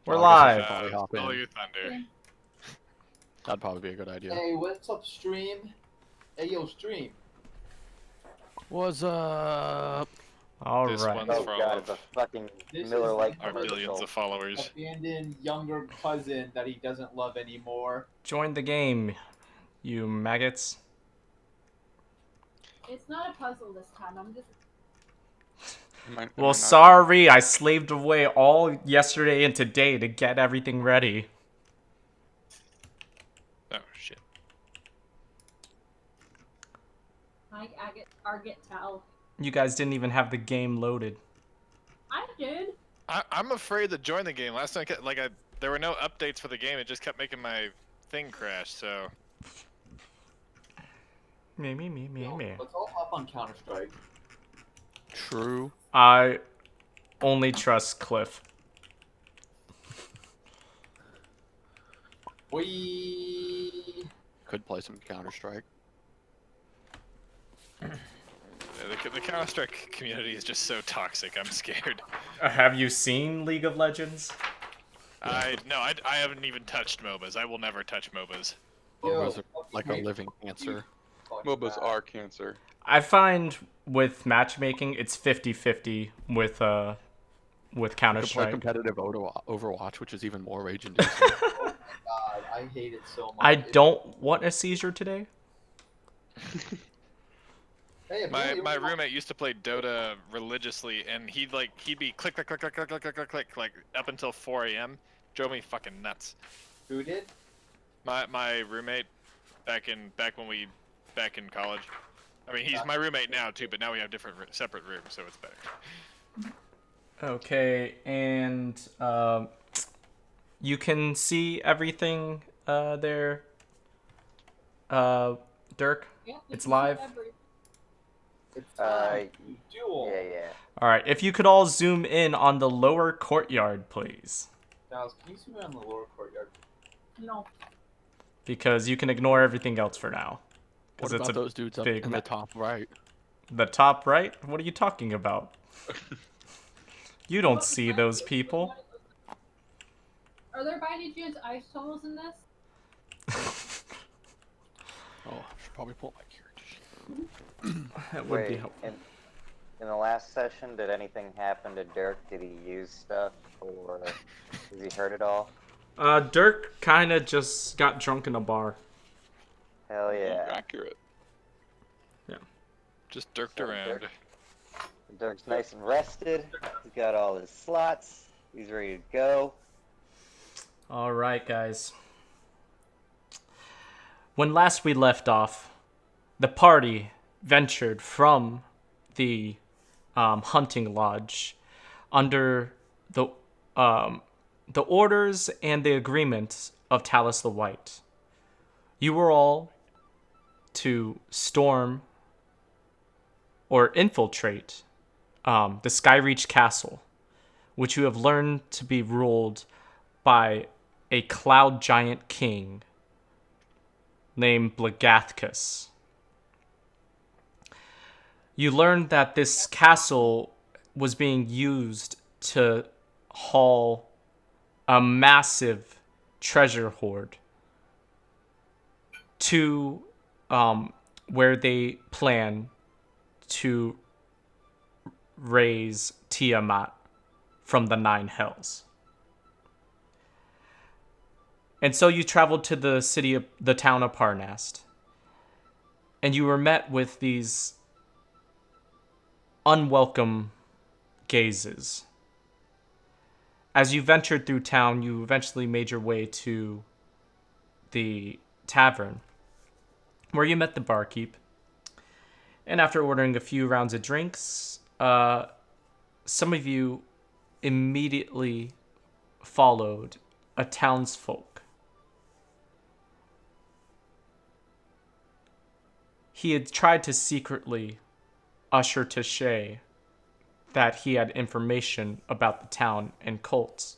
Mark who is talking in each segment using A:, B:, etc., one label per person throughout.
A: We're
B: Well, I guess I
A: live.
B: should probably hop
C: Follow
B: in.
C: your thunder.
B: That'd probably be a good idea.
D: Hey, what's up, stream? Hey, yo, stream.
B: What's up?
A: All
C: This
A: right.
C: one's
E: Oh
C: for all
E: god,
C: of
E: it's a fucking
D: This
E: Miller Lite
D: is
C: our
D: the
C: billions of followers.
D: abandoned younger cousin that he doesn't love anymore.
A: Join the game, you maggots.
F: It's not a puzzle this time. I'm just.
A: Well, sorry, I slaved away all yesterday and today to get everything ready.
C: Oh shit.
F: I get tell.
A: You guys didn't even have the game loaded.
F: I did.
C: I'm afraid to join the game. Last time, there were no updates for the game. It just kept making my thing crash. So.
A: Me.
D: Let's all hop on Counter-Strike.
B: True.
A: I only trust Cliff.
D: We
B: Could play some Counter-Strike.
C: The Counter-Strike community is just so toxic. I'm scared.
A: Have you seen League of Legends?
C: I haven't even touched MOBAs. I will never touch MOBAs.
B: MOBAs are like a living cancer.
G: MOBAs are cancer.
A: I find with matchmaking, it's 50-50 with
B: You could play
A: Counter-Strike.
B: competitive Overwatch, which is even more rage-inducing.
D: Oh my god, I hate it so much.
A: I don't want a seizure today.
D: Hey,
C: My roommate used to play Dota religiously, and he'd be click like up until 4 a.m. Drove me fucking nuts.
D: Who did?
C: My roommate back in college. I mean, he's my roommate now too, but now we have different separate rooms, so it's better.
A: Okay, and you can see everything there, Dirk?
F: Yeah,
A: It's
F: you can
A: live?
F: see every-
D: It's time.
E: Uh,
D: Duel.
E: yeah.
A: All right, if you could all zoom in on the lower courtyard, please.
D: Dallas, can you zoom in on the lower courtyard?
F: No.
A: Because you can ignore everything else for now.
B: What
A: Because it's
B: about
A: a
B: those dudes up
A: big
B: in the
A: map.
B: top right?
A: The top right? What are you talking about? You don't
F: What
A: see
F: was
A: those
F: that?
A: people.
F: Are there by any chance ice tunnels in this?
B: Oh, I should probably pull my character sheet.
A: That would be
E: Wait,
A: helpful.
E: in the last session, did anything happen to Dirk? Did he use stuff, or has he heard it all?
A: Dirk kind of just got drunk in a bar.
E: Hell yeah.
G: Accurate.
C: Just dirked
E: So
C: around.
E: Dirk's nice and rested. He's got all his slots. He's ready to go.
A: All right, guys. When last we left off, the party ventured from the hunting lodge under the orders and the agreement of Talus the White. You were all to storm or infiltrate the Skyreach castle, which you have learned to be ruled by a cloud giant king named Blagathkus. You learned that this castle was being used to haul a massive treasure hoard to where they plan to raise Tiamat from the Nine Hells. And so you traveled to the town of Parnast, and you were met with these unwelcome gazes. As you ventured through town, you eventually made your way to the tavern, where you met the barkeep. And after ordering a few rounds of drinks, some of you immediately followed a townsfolk. He had tried to secretly usher to Shay that he had information about the town and cults,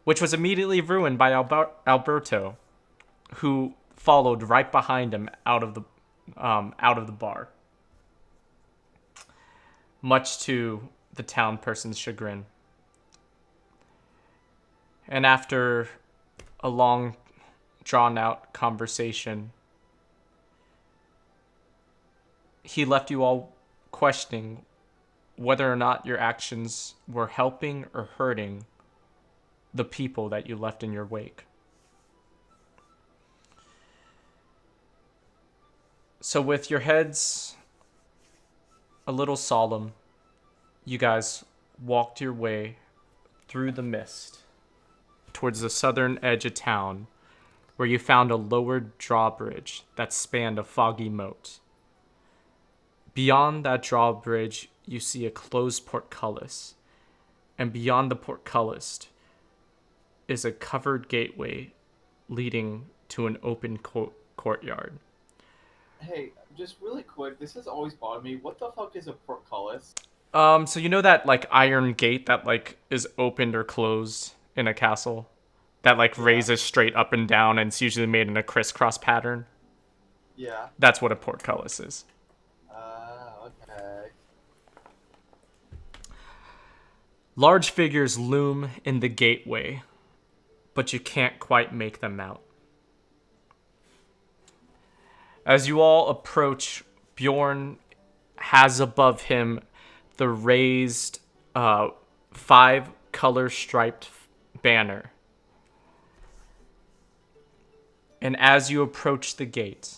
A: which was immediately ruined by Alberto, who followed right behind him out of the bar, much to the town person's chagrin. And after a long, drawn-out conversation, he left you all questioning whether or not your actions were helping or hurting the people that you left in your wake. So with your heads a little solemn, you guys walked your way through the mist towards the southern edge of town, where you found a lowered drawbridge that spanned a foggy moat. Beyond that drawbridge, you see a closed portcullis, and beyond the portcullis is a covered gateway leading to an open courtyard.
D: Hey, just really quick, this has always bothered me. What the fuck is a portcullis?
A: So you know that like iron gate that like is opened or closed in a castle, that like raises straight up and down, and it's usually made in a crisscross pattern.
D: Yeah.
A: That's what a portcullis is.
D: Okay.
A: Large figures loom in the gateway, but you can't quite make them out. As you all approach, Bjorn has above him the raised 5-color striped banner. And as you approach the gate,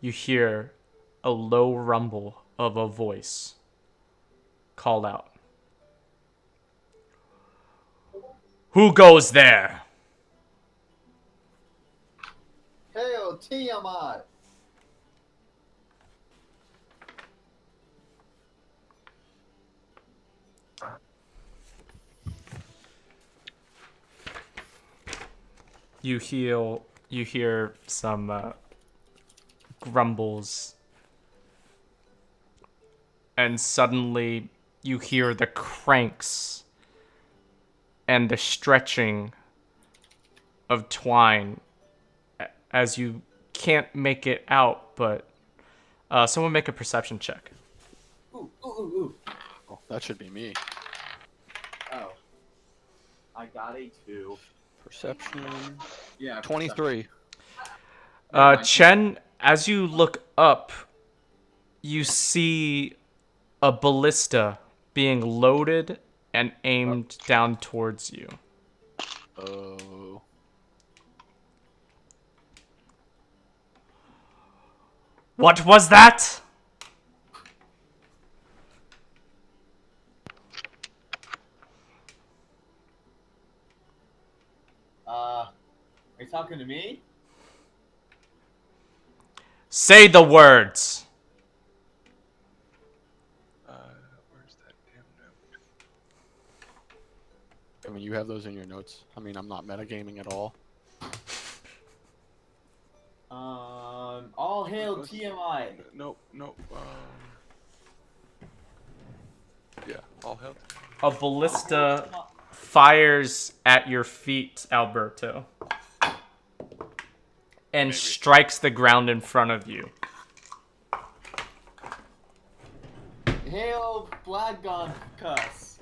A: you hear a low rumble of a voice call out. Who goes there?
D: Hail Tiamat!
A: You hear some grumbles, and suddenly you hear the cranks and the stretching of twine, as you can't make it out, but someone make a perception check.
D: Ooh.
B: Oh, that should be me.
D: Oh. I got a 2.
B: Perception.
D: Yeah.
B: 23.
A: Chen, as you look up, you see a ballista being loaded and aimed down towards you.
B: Oh.
A: What was that?
D: Are you talking to me?
A: Say the words.
G: Where's that damn note?
B: I mean, you have those in your notes. I mean, I'm not metagaming at all.
D: All hail Tiamat!
G: Nope. Yeah, all help.
A: A ballista fires at your feet, Alberto, and strikes the ground in front of you.
D: Hail Bloodgon Cuss!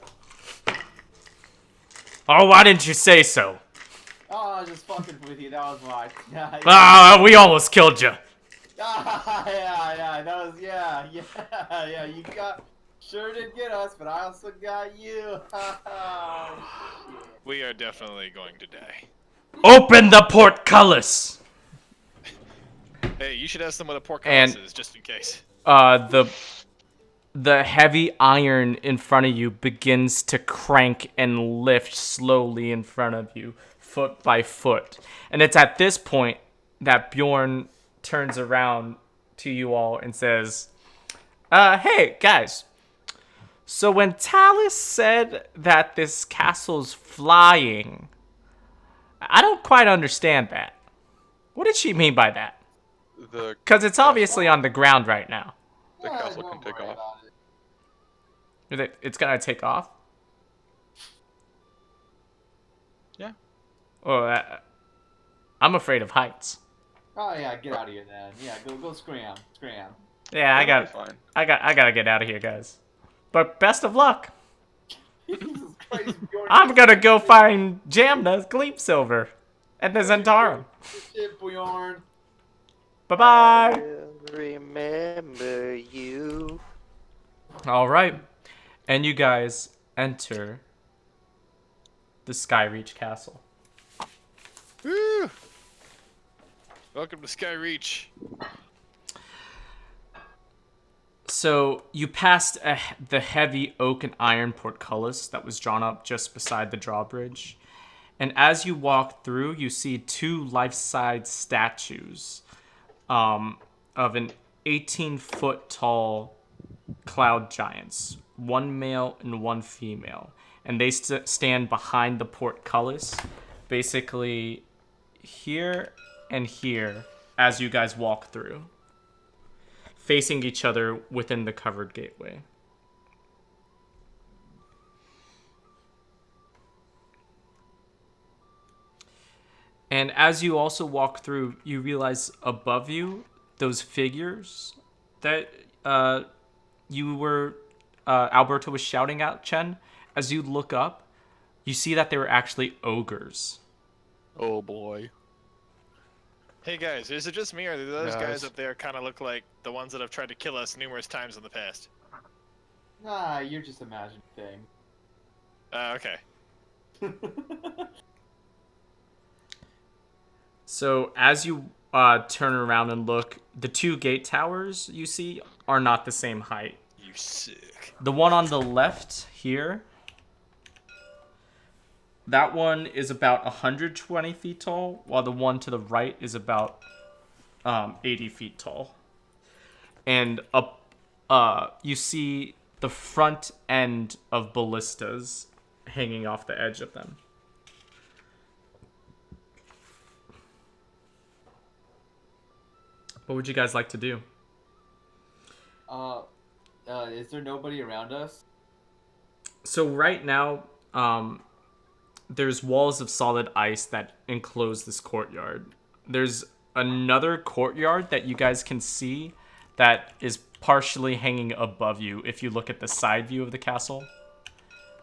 A: Oh, why didn't you say so?
D: Oh, I was just fucking with you. That was my.
A: Ah, we almost killed you.
D: Yeah. That was yeah. You sure did get us, but I also got you.
C: We are definitely going to die.
A: Open the portcullis.
C: Hey, you should ask them what a
A: And-
C: portcullis is, just in case.
A: The heavy iron in front of you begins to crank and lift slowly in front of you, foot by foot. And it's at this point that Bjorn turns around to you all and says, hey, guys. So when Talus said that this castle's flying, I don't quite understand that. What did she mean by that? Because it's obviously on the ground right now.
G: The castle can take off.
A: It's gonna take off?
G: Yeah.
A: Oh, I'm afraid of heights.
D: Oh yeah, get out of here then. Yeah, go scram.
A: Yeah,
G: That'll be fine.
A: I gotta get out of here, guys. But best of luck.
D: Jesus
A: I'm gonna go find Jamna, Gleep Silver, and the Zentarum.
D: Shit, Bjorn.
A: Bye-bye.
E: I'll remember you.
A: All right. And you guys enter the Skyreach Castle.
C: Woo! Welcome to Skyreach.
A: So you passed the heavy oak and iron portcullis that was drawn up just beside the drawbridge. And as you walk through, you see two life-size statues of an 18-foot tall cloud giants, one male and one female. And they stand behind the portcullis, basically here and here as you guys walk through, facing each other within the covered gateway. And as you also walk through, you realize above you, those figures that Alberto was shouting at Chen, as you look up, you see that they were actually ogres.
B: Oh boy.
C: Hey guys, is it just me or do those
B: Guys.
C: guys up there kind of look like the ones that have tried to kill us numerous times in the past?
D: Nah, you're just imagining things.
C: Okay.
A: So as you turn around and look, the two gate towers you see are not the same height.
C: You sick.
A: The one on the left here, that one is about 120 feet tall, while the one to the right is about 80 feet tall. And you see the front end of ballistas hanging off the edge of them. What would you guys like to do?
D: Is there nobody around us?
A: So right now, there's walls of solid ice that enclose this courtyard. There's another courtyard that you guys can see that is partially hanging above you. If you look at the side view of the castle,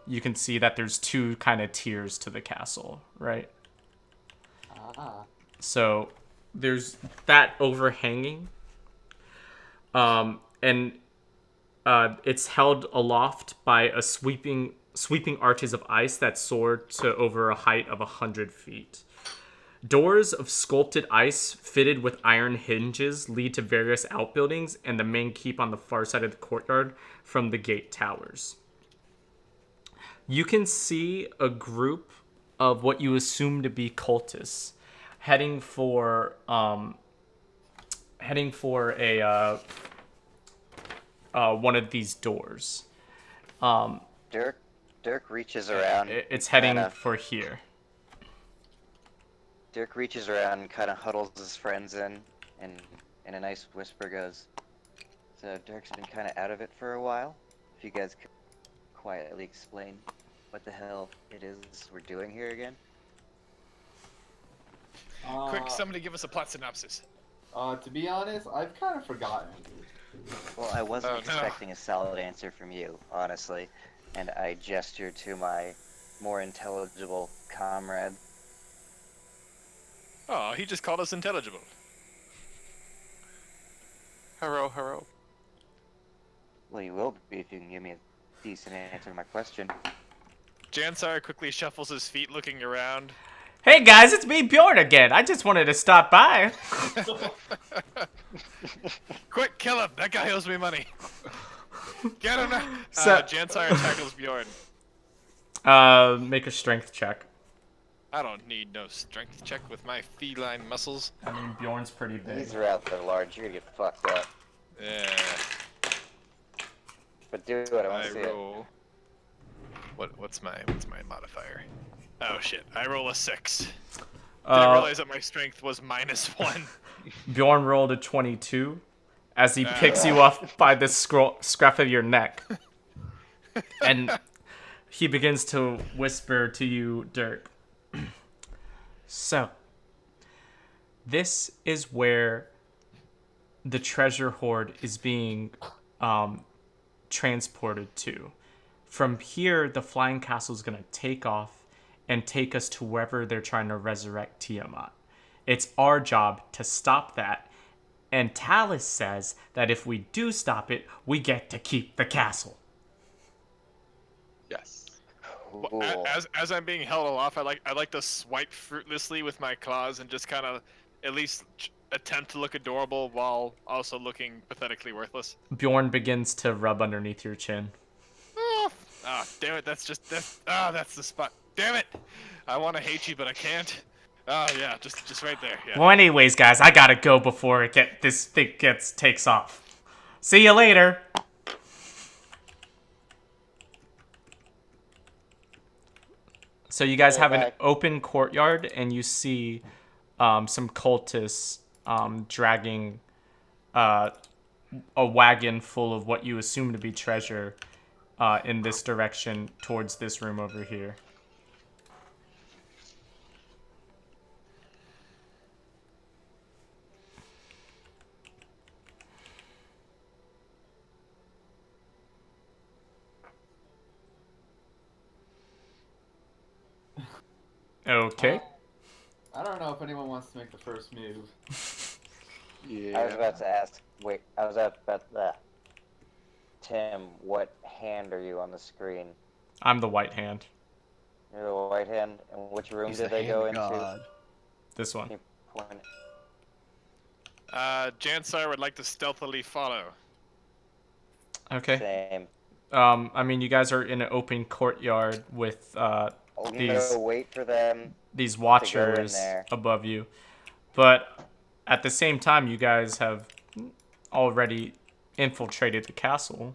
A: you can see that there's two kind of tiers to the castle, right? So there's that overhanging. And it's held aloft by a sweeping arches of ice that soar to over a height of 100 feet. Doors of sculpted ice fitted with iron hinges lead to various outbuildings and the main keep on the far side of the courtyard from the gate towers. You can see a group of what you assume to be cultists heading for a one of these doors.
E: Dirk reaches around.
A: It's heading
E: kinda-
A: for here.
E: Dirk reaches around and kind of huddles his friends in, and in a nice whisper goes, "So Dirk's been kind of out of it for a while. If you guys could quietly explain what the hell it is we're doing here again."
C: Quick, somebody give us a plot synopsis.
D: To be honest, I've kind of forgotten.
E: Well, I wasn't
C: Oh, no.
E: expecting a solid answer from you, honestly, and I gestured to my more intelligible comrade.
C: Oh, he just called us intelligible.
G: Haro.
E: Well, you will be if you can give me a decent answer to my question.
C: Jansar quickly shuffles his feet looking around.
A: Hey guys, it's me, Bjorn again. I just wanted to stop by.
C: Quick, kill him! That guy owes me money. Get him now!
A: So-
C: Jansar tackles Bjorn.
A: Make a strength check.
C: I don't need no strength check with my feline muscles.
A: I mean, Bjorn's pretty big.
E: These are out there large, you're gonna get fucked up.
C: Yeah.
E: But do it, I wanna
C: I
E: see it.
C: roll. What's my modifier? Oh shit! I roll a 6. Didn't realize that my strength was -1.
A: Bjorn rolled a 22 as he picks you up by the scruff of your neck. And he begins to whisper to you, Dirk. So, this is where the treasure hoard is being transported to from here, the flying castle is going to take off and take us to wherever they're trying to resurrect Tiamat. It's our job to stop that. And Talus says that if we do stop it, we get to keep the castle.
G: Yes.
E: Cool.
C: As I'm being held aloft, I like to swipe fruitlessly with my claws and just kind of at least attempt to look adorable while also looking pathetically worthless.
A: Bjorn begins to rub underneath your chin.
C: Damn it! That's the spot. Damn it! I want to hate you, but I can't. Oh yeah, just right there. Yeah.
A: Well, anyways, guys, I gotta go before this thing takes off. See you later. So you guys have an
E: Bye.
A: open courtyard, and you see some cultists dragging a wagon full of what you assume to be treasure in this direction towards this room over here. Okay.
D: I don't know if anyone wants to make the first move.
G: Yeah.
E: I was about to ask. Wait, I was about that. Tim, what hand are you on the screen?
A: I'm the white hand.
E: You're the white hand. And which room
B: He's
E: did
B: the
E: they
B: hand
E: go
B: of
E: into?
B: God.
A: This one.
E: Can you point-
C: Jansar would like to stealthily follow.
A: Okay.
E: Same.
A: I mean, you guys are in an open courtyard with
E: I'm gonna wait for them.
A: these
E: go in
A: watchers
E: there.
A: above you, but at the same time, you guys have already infiltrated the castle.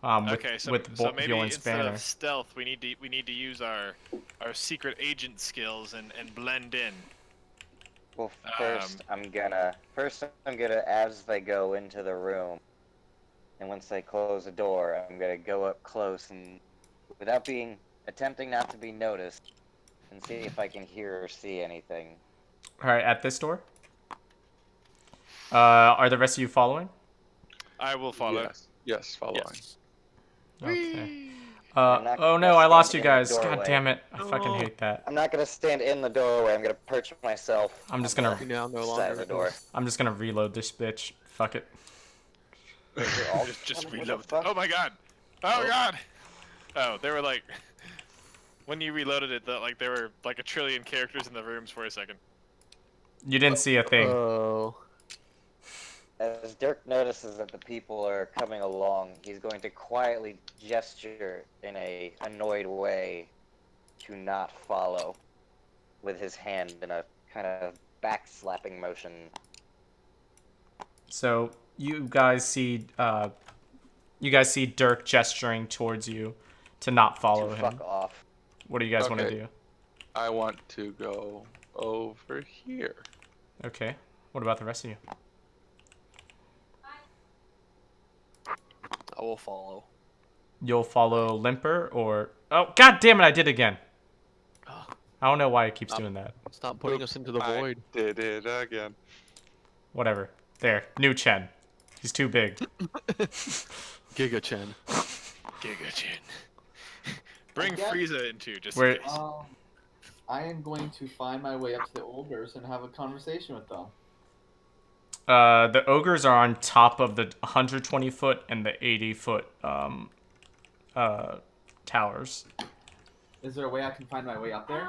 C: Okay, so maybe
A: Bjorn's
C: instead
A: banner.
C: of stealth, we need to use our secret agent skills and blend in.
E: Well, first I'm gonna as they go into the room, and once they close the door, I'm gonna go up close and, without attempting not to be noticed, and see if I can hear or see anything.
A: All right, at this door. Are the rest of you following?
C: I will follow.
G: Yes, following.
C: Yes.
A: Okay.
E: I'm not
A: Oh no,
E: gonna
A: I lost
E: stand
A: you
E: in the
A: guys. God
E: doorway.
A: damn it! I fucking hate that.
E: I'm not gonna stand in the doorway. I'm gonna perch myself.
A: I'm just
E: on
A: gonna-
E: the
B: Now no
E: side
B: longer
E: of the door.
A: I'm just gonna reload this bitch. Fuck it.
E: You're all
C: Just
E: what the
C: reload.
E: fuck?
C: Oh my god. Oh god. Oh, they were like, when you reloaded it, like there were like a trillion characters in the rooms for a second.
A: You didn't see a thing.
B: Oh.
E: As Dirk notices that the people are coming along, he's going to quietly gesture in a annoyed way to not follow, with his hand in a kind of backslapping motion.
A: So you guys see Dirk gesturing towards you to not follow
E: to
A: him.
E: fuck off.
A: What do you guys want to
G: Okay.
A: do?
G: I want to go over here.
A: Okay. What about the rest of you?
B: I will follow.
A: You'll follow Limper or... Oh, god damn it, I did again.
B: Ah.
A: I don't know why it keeps doing that.
B: Stop putting us into the
G: I
B: void.
G: did it again.
A: Whatever. There. New Chen. He's too big.
B: Giga Chen.
C: Giga Chin. Bring
D: guess-
C: Frieza in too, just
A: Where-
C: in case.
D: I am going to find my way up to the ogres and have a conversation with them.
A: The ogres are on top of the 120-foot and the 80-foot towers.
D: Is there a way I can find my way up there?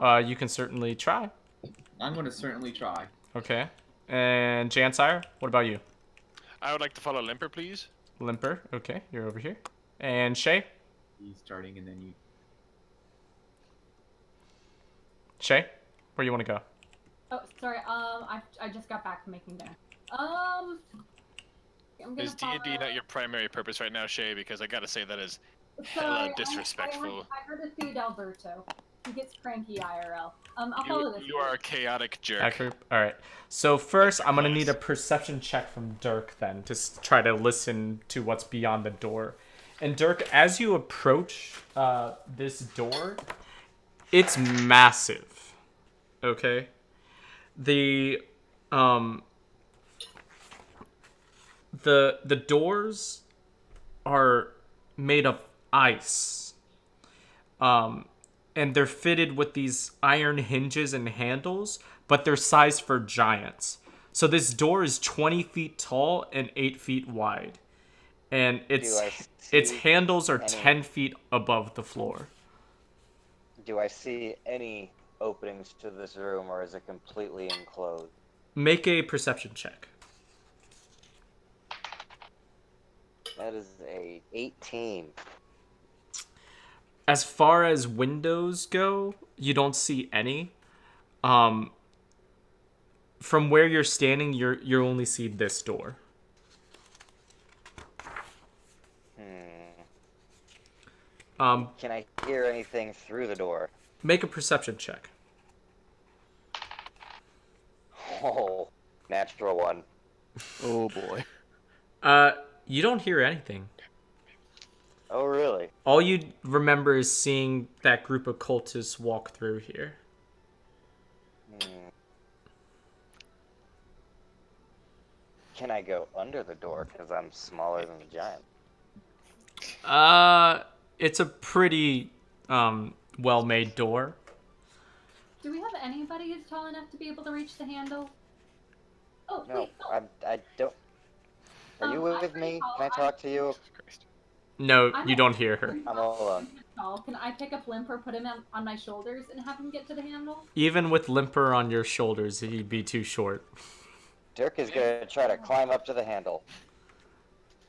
F: Ow.
A: You can certainly try.
D: I'm going to certainly try.
A: Okay. And Jansire, what about you?
C: I would like to follow Limper, please.
A: Limper, okay, you're over here. And Shay?
D: He's starting and then you...
A: Shay, where you want to go?
F: Oh, sorry. I just got back from making dinner. I'm gonna
C: Is D&D
F: follow...
C: not your primary purpose right now, Shay? Because I gotta say that is
F: Sorry,
C: hella disrespectful.
F: I heard to feed Alberto. He gets cranky IRL. I'll follow this.
C: You are a chaotic jerk.
A: Accurate. All right. So first, I'm gonna need a perception check from Dirk then to try to listen to what's beyond the door. And Dirk, as you approach this door, it's massive. Okay. The doors are made of ice. And they're fitted with these iron hinges and handles, but they're sized for giants. So this door is 20 feet tall and 8 feet wide. And its
E: see
A: handles are
E: any
A: 10 feet above the floor.
E: do I see any openings to this room, or is it completely enclosed?
A: Make a perception check.
E: That is a 18.
A: As far as windows go, you don't see any. From where you're standing, you only see this door.
E: Can I hear anything through the door?
A: Make a perception check.
E: Oh, natural one.
B: Oh boy.
A: You don't hear anything.
E: Oh, really?
A: All you remember is seeing that group of cultists walk through here.
E: Can I go under the door because I'm smaller than the giant?
A: It's a pretty well-made door.
F: Do we have anybody who's tall enough to be able to reach the handle? Oh,
E: No,
F: wait. Oh.
E: I don't. Are you with
F: I'm
E: me?
F: tall.
E: Can I talk to you?
C: Christ.
A: No,
F: I'm
A: you
F: a-
A: don't hear her.
E: I'm all alone.
F: Tall. Can I pick up Limper, put him on my shoulders, and have him get to the handle?
A: Even with Limper on your shoulders, he'd be too short.
E: Dirk is gonna try to climb up to the handle.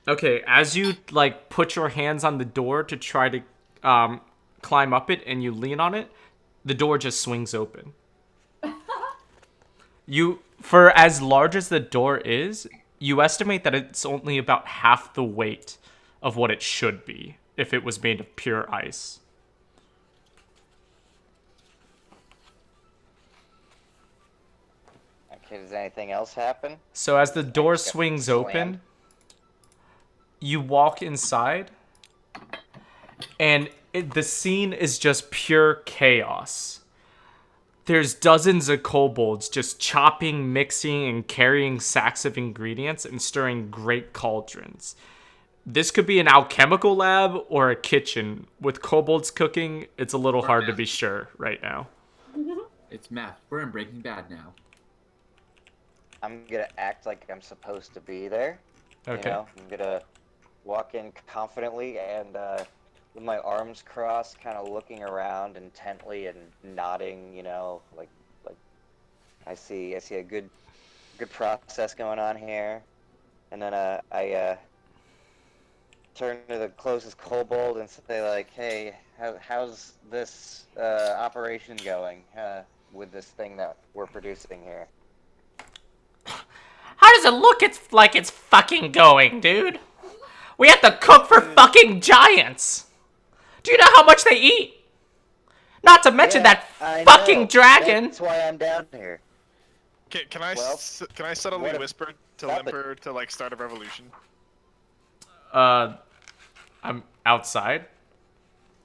A: Okay, as you like put your hands on the door to try to climb up it and you lean on it, the door just swings open. For as large as the door is, you estimate that it's only about half the weight of what it should be if it was made of pure ice.
E: Okay, does anything else happen?
A: So as the door
E: Just got
A: swings
E: slammed.
A: open, you walk inside, and the scene is just pure chaos. There's dozens of kobolds just chopping, mixing, and carrying sacks of ingredients and stirring great cauldrons. This could be an alchemical lab or a kitchen. With kobolds cooking, it's a little hard to be sure right now.
H: It's meth. We're in Breaking Bad now.
E: I'm gonna act like I'm supposed to be there.
A: Okay.
E: You know, I'm gonna walk in confidently and with my arms crossed, kind of looking around intently and nodding. You know, like I see a good process going on here. And then I turn to the closest kobold and say like, "Hey, how's this operation going with this thing that we're producing here?"
A: How does it look? It's like it's fucking going, dude. We have to cook for fucking giants. Do you know how much they eat? Not to mention
E: Yeah,
A: that
E: I
A: fucking
E: know.
A: dragon.
E: That's why I'm down here.
C: Can I
E: Well,
C: can I subtly
E: what if-
C: whisper to
E: stop it.
C: Limper to like start a revolution?
A: I'm outside.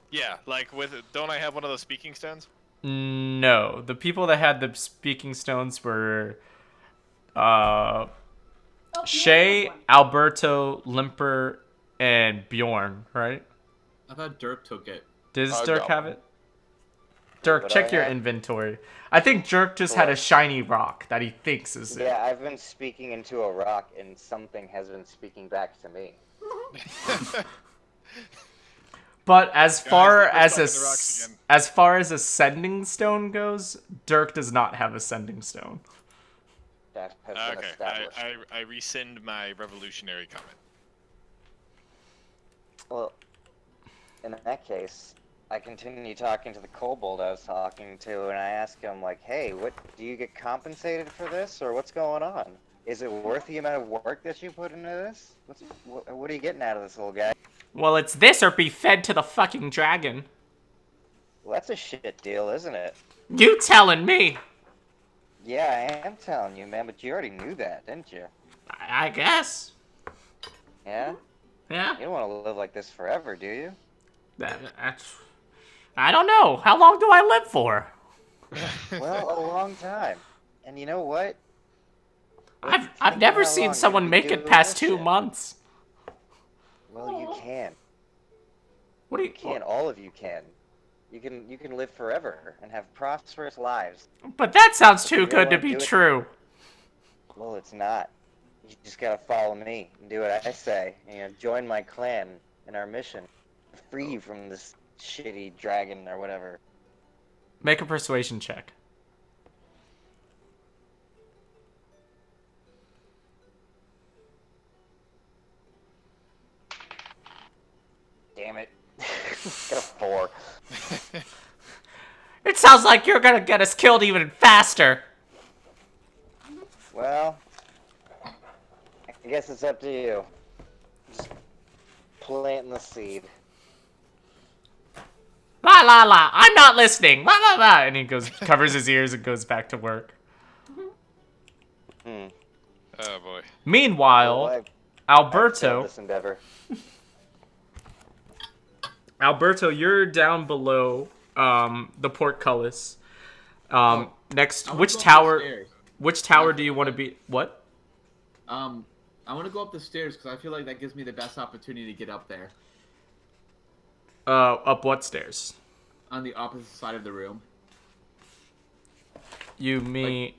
C: Yeah, like don't I have one of those speaking stones?
A: No, the people that had the speaking stones were
F: Oh, you
A: Shay,
F: have one.
A: Alberto, Limper, and Bjorn, right?
H: I thought Dirk took it.
A: Does
G: I
A: Dirk
G: got
A: have
G: one.
A: it? Dirk,
E: What
A: check
E: do I
A: your
E: have?
A: inventory. I think Dirk just had a
E: What?
A: shiny rock that he thinks is it.
E: Yeah, I've been speaking into a rock, and something has been speaking back to me.
A: But as
C: Guys,
A: far
C: we're
A: as
C: stuck in the rocks again.
A: as far as ascending stone goes, Dirk does not have ascending stone.
E: That has been
C: Okay,
E: established.
C: I rescind my revolutionary comment.
E: Well, in that case, I continue talking to the kobold I was talking to, and I ask him, like, hey, what do you get compensated for this, or what's going on? Is it worth the amount of work that you put into this? What are you getting out of this little guy?
A: Well, it's this or be fed to the fucking dragon.
E: Well, that's a shit deal, isn't it?
A: You telling me?
E: Yeah, I am telling you, man, but you already knew that, didn't you?
A: I guess.
E: Yeah?
A: Yeah.
E: You don't want to live like this forever, do you?
A: I don't know. How long do I live for?
E: Well, a long time. And you know what?
A: I've never
E: how
A: seen
E: long
A: someone
E: you've
A: make
E: been
A: it
E: doing
A: past
E: this
A: 2
E: shit.
A: months.
E: Well, you can.
A: What do you?
E: Can. All of you can. You can live forever and have prosperous lives.
A: But that sounds
E: If
A: too
E: you really
A: good to
E: wanna
A: be
E: do it-
A: true.
E: Well, it's not. You just gotta follow me and do what I say. And, join my clan in our mission. Free you from this shitty dragon or whatever.
A: Make a persuasion check.
E: Damn it. Got a 4.
A: It sounds like you're gonna get us killed even faster.
E: Well, I guess it's up to you. Just planting the seed.
A: La la la! I'm not listening. La la la! And he covers his ears and goes back to work.
E: Hmm.
C: Oh boy.
A: Meanwhile,
E: Well, I've failed
A: Alberto,
E: this endeavor.
A: you're down below the portcullis. Next,
H: I wanna
A: which
H: go up the
A: tower?
H: stairs.
A: Which tower do you want to be? What?
H: I want to go up the stairs because I feel like that gives me the best opportunity to get up there.
A: Up what stairs?
H: On the opposite side of the room.
A: You mean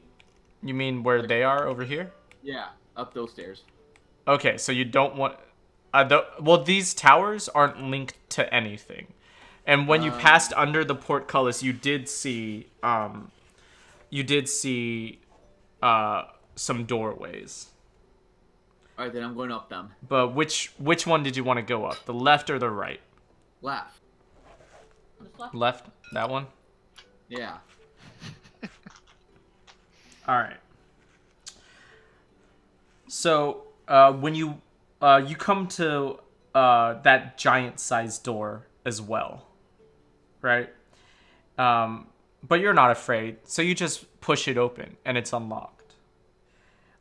A: where they are over here?
H: Yeah, up those stairs.
A: Okay, so you don't want. Well, these towers aren't linked to anything, and when you passed under the portcullis, you did see some doorways.
H: All right, then I'm going up them.
A: But which one did you want to go up? The left or the right?
H: Left.
F: Just left.
A: Left. That one.
H: Yeah.
A: All right. So when you come to that giant-sized door as well, right? But you're not afraid, so you just push it open and it's unlocked.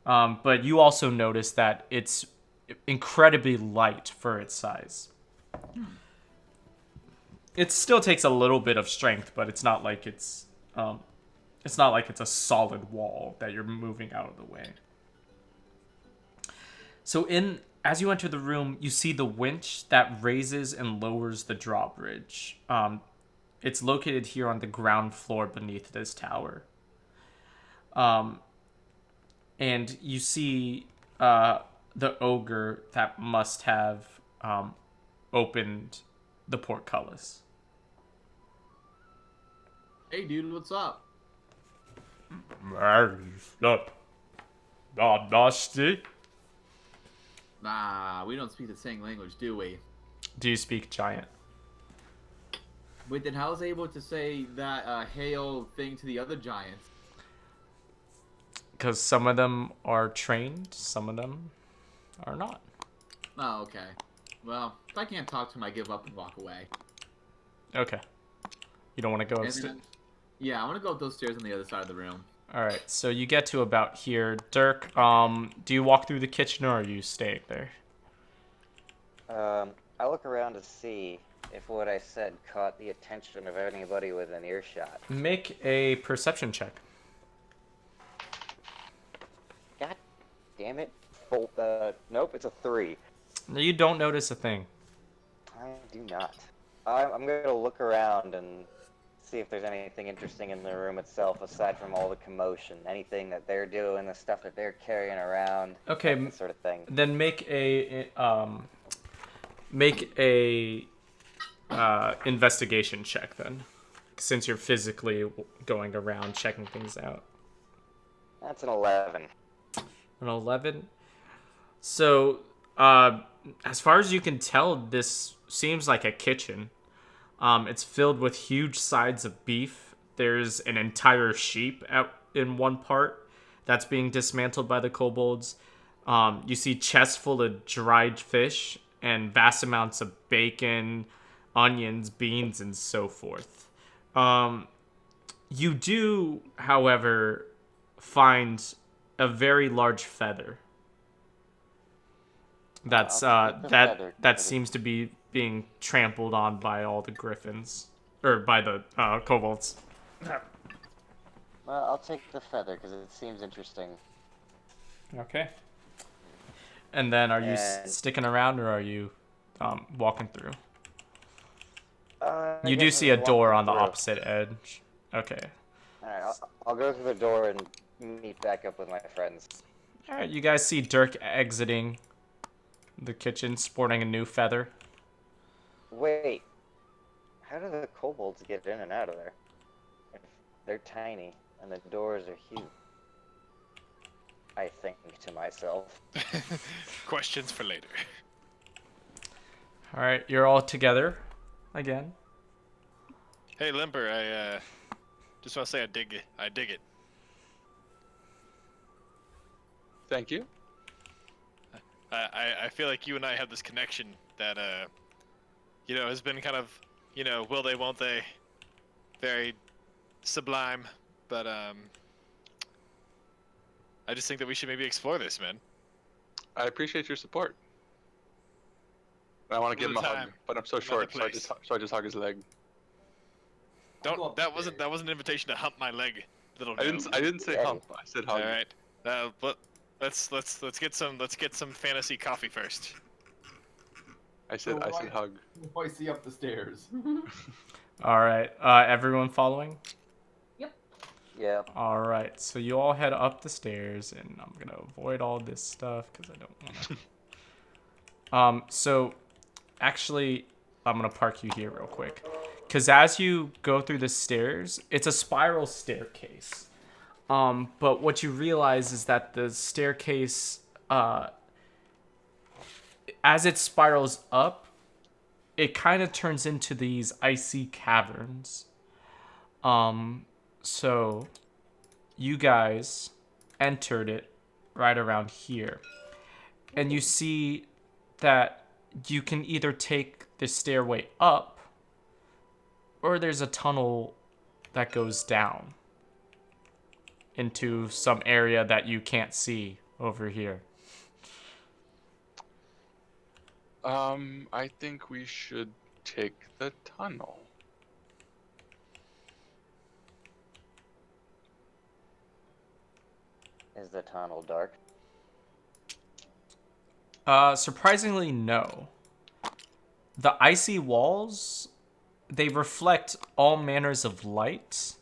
A: But you also notice that it's incredibly light for its size. It still takes a little bit of strength, but it's not like it's a solid wall that you're moving out of the way. So as you enter the room, you see the winch that raises and lowers the drawbridge. It's located here on the ground floor beneath this tower. And you see the ogre that must have opened the portcullis.
H: Hey, dude, what's up?
A: Not nasty.
H: Nah, we don't speak the same language, do we?
A: Do you speak giant?
H: Wait, then how was I able to say that hail thing to the other giants?
A: Because some of them are trained, some of them are not.
H: Oh, okay. Well, if I can't talk to him, I give up and walk away.
A: Okay. You don't want to go
H: And
A: upstairs?
H: then- yeah, I want to go up those stairs on the other side of the room.
A: All right, so you get to about here. Dirk, do you walk through the kitchen or are you staying there?
E: I look around to see if what I said caught the attention of anybody within earshot.
A: Make a perception check.
E: God damn it. Nope, it's a 3.
A: You don't notice a thing.
E: I do not. I'm gonna look around and see if there's anything interesting in the room itself aside from all the commotion. Anything that they're doing, the stuff that they're carrying around.
A: Okay,
E: that sort of thing.
A: then make a investigation check then, since you're physically going around checking things out.
E: That's an 11.
A: An 11. So, as far as you can tell, this seems like a kitchen. It's filled with huge sides of beef. There's an entire sheep in one part that's being dismantled by the kobolds. You see chests full of dried fish and vast amounts of bacon, onions, beans, and so forth. You do, however, find a very large feather. That's that seems to be being trampled on by all the griffins, or by the kobolds.
E: Well, I'll take the feather because it seems interesting.
A: Okay. And then, are you
E: And-
A: sticking around, or are you walking through?
E: I
A: You do
E: guess
A: see a
E: I'll walk
A: door on the
E: through.
A: opposite edge. Okay.
E: Alright, I'll go through the door and meet back up with my friends.
A: All right, you guys see Dirk exiting the kitchen, sporting a new feather.
E: Wait, how do the kobolds get in and out of there? If they're tiny and the doors are huge. I think to myself.
C: Questions for later.
A: All right, you're all together again.
C: Hey, Limper, I just want to say I dig it. I dig it.
G: Thank you.
C: I feel like you and I have this connection that has been kind of, will they, won't they, very sublime, but I just think that we should maybe explore this, man.
G: I appreciate your support. I want to give him a hug, but I'm so short, so I just hug his leg.
C: Don't. That wasn't an invitation to hump my leg, little.
G: I didn't say hump. I said hug.
C: All right. But let's get some fantasy coffee first.
G: I said hug.
H: Why see up the stairs?
A: All right, everyone following?
E: Yeah.
A: All right, so you all head up the stairs, and I'm gonna avoid all this stuff because I don't want to. So, actually, I'm gonna park you here real quick, because as you go through the stairs, it's a spiral staircase. But what you realize is that the staircase, as it spirals up, it kind of turns into these icy caverns. So you guys entered it right around here. And you see that you can either take the stairway up, or there's a tunnel that goes down into some area that you can't see over here.
G: I think we should take the tunnel.
E: Is the tunnel dark?
A: Surprisingly, no. The icy walls, they reflect all manners of light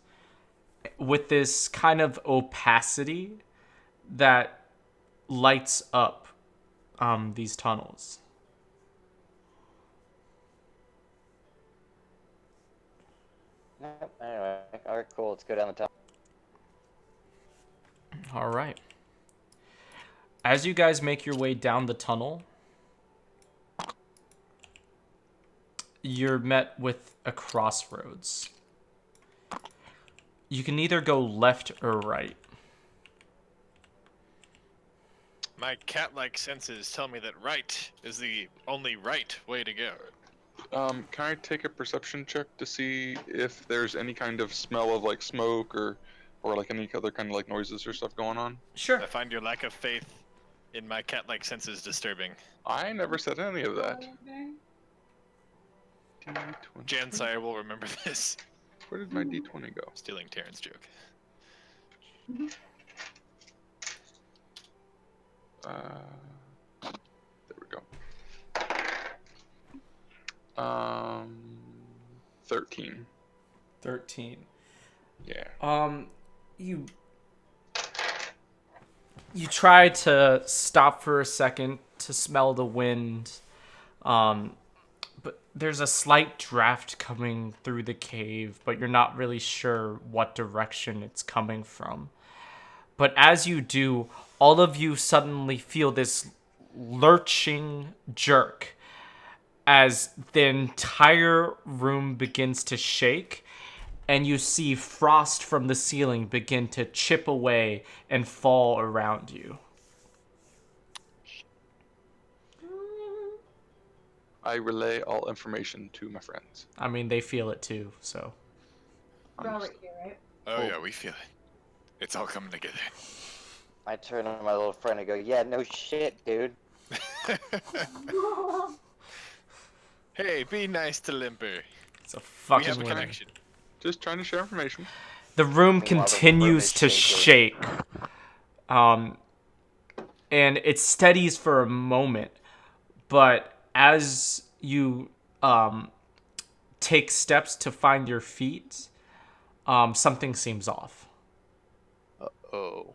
A: with this kind of opacity that lights up these tunnels.
E: Yep. Anyway, alright, cool. Let's go down the tunnel.
A: All right. As you guys make your way down the tunnel, you're met with a crossroads. You can either go left or right.
C: My cat-like senses tell me that right is the only right way to go.
G: Can I take a perception check to see if there's any kind of smell of like smoke or like any other kind of like noises or stuff going on?
A: Sure.
C: I find your lack of faith in my cat-like senses disturbing.
G: I never said any of that.
C: Jansire will remember this.
G: Where did my D20 go?
C: Stealing Terran's joke.
G: There we go. 13.
A: 13.
G: Yeah.
A: You try to stop for a second to smell the wind, but there's a slight draft coming through the cave, but you're not really sure what direction it's coming from. But as you do, all of you suddenly feel this lurching jerk as the entire room begins to shake, and you see frost from the ceiling begin to chip away and fall around you.
G: I relay all information to my friends.
A: I mean, they feel it too, so.
F: We're all right here, right?
C: Oh yeah, we feel it. It's all coming together.
E: I turn to my little friend and go, yeah, no shit, dude.
C: Hey, be nice to Limper.
A: It's a
C: We
A: fucking
C: have a
A: winner.
C: connection.
G: Just trying to share information.
A: The room
E: Meanwhile, the room
A: continues
E: is
A: to
E: shaking.
A: shake. And it steadies for a moment, but as you take steps to find your feet, something seems off.
B: Oh.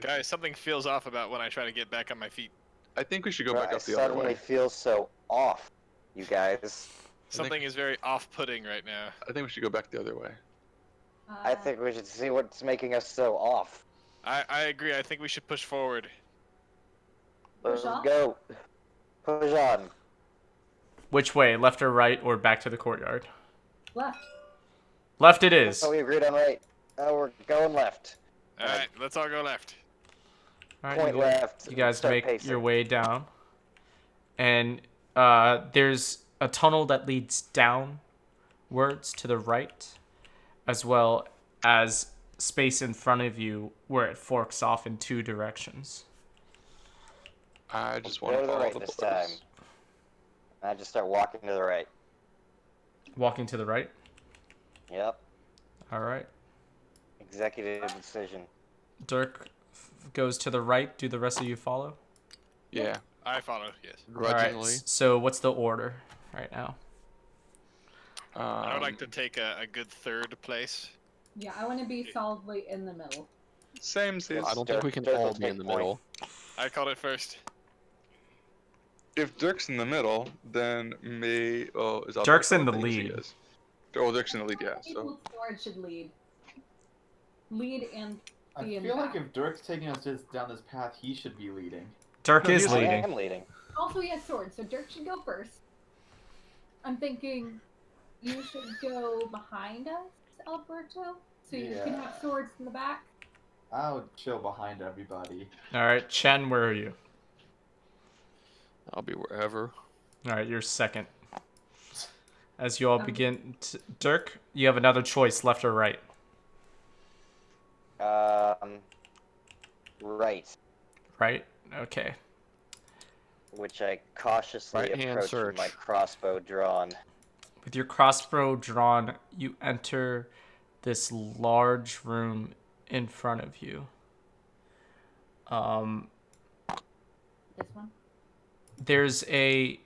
C: Guys, something feels off about when I try to get back on my feet.
G: I think we should go
E: Bro,
G: back
E: I
G: up the other
E: suddenly
G: way.
E: feel so off, you guys.
C: Something is very off-putting right now.
G: I think we should go back the other way.
E: I think we should see what's making us so off.
C: I agree. I think we should push forward.
E: Let's
F: Push on?
E: go. Push on.
A: Which way, left or right, or back to the courtyard?
F: Left.
A: Left it is.
E: Oh, we agreed on right. Oh, we're going left.
C: All right, let's all go left.
A: All right,
E: Point left.
A: You guys
E: Start
A: make
E: pacing.
A: your way down, and there's a tunnel that leads downwards to the right, as well as space in front of you where it forks off in 2 directions.
G: I just
E: Go
G: want
E: to
G: to
E: the
G: follow
E: right
G: the
E: this
G: buzz.
E: time. I just start walking to the right.
A: Walking to the right.
E: Yep.
A: All right.
E: Executive decision.
A: Dirk goes to the right. Do the rest of you follow?
G: Yeah.
C: I follow. Yes.
A: All right.
B: Grudgingly.
A: So what's the order right now?
C: I would like to take a good third place.
F: Yeah, I want to be solidly in the middle.
G: Same sis.
B: I don't think we can
E: Dirk will
B: all be
E: take
B: in the
E: point.
B: middle.
C: I called it first.
G: If Dirk's in the middle, then me. Oh, is
A: Dirk's in the
G: Yes, he
A: lead.
G: is. Oh, Dirk's in the lead. Yeah. So
F: People storage should lead. Lead and
H: I
F: be in
H: feel
F: the
H: like
F: back.
H: if Dirk's taking us down this path, he should be leading.
A: Dirk
G: No,
A: is
G: he's
E: I
A: leading.
E: am leading.
F: Also, he has swords, so Dirk should go first. I'm thinking you should go behind us, Alberto, so you can
H: Yeah.
F: have swords in the back.
H: I'll chill behind everybody.
A: All right, Chen, where are you?
B: I'll be wherever.
A: All right, you're second. As you all begin, Dirk, you have another choice, left or right.
E: Right.
A: Right? Okay.
E: Which I cautiously
B: Right-hand
E: approach
B: search.
E: with my crossbow drawn.
A: With your crossbow drawn, you enter this large room in front of you.
F: This one.
A: There's a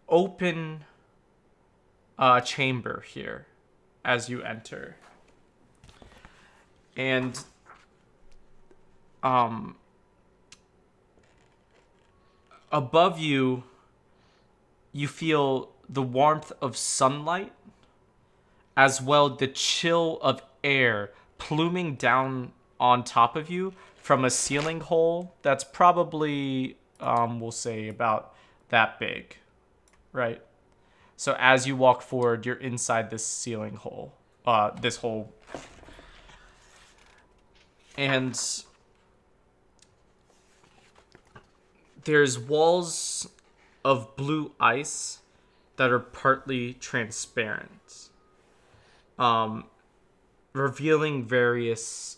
A: open chamber here as you enter, and above you you feel the warmth of sunlight as well the chill of air pluming down on top of you from a ceiling hole that's probably we'll say about that big, right? So as you walk forward, you're inside this ceiling hole, this hole, and there's walls of blue ice that are partly transparent, revealing various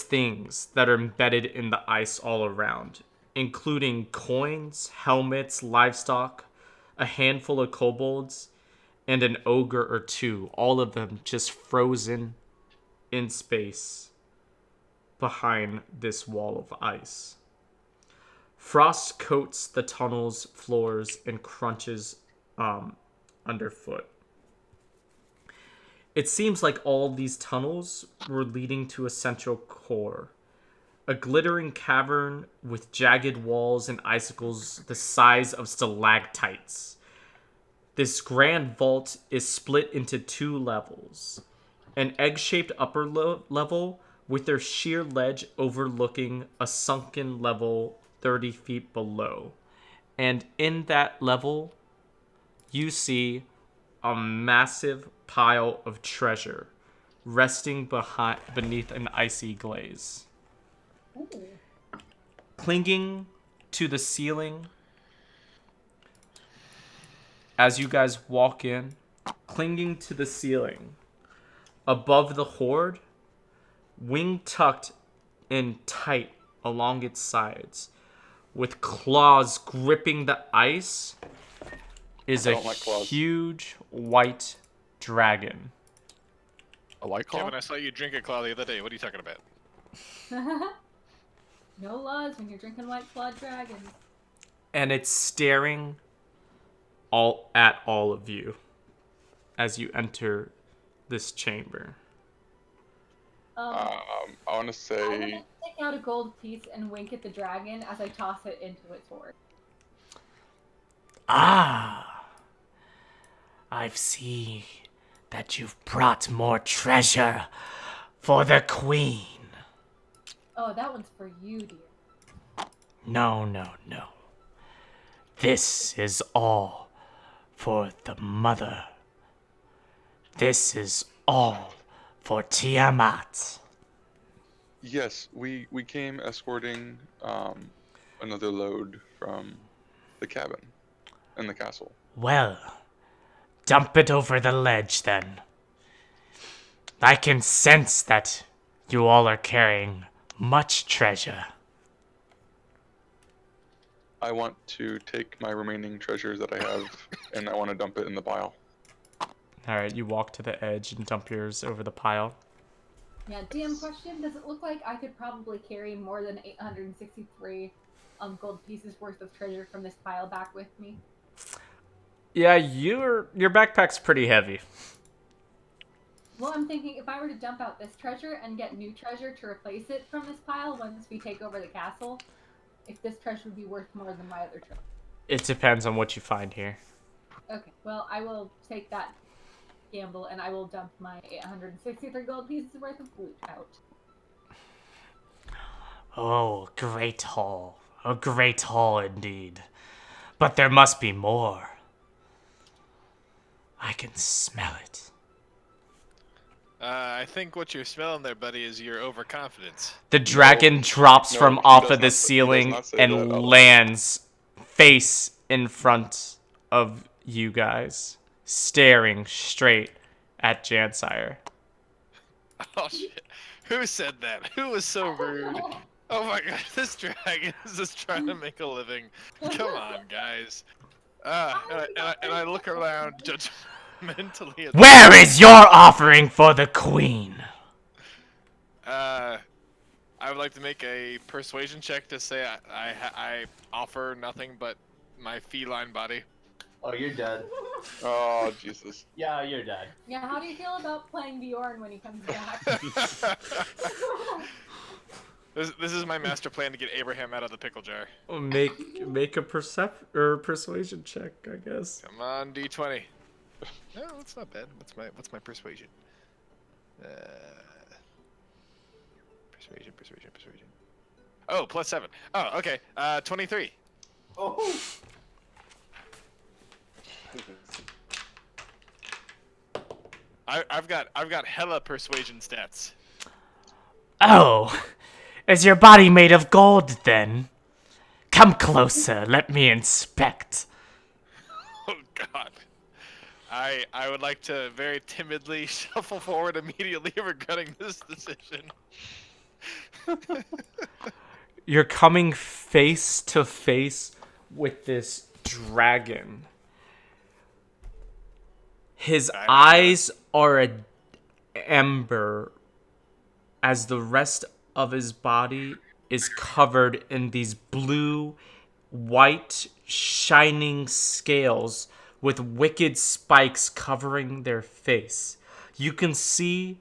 A: things that are embedded in the ice all around, including coins, helmets, livestock, a handful of kobolds, and an ogre or two, all of them just frozen in space behind this wall of ice. Frost coats the tunnel's floors and crunches underfoot. It seems like all these tunnels were leading to a central core, a glittering cavern with jagged walls and icicles the size of stalactites. This grand vault is split into 2 levels, an egg-shaped upper level with their sheer ledge overlooking a sunken level 30 feet below. And in that level, you see a massive pile of treasure resting beneath an icy glaze.
F: Ooh.
A: Clinging to the ceiling as you guys walk in, clinging to the ceiling above the hoard, wing tucked in tight along its sides, with claws gripping the ice, is
G: I
A: a
G: don't like claws.
A: huge white dragon.
B: A white claw?
C: Kevin, I saw you drink a claw the other day. What are you talking about?
F: No laws when you're drinking white blood dragons.
A: And it's staring at all of you as you enter this chamber.
G: I want to
F: I
G: say,
F: want to take out a gold piece and wink at the dragon as I toss it into its hoard.
A: Ah, I've seen that you've brought more treasure for the queen.
F: Oh, that one's for you, dear.
A: No, no, no. This is all for the mother. This is all for Tiamat.
G: yes, we came escorting another load from the cabin in the castle.
A: Well, dump it over the ledge then. I can sense that you all are carrying much treasure.
G: I want to take my remaining treasures that I have, and I want to dump it in the pile.
A: Alright, you walk to the edge and dump yours over the pile.
F: Yeah, DM question. Does it look like I could probably carry more than 863 gold pieces worth of treasure from this pile back with me?
A: Yeah, your backpack's pretty heavy.
F: Well, I'm thinking if I were to dump out this treasure and get new treasure to replace it from this pile once we take over the castle, if this treasure would be worth more than my other treasure.
A: It depends on what you find here.
F: Okay, well, I will take that gamble and I will dump my 863 gold pieces worth of loot out.
A: Oh, great haul. A great haul indeed. But there must be more. I can smell it.
C: I think what you're smelling there, buddy, is your overconfidence.
A: The dragon drops
G: No,
A: from
G: he
A: off
G: does
A: of the
G: not- he does
A: ceiling
G: not say that out
A: and
G: loud.
A: lands face in front of you guys, staring straight at Jansire.
C: Oh shit! Who said that? Who was so rude? Oh my god, this dragon is just trying to make a living. Come on, guys. And I look around judgmentally at
A: Where is your offering for the queen?
C: I would like to make a persuasion check to say I offer nothing but my feline body.
D: Oh, you're dead.
G: Oh, Jesus.
D: Yeah, you're dead.
F: Yeah, how do you feel about playing Bjorn when he comes back?
C: This is my master plan to get Abraham out of the pickle jar.
A: Make a persuasion check, I guess.
C: Come on, D20. No, that's not bad. What's my persuasion? Persuasion. Oh, +7. Oh, okay. 23.
D: Oh.
C: I've got hella persuasion stats.
A: Oh, is your body made of gold then? Come closer, let me inspect.
C: Oh God. I would like to very timidly shuffle forward immediately, regretting this decision.
A: You're coming face to face with this dragon. His eyes are a ember as the rest of his body is covered in these blue, white, shining scales with wicked spikes covering their face. You can see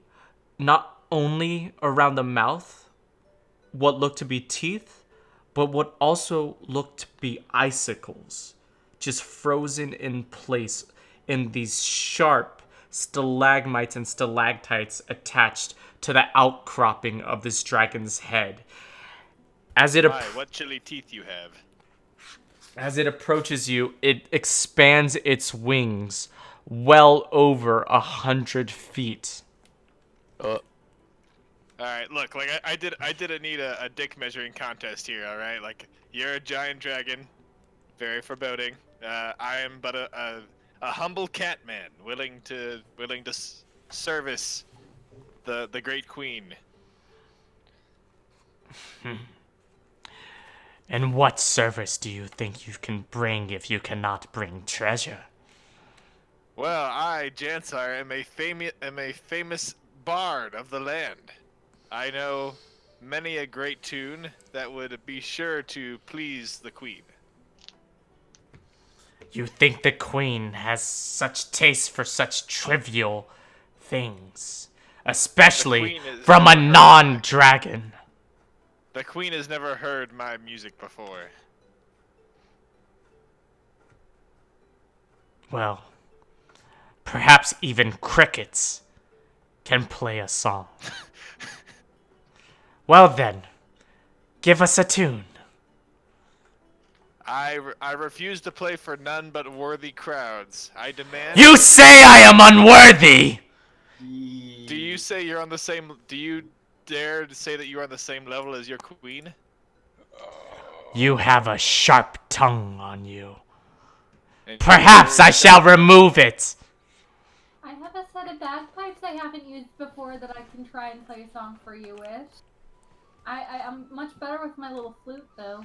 A: not only around the mouth what looked to be teeth, but what also looked to be icicles, just frozen in place in these sharp stalagmites and stalactites attached to the outcropping of this dragon's head. As it
C: What chilly teeth you have.
A: As it approaches you, it expands its wings well over 100 feet.
C: Alright, look, like I didn't need a dick measuring contest here, alright? Like, you're a giant dragon, very foreboding. I am but a humble cat man, willing to service the great queen.
A: And what service do you think you can bring if you cannot bring treasure?
C: Well, I, Jansar, am a famous bard of the land. I know many a great tune that would be sure to please the queen.
A: You think the queen has such taste for such trivial things, especially
C: queen is
A: from a
C: never heard-
A: non-dragon.
C: The queen has never heard my music before.
A: Well, perhaps even crickets can play a song. Well then, give us a tune.
C: I refuse to play for none but worthy crowds. I demand.
A: You say I am unworthy!
C: Do you say you're on the same? Do you dare to say that you're on the same level as your queen?
A: You have a sharp tongue on you.
C: And
A: Perhaps I shall remove it.
F: I have a set of bagpipes I haven't used before that I can try and play a song for you with. I'm much better with my little flute, though.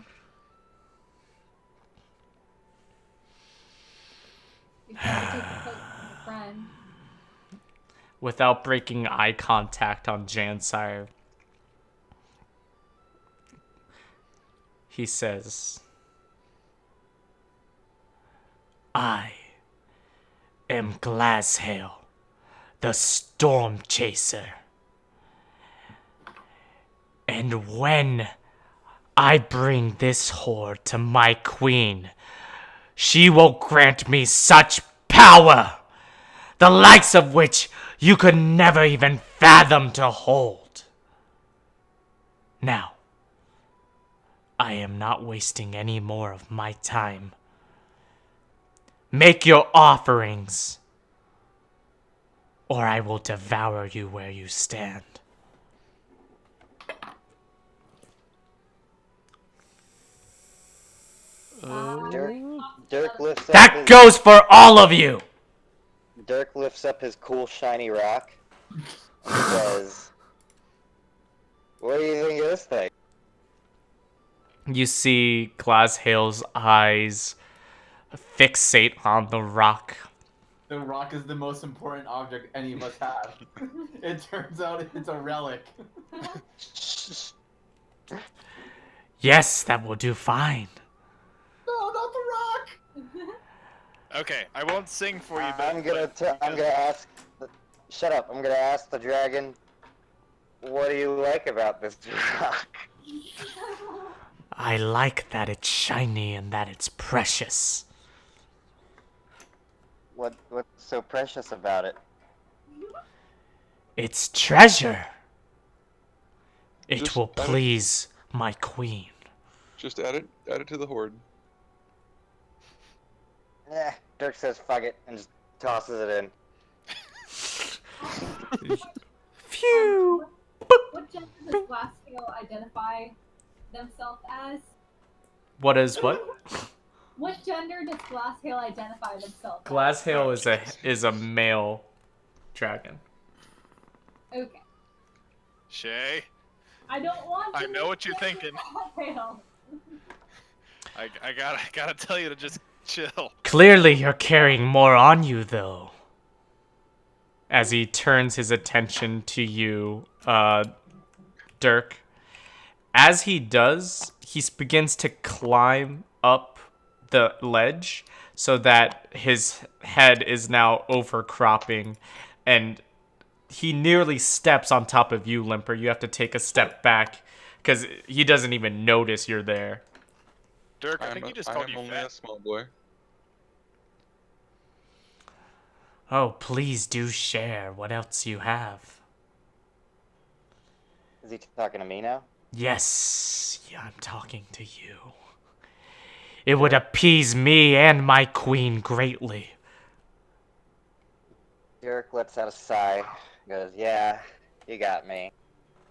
F: You've got to take the place of your friend.
A: Without breaking eye contact on Jansire, he says, I am Glasshail, the Storm Chaser. And when I bring this horde to my queen, she will grant me such power, the likes of which you could never even fathom to hold. Now, I am not wasting any more of my time. Make your offerings, or I will devour you where you stand.
E: Dirk lifts up
A: That goes for all of you!
E: Dirk lifts up his cool shiny rock and says, "What do you think of this thing?"
A: You see Glasshail's eyes fixate on the rock.
H: The rock is the most important object any of us have. It turns out it's a relic.
A: Yes, that will do fine.
H: No, not the rock!
C: Okay, I won't sing for you, but
E: I'm gonna ask. Shut up! I'm gonna ask the dragon. What do you like about this rock?
A: I like that it's shiny and that it's precious.
E: What's so precious about it?
A: It's treasure. It
G: Just
A: will
G: add it-
A: please my queen.
G: Just add it to the horde.
E: Dirk says fuck it and just tosses it in.
A: Phew!
F: What gender does Glasshail identify themselves as?
A: What is what?
F: What gender does Glasshail identify themselves
A: Glasshail is a male dragon.
F: as? Okay.
C: Shay,
F: I don't want to
C: I know what you're
F: make
C: thinking.
F: Glasshail.
C: I gotta tell you to just chill.
A: Clearly you're carrying more on you, though. As he turns his attention to you, Dirk. As he does, he begins to climb up the ledge so that his head is now overcropping, and he nearly steps on top of you, Limper. You have to take a step back because he doesn't even notice you're there.
C: Dirk, I think he just called you
G: only a
C: fat.
G: small boy.
A: Oh, please do share what else you have.
E: Is he talking to me now?
A: Yes, yeah, I'm talking to you. It would appease me and my queen greatly.
E: Dirk lets out a sigh. Goes, "Yeah, you got me.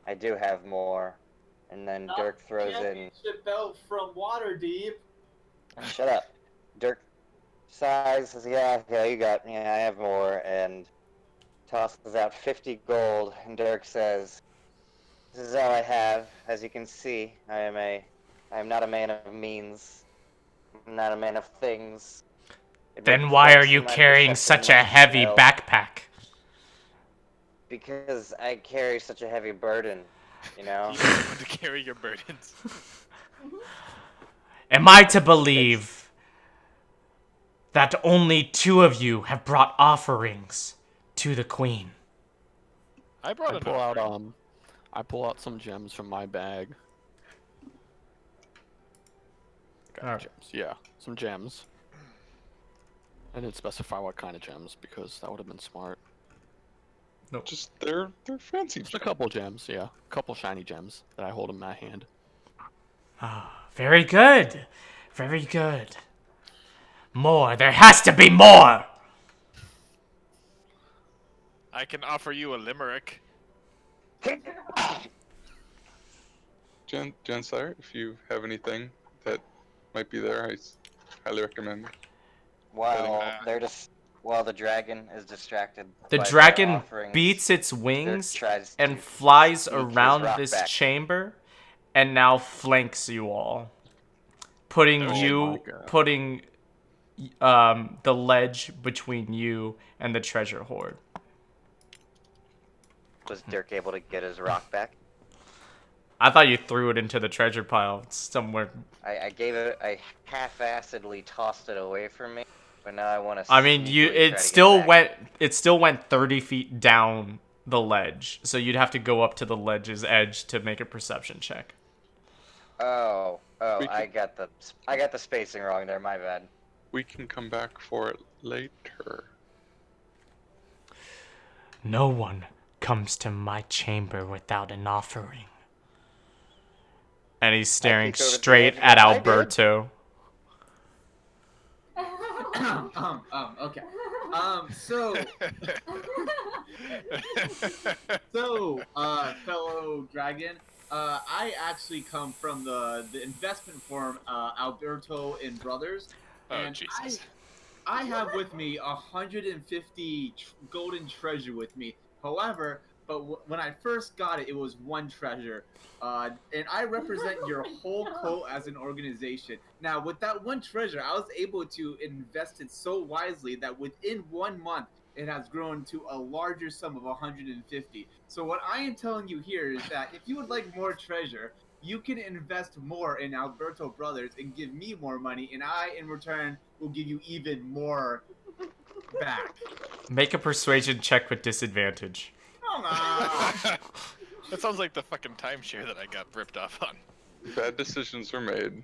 E: I do have more." And then Dirk throws in.
D: Championship belt from Waterdeep.
E: Shut up. Dirk sighs, says, yeah, you got me. I have more, and tosses out 50 gold. And Dirk says, "This is all I have. As you can see, I am not a man of means. I'm not a man of things." It
A: Then why are
E: reflects
A: you
E: in my
A: carrying
E: perception
A: such a
E: of
A: heavy
E: smell.
A: backpack?
E: Because I carry such a heavy burden. You know?
C: You need someone to carry your burdens.
A: Am I to believe that only 2 of you have brought offerings to the queen?
C: I brought
B: I
C: an
B: pull out
C: offering.
B: I pull out some gems from my bag. Got
A: Alright.
B: gems. Yeah, some gems. I didn't specify what kind of gems because that would have been smart.
G: Just they're fancy.
B: Just a couple gems, yeah. A couple shiny gems that I hold in my hand.
A: Very good. Very good. More. There has to be more.
C: I can offer you a limerick.
G: Sire, if you have anything that might be there, I highly recommend.
E: While the dragon is distracted
A: The
E: by their
A: dragon
E: offerings,
A: beats its
E: Dirk
A: wings
E: tries
A: and
E: to
A: flies
E: sneak his
A: around
E: rock
A: this
E: back.
A: chamber and now flanks you all. Putting
C: Oh,
A: you
B: my God.
A: putting the ledge between you and the treasure hoard.
E: Was Dirk able to get his rock back?
A: I thought you threw it into the treasure pile somewhere.
E: I half-assedly tossed it away from me, but now I want to
A: I mean, it still went 30 feet down the ledge. So you'd have to go up to the ledge's edge to make a perception check.
E: Oh,
G: We
E: I got the spacing wrong there, my bad.
G: We can come back for it later.
A: No one comes to my chamber without an offering. And he's staring
E: peek over the
A: straight
E: edge
A: at
E: and I did.
A: Alberto.
H: Okay. Fellow dragon, I actually come from the investment firm Alberto and Brothers,
C: Oh,
H: and
C: Jesus.
H: I have with me 150 golden treasure with me. However, when I first got it, it was 1 treasure. And I represent your whole cult as an organization. Now, with that 1 treasure, I was able to invest it so wisely that within 1 month, it has grown to a larger sum of 150. So what I am telling you here is that if you would like more treasure, you can invest more in Alberto Brothers and give me more money, and I, in return, will give you even more back.
A: Make a persuasion check with disadvantage.
H: Come on.
C: That sounds like the fucking timeshare that I got ripped off on.
G: Bad decisions were made.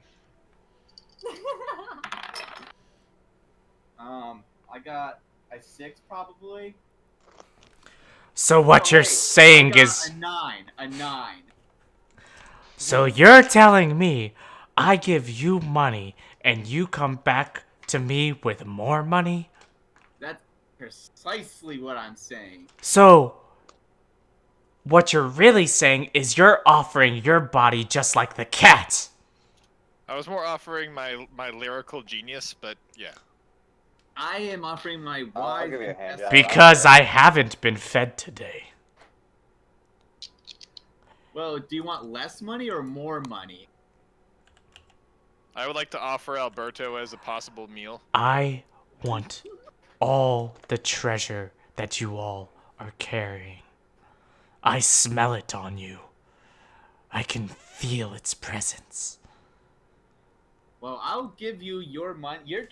H: I got a 6 probably.
A: So what
H: Oh,
A: you're
H: wait,
A: saying
H: I got
A: is...
H: a 9.
A: So you're telling me I give you money and you come back to me with more money?
H: That's precisely what I'm saying.
A: So what you're really saying is you're offering your body just like the cat.
C: I was more offering my lyrical genius, but yeah.
H: I am offering my
E: I'll
H: wise
E: give you a hand,
H: investment-
A: Because I haven't been fed today.
H: Well, do you want less money or more money?
C: I would like to offer Alberto as a possible meal.
A: I want all the treasure that you all are carrying. I smell it on you. I can feel its presence.
H: Well, I'll give you your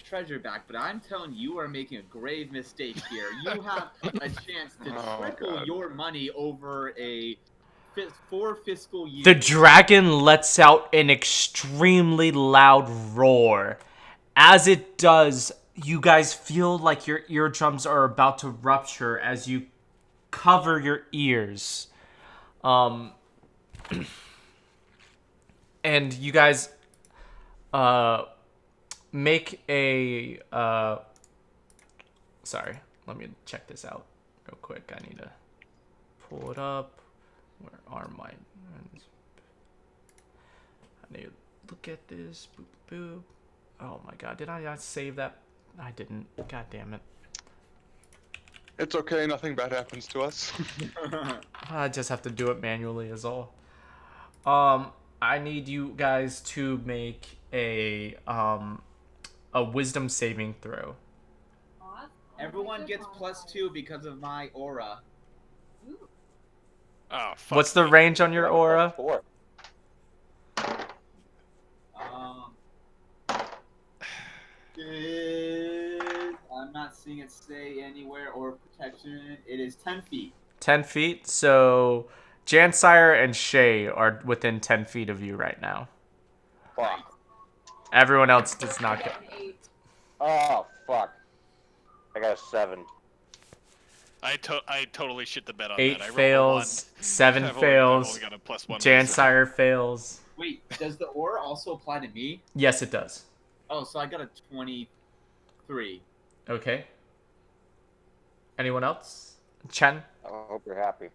H: treasure back, but I'm telling you are making a grave mistake here. You have a chance to
G: Oh,
H: triple
G: God.
H: your money over 4 fiscal years.
A: The dragon lets out an extremely loud roar. As it does, you guys feel like your eardrums are about to rupture as you cover your ears. And you guys make a sorry, let me check this out real quick. I need to pull it up. Where are my... I need to look at this. Boop, boop. Oh my god, did I not save that? I didn't. God damn it.
G: It's okay, nothing bad happens to us.
A: I just have to do it manually is all. I need you guys to make a wisdom saving throw.
H: Everyone gets +2 because of my aura.
C: Oh, fuck.
A: What's the range on your
E: 11 plus
A: aura?
E: 4.
H: Um, I'm not seeing it say anywhere or protection. It is 10 feet.
A: 10 feet. So Jansire and Shay are within 10 feet of you right now.
E: Fuck.
A: Everyone else does not
F: I
A: get.
F: get an 8.
E: Oh, fuck. I got a 7.
C: I totally shit the bed on
A: 8
C: that. I rolled a
A: fails. 7
C: I've
A: fails.
C: only got a +1.
A: Jansire fails.
H: Wait, does the aura also apply to me?
A: Yes, it does.
H: Oh, so I got a 23.
A: Okay. Anyone else? Chen?
E: I hope you're happy.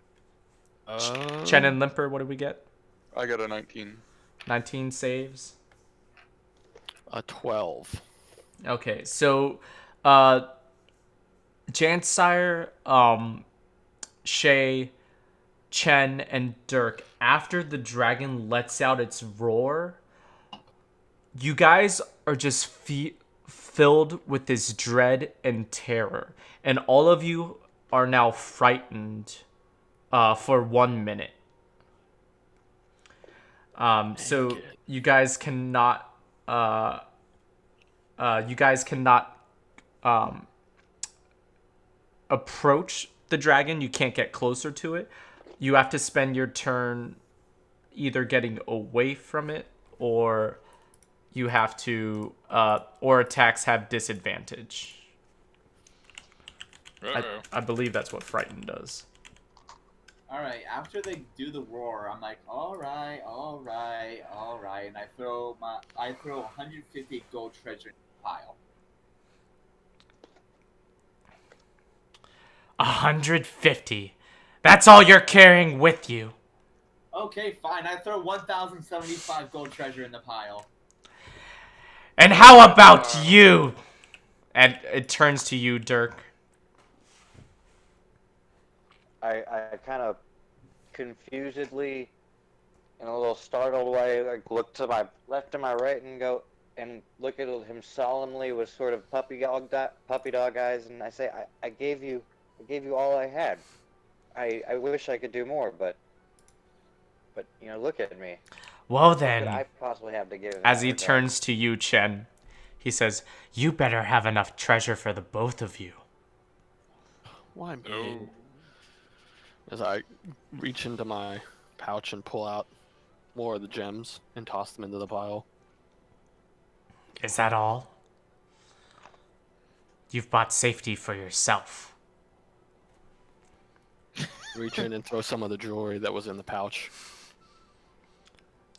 A: Chen and Limper, what did we get?
G: I got a 19.
A: 19 saves.
B: A 12.
A: Okay, so Jansire, Shay, Chen, and Dirk, after the dragon lets out its roar, you guys are just filled with this dread and terror. And all of you are now frightened for 1 minute. So you guys cannot approach the dragon. You can't get closer to it. You have to spend your turn either getting away from it, or you have to or attacks have disadvantage. I believe that's what Frighten does.
H: Alright, after they do the roar, I'm like, alright, and I throw 150 gold treasure in the pile.
A: 150. That's all you're carrying with you.
H: Okay, fine, I throw 1,075 gold treasure in the pile.
A: And how about you? And it turns to you, Dirk.
E: I kind of confusedly, in a little startled way, like look to my left and my right and go and look at him solemnly with sort of puppy dog eyes, and I say, I gave you all I had. I wish I could do more, but you know, look at me.
A: Well
E: What could
A: then,
E: I possibly have to give in
A: as
E: that
A: he
E: regard?
A: turns to you, Chen, he says, "You better have enough treasure for the both of you."
B: Why me? As I reach into my pouch and pull out more of the gems and toss them into the pile.
A: Is that all? You've bought safety for yourself.
B: Reach in and throw some of the jewelry that was in the pouch.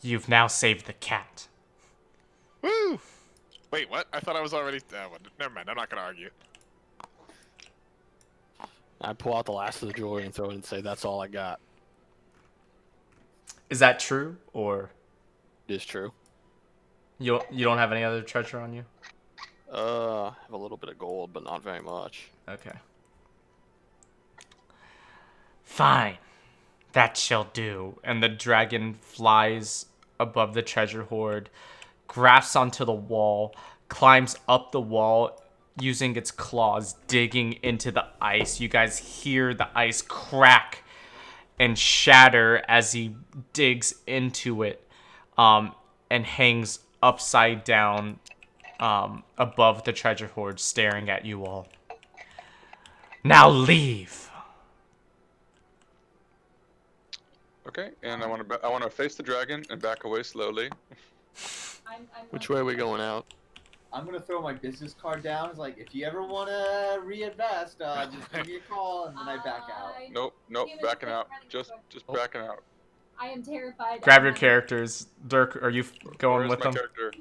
A: You've now saved the cat.
C: Woo! Wait, what? I thought I was already. Never mind. I'm not gonna argue.
B: I pull out the last of the jewelry and throw it and say, "That's all I got."
A: Is that true, or
B: It is true.
A: you don't have any other treasure on you?
B: I have a little bit of gold, but not very much.
A: Okay. Fine. That shall do. And the dragon flies above the treasure hoard, grasps onto the wall, climbs up the wall using its claws, digging into the ice. You guys hear the ice crack and shatter as he digs into it, and hangs upside down above the treasure hoard, staring at you all. Now leave.
G: Okay, and I want to face the dragon and back away slowly.
F: I'm
B: Which way are we going out?
H: I'm gonna throw my business card down. It's like, if you ever wanna reinvest, just give me a call, and then I back out.
G: Nope, backing out. Just backing out.
F: I am terrified.
A: Grab your characters. Dirk, are you going
G: Where's
A: with
G: my
A: them?
G: character?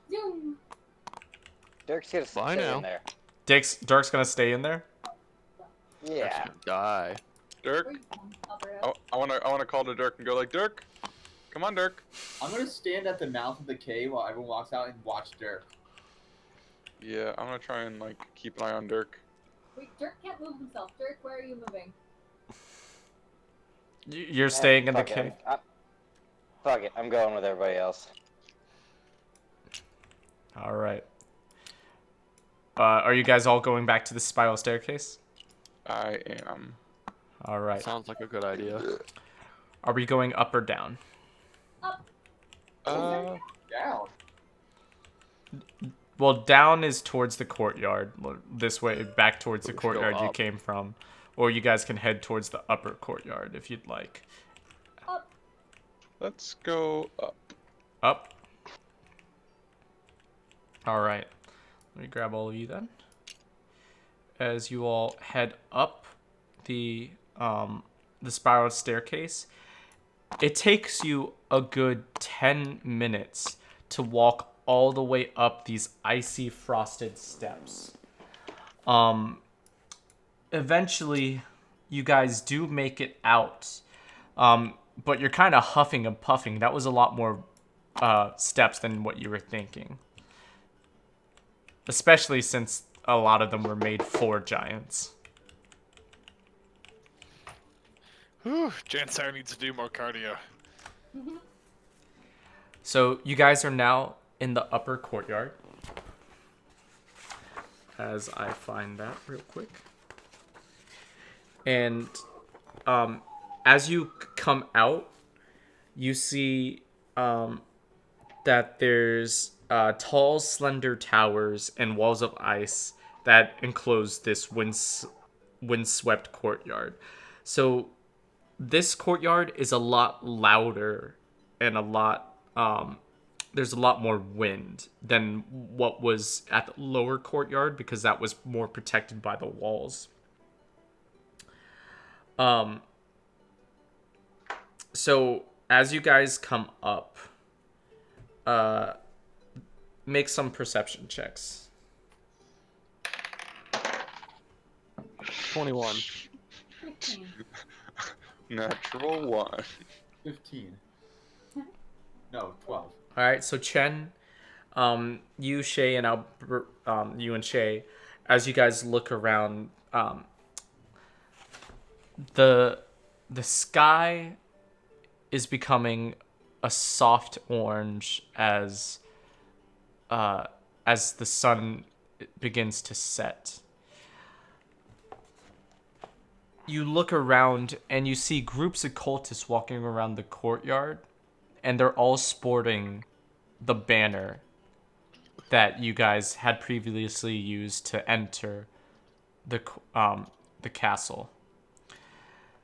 F: Zoom.
E: Dirk's gonna
B: Bye
E: stay
B: now.
E: in there.
A: Dirk's gonna stay in there?
E: Yeah.
B: Die.
G: Dirk, I wanna call to Dirk and go like, Dirk, come on, Dirk.
H: I'm gonna stand at the mouth of the cave while everyone walks out and watch Dirk.
G: Yeah, I'm gonna try and like keep an eye on Dirk.
F: Wait, Dirk can't move himself. Dirk, where are you moving?
A: You're staying in the
E: Fuck it,
A: cave?
E: Fuck it, I'm going with everybody else.
A: Alright. Are you guys all going back to the spiral staircase?
G: I am.
A: All right.
B: Sounds like a good idea.
A: Are we going up or down?
G: Uh,
D: Down.
A: Well, down is towards the courtyard. This way, back towards the
B: We should go
A: courtyard you
B: up.
A: came from. Or you guys can head towards the upper courtyard if you'd like.
G: let's go up.
A: Up. All right. Let me grab all of you then. As you all head up the spiral staircase, it takes you a good 10 minutes to walk all the way up these icy frosted steps. Eventually you guys do make it out. But you're kind of huffing and puffing. That was a lot more steps than what you were thinking. Especially since a lot of them were made for giants.
C: Whew, Jansire needs to do more cardio.
A: So you guys are now in the upper courtyard. As I find that real quick. And as you come out, you see that there's tall, slender towers and walls of ice that enclose this windswept courtyard. So this courtyard is a lot louder and a lot there's a lot more wind than what was at the lower courtyard because that was more protected by the walls. So as you guys come up, make some perception checks.
B: 21.
F: 15.
G: Natural 1.
H: 15. No, 12.
A: All right, so Chen, you, Shay, and Albert, you and Shay, as you guys look around, the sky is becoming a soft orange as the sun begins to set. You look around and you see groups of cultists walking around the courtyard, and they're all sporting the banner that you guys had previously used to enter the castle.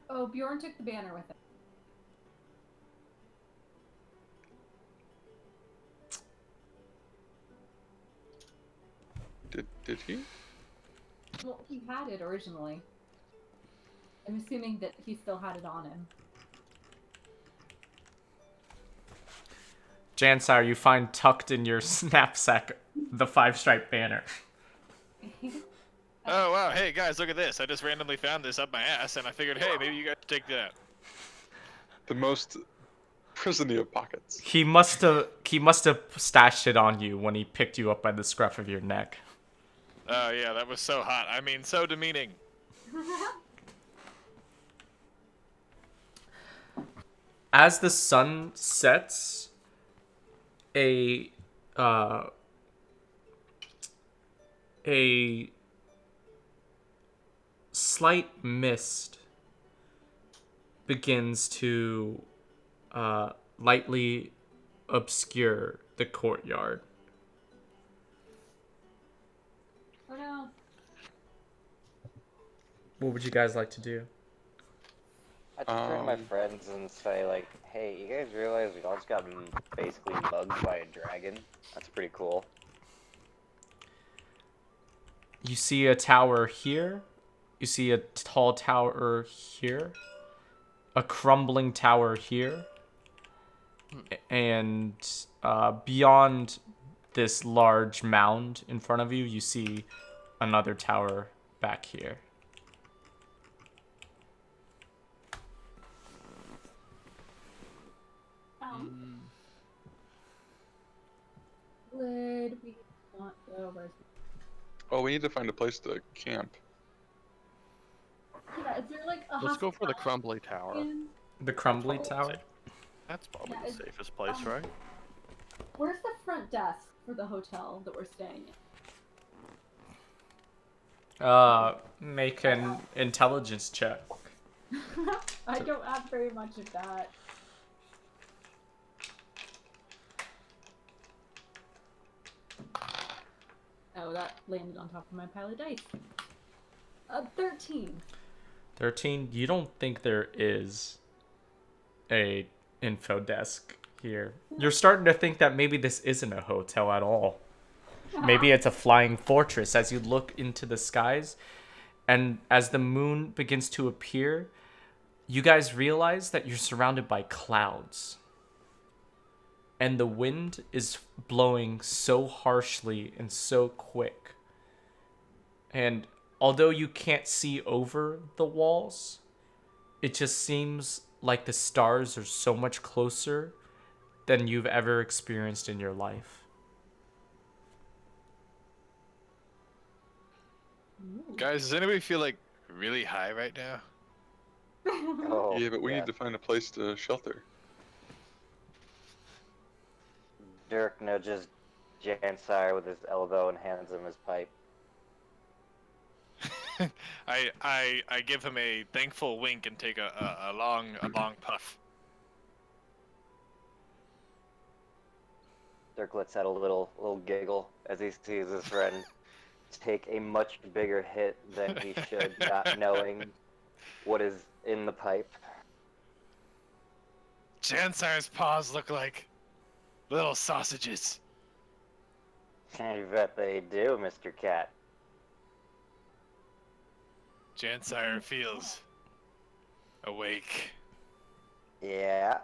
F: Oh, Bjorn took the banner with him.
G: Did he?
F: Well, he had it originally. I'm assuming that he still had it on him.
A: Jansire, you find tucked in your knapsack the 5-stripe banner.
C: Oh wow, hey guys, look at this. I just randomly found this up my ass and I figured, hey, maybe you guys should take that.
G: The most prisony of pockets.
A: He must have stashed it on you when he picked you up by the scruff of your neck.
C: Oh yeah, that was so hot. I mean, so demeaning.
A: As the sun sets, a slight mist begins to lightly obscure the courtyard.
F: Oh no.
A: What would you guys like to do?
E: I just turn to my friends and say, like, hey, you guys realize we all just got basically mugged by a dragon? That's pretty cool.
A: You see a tower here. You see a tall tower here. A crumbling tower here. And beyond this large mound in front of you, you see another tower back here.
F: Would we want to go?
G: Oh, we need to find a place to camp.
F: Yeah, is there like a
B: Let's go for the
F: hospitality
B: crumbly tower.
F: in-
A: The crumbly tower?
B: That's probably
F: Yeah,
B: the
F: it's-
B: safest place, right?
F: Where's the front desk for the hotel that we're staying in?
A: Make an intelligence check.
F: I don't have very much of that. Oh, that landed on top of my pile of dice. 13.
A: 13. You don't think there is a info desk here. You're starting to think that maybe this isn't a hotel at all. Maybe it's a flying fortress as you look into the skies. And as the moon begins to appear, you guys realize that you're surrounded by clouds. And the wind is blowing so harshly and so quick. And although you can't see over the walls, it just seems like the stars are so much closer than you've ever experienced in your life.
C: Guys, does anybody feel like really high right now?
E: Oh,
G: Yeah, but we
E: yeah.
G: need to find a place to shelter.
E: Dirk nudges Jansire with his elbow and hands him his pipe.
C: I give him a thankful wink and take a long puff.
E: Dirk lets out a little giggle as he sees his friend take a much bigger hit than he should, not knowing what is in the pipe.
C: Jansire's paws look like little sausages.
E: I bet they do, Mr. Cat.
C: Jansire feels awake.
E: Yeah.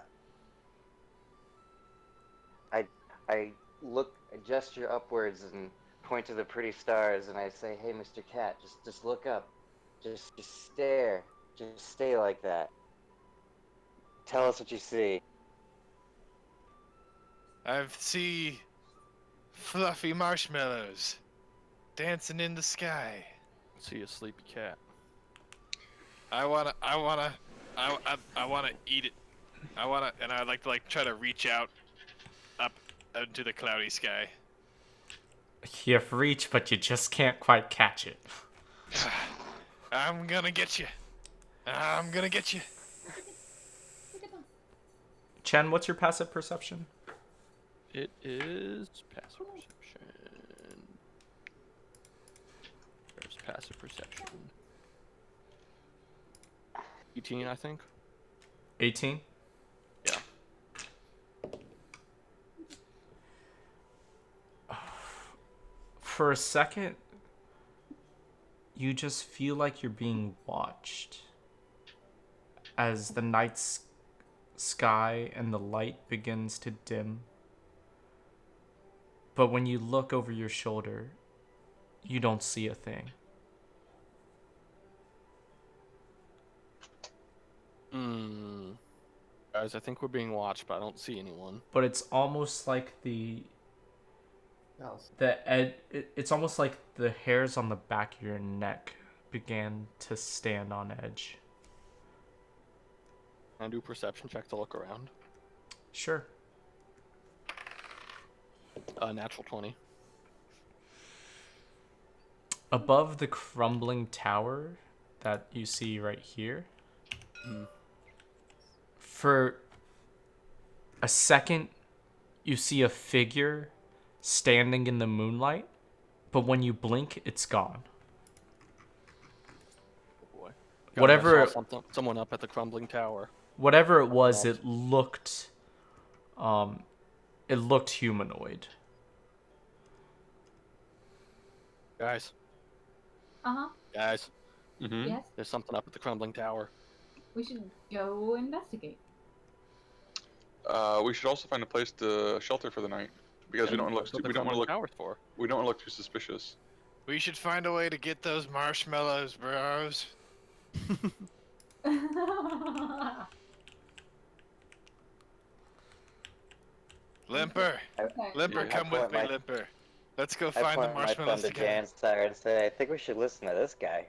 E: I gesture upwards and point to the pretty stars, and I say, "Hey, Mr. Cat, just look up, just stare, just stay like that. Tell us what you see."
C: I see fluffy marshmallows dancing in the sky.
B: See a sleepy cat.
C: I wanna eat it. And I'd like to try to reach out up into the cloudy sky.
A: You've reached, but you just can't quite catch it.
C: I'm gonna get you. I'm gonna get you.
A: Chen, what's your passive perception?
B: It is passive perception. There's passive perception. 18, I think.
A: 18?
B: Yeah.
A: For a second, you just feel like you're being watched as the night sky and the light begins to dim. But when you look over your shoulder, you don't see a thing.
B: Guys, I think we're being watched, but I don't see anyone.
A: But it's almost like it's almost like the hairs on the back of your neck began to stand on edge.
B: Can I do a perception check to look around?
A: Sure.
B: Natural 20.
A: Above the crumbling tower that you see right here, for a second, you see a figure standing in the moonlight, but when you blink, it's gone.
B: Oh boy.
A: Whatever
B: I saw someone up at the crumbling tower.
A: Whatever it was, it looked humanoid.
B: Guys,
F: Uh-huh.
B: guys,
G: Mm-hmm.
F: Yes.
B: there's something up at the crumbling tower.
F: We should go investigate.
G: We should also find a place to shelter for the night because we don't want to look. We don't want to look.
B: Towers for.
G: We don't want to look too suspicious.
C: We should find a way to get those marshmallows, bros. Limper,
F: Okay.
C: Limper,
E: Yeah.
C: come
E: I
C: with
E: point
C: me,
E: my-
C: Limper. Let's go
E: I
C: find the
E: point my thumb
C: marshmallows
E: to
C: together.
E: Jansire and say, "I think we should listen to this guy."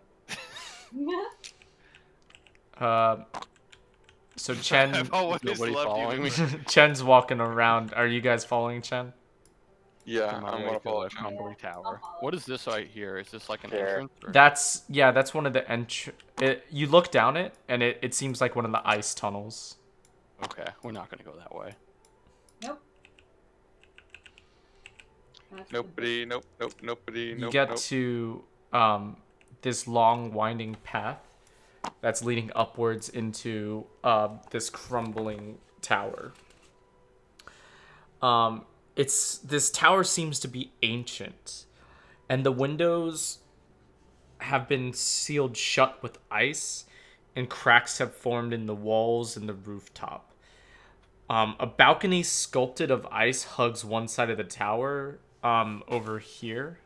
A: So Chen,
C: I've always
B: Nobody
C: loved
B: following
C: you.
B: me.
A: Chen's walking around. Are you guys following Chen?
G: Yeah,
B: On my
G: I'm
B: way
G: gonna
B: to
G: follow
B: the
G: Chen.
B: crumbly tower. What is this right here? Is this like an
E: There.
B: entrance? Or...
A: That's one of the you look down it, and it seems like one of the ice tunnels.
B: Okay, we're not gonna go that way.
F: Nope. That's the
G: Nobody, nope, nobody,
A: You
G: nope,
A: get
G: nope.
A: to this long winding path that's leading upwards into this crumbling tower. This tower seems to be ancient, and the windows have been sealed shut with ice, and cracks have formed in the walls and the rooftop. A balcony sculpted of ice hugs one side of the tower over here.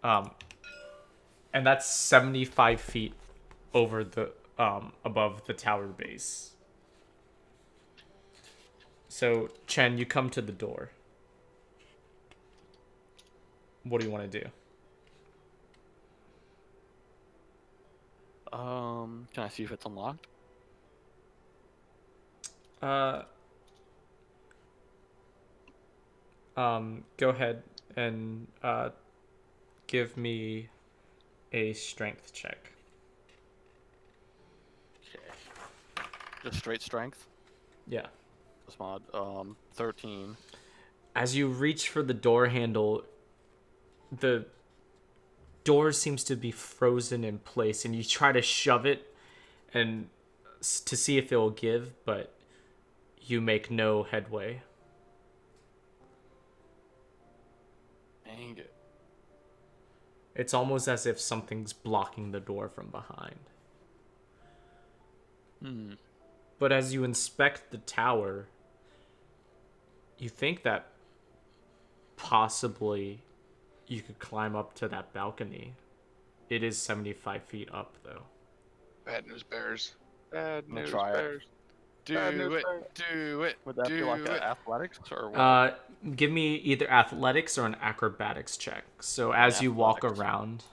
A: And that's 75 feet over the above the tower base. So, Chen, you come to the door. What do you want to do?
B: Can I see if it's unlocked?
A: Go ahead and give me a strength check.
B: Okay. Just straight strength.
A: Yeah.
B: This mod. 13.
A: As you reach for the door handle, the door seems to be frozen in place, and you try to shove it and to see if it will give, but you make no headway.
B: Dang it.
A: It's almost as if something's blocking the door from behind. But as you inspect the tower, you think that possibly you could climb up to that balcony. It is 75 feet up, though.
G: Bad news bears. Bad
B: I'm gonna
G: news
B: try it.
G: bears.
C: Do
G: Bad news
C: it.
G: bears.
C: Do it.
B: Would that be
C: do
B: like
C: it.
B: an athletics or what?
A: Give me either athletics or an acrobatics check. So as you walk
B: Athletics.
A: around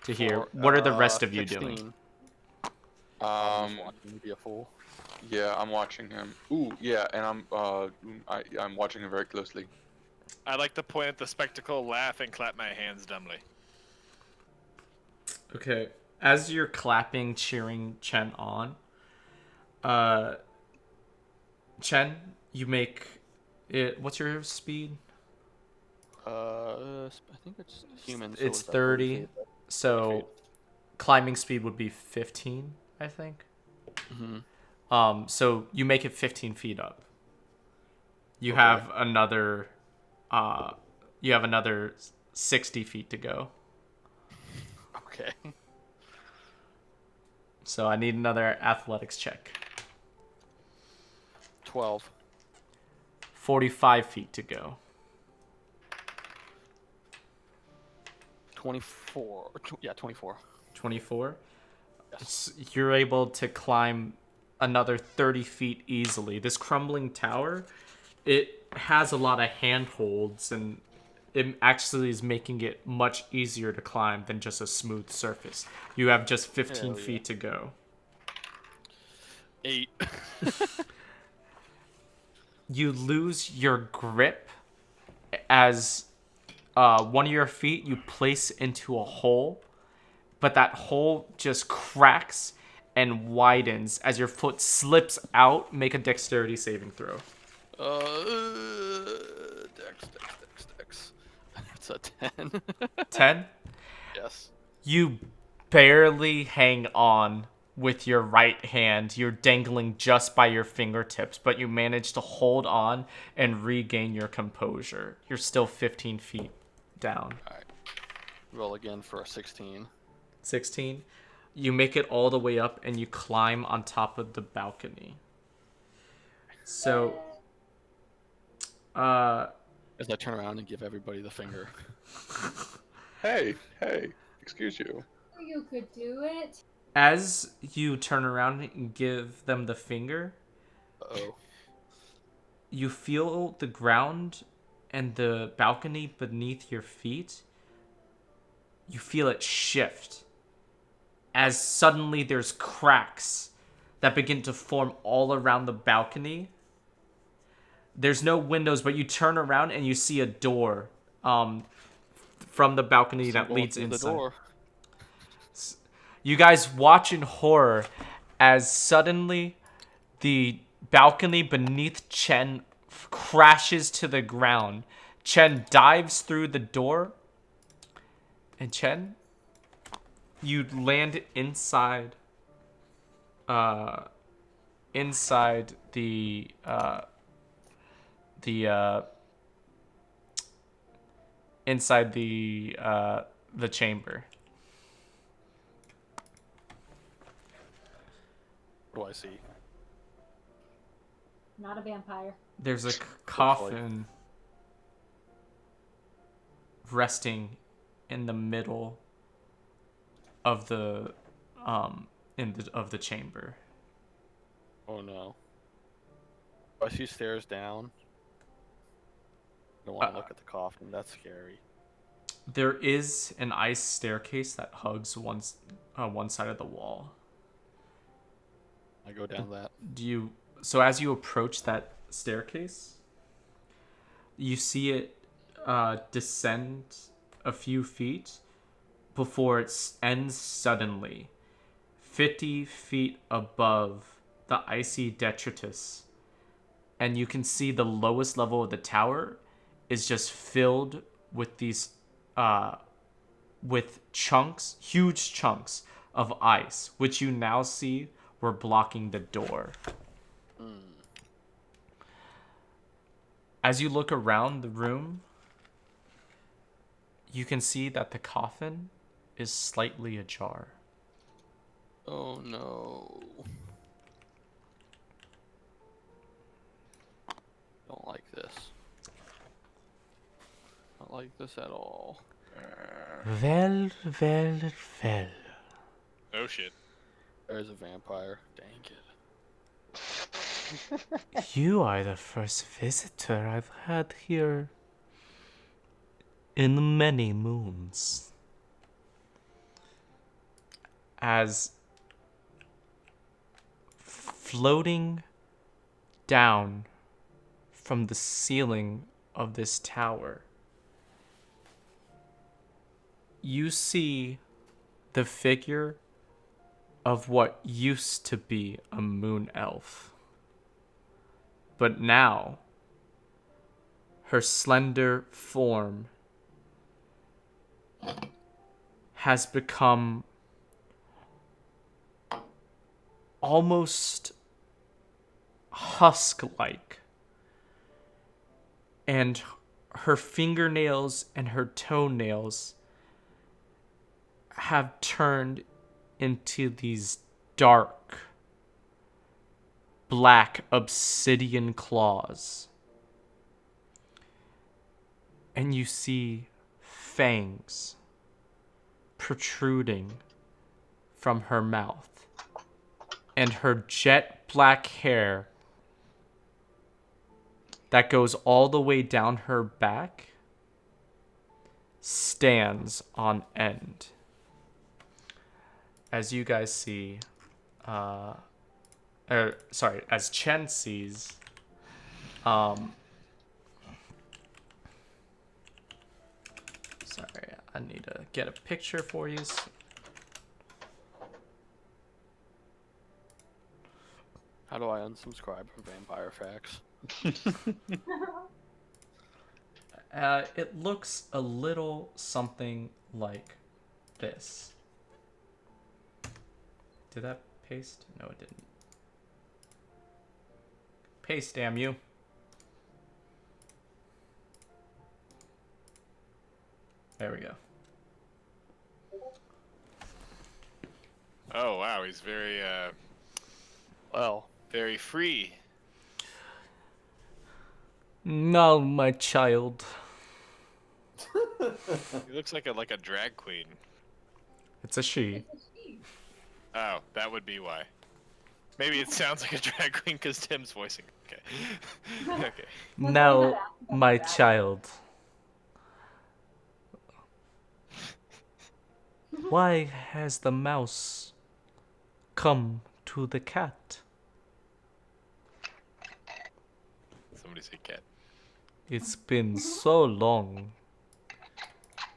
A: to here,
B: For,
A: what are the rest of you
B: 16.
A: doing?
B: I'm just watching you be a fool.
G: Yeah, I'm watching him. Ooh, yeah, and I'm watching him very closely.
C: I like to point at the spectacle, laugh, and clap my hands dumbly.
A: Okay. As you're clapping, cheering Chen on, Chen, you make it. What's your speed?
B: I think it's human. So
A: It's
B: is that
A: 30.
B: feet?
A: So climbing speed would be 15, I think. So you make it 15 feet up. You have another 60 feet to go.
B: Okay.
A: So I need another athletics check.
B: 12.
A: 45 feet to go.
B: 24. Yeah, 24.
A: 24.
B: Yes.
A: You're able to climb another 30 feet easily. This crumbling tower, it has a lot of handholds, and it actually is making it much easier to climb than just a smooth surface. You have just 15
B: Hell yeah.
A: feet to go.
B: 8.
A: You lose your grip as one of your feet you place into a hole, but that hole just cracks and widens as your foot slips out. Make a dexterity saving throw.
B: Dex. It's a 10.
A: 10.
B: Yes.
A: You barely hang on with your right hand. You're dangling just by your fingertips, but you manage to hold on and regain your composure. You're still 15 feet down.
B: Alright. Roll again for a 16.
A: 16. You make it all the way up and you climb on top of the balcony. So,
B: As I turn around and give everybody the finger.
G: Hey, excuse you.
F: You could do it.
A: as you turn around and give them the finger,
B: Uh-oh.
A: you feel the ground and the balcony beneath your feet. You feel it shift as suddenly there's cracks that begin to form all around the balcony. There's no windows, but you turn around and you see a door from the balcony that
B: Going
A: leads
B: through the
A: inside.
B: door.
A: You guys watch in horror as suddenly the balcony beneath Chen crashes to the ground. Chen dives through the door, and Chen, you land inside inside inside the chamber.
B: What do I see?
F: Not a vampire.
A: There's a coffin resting in the middle of the of the chamber.
B: Oh no. I see stairs down. I don't want to look at the coffin. That's scary.
A: There is an ice staircase that hugs one side of the wall.
B: I go down that.
A: So as you approach that staircase, you see it descend a few feet before it ends suddenly, 50 feet above the icy detritus. And you can see the lowest level of the tower is just filled with these with chunks, huge chunks of ice, which you now see were blocking the door. As you look around the room, you can see that the coffin is slightly ajar.
B: Oh no. Don't like this. Don't like this at all.
A: Well.
C: Oh shit.
B: There's a vampire. Dang it.
A: You are the first visitor I've had here in many moons. As floating down from the ceiling of this tower, you see the figure of what used to be a moon elf. But now, her slender form has become almost husk-like. And her fingernails and her toenails have turned into these dark, black obsidian claws. And you see fangs protruding from her mouth. And her jet black hair that goes all the way down her back stands on end. As you guys see, as Chen sees, sorry, I need to get a picture for you.
B: How do I unsubscribe from Vampire Facts?
A: It looks a little something like this. Did that paste? No, it didn't. Paste, damn you. There we go.
C: Oh wow, he's very
B: Well,
C: very free.
A: No, my child.
C: He looks like a drag queen.
A: It's a she.
C: Oh, that would be why. Maybe it sounds like a drag queen because Tim's voicing. Okay. Okay.
A: No, my child. Why has the mouse come to the cat?
C: Some Somebody say cat.
A: It's been so long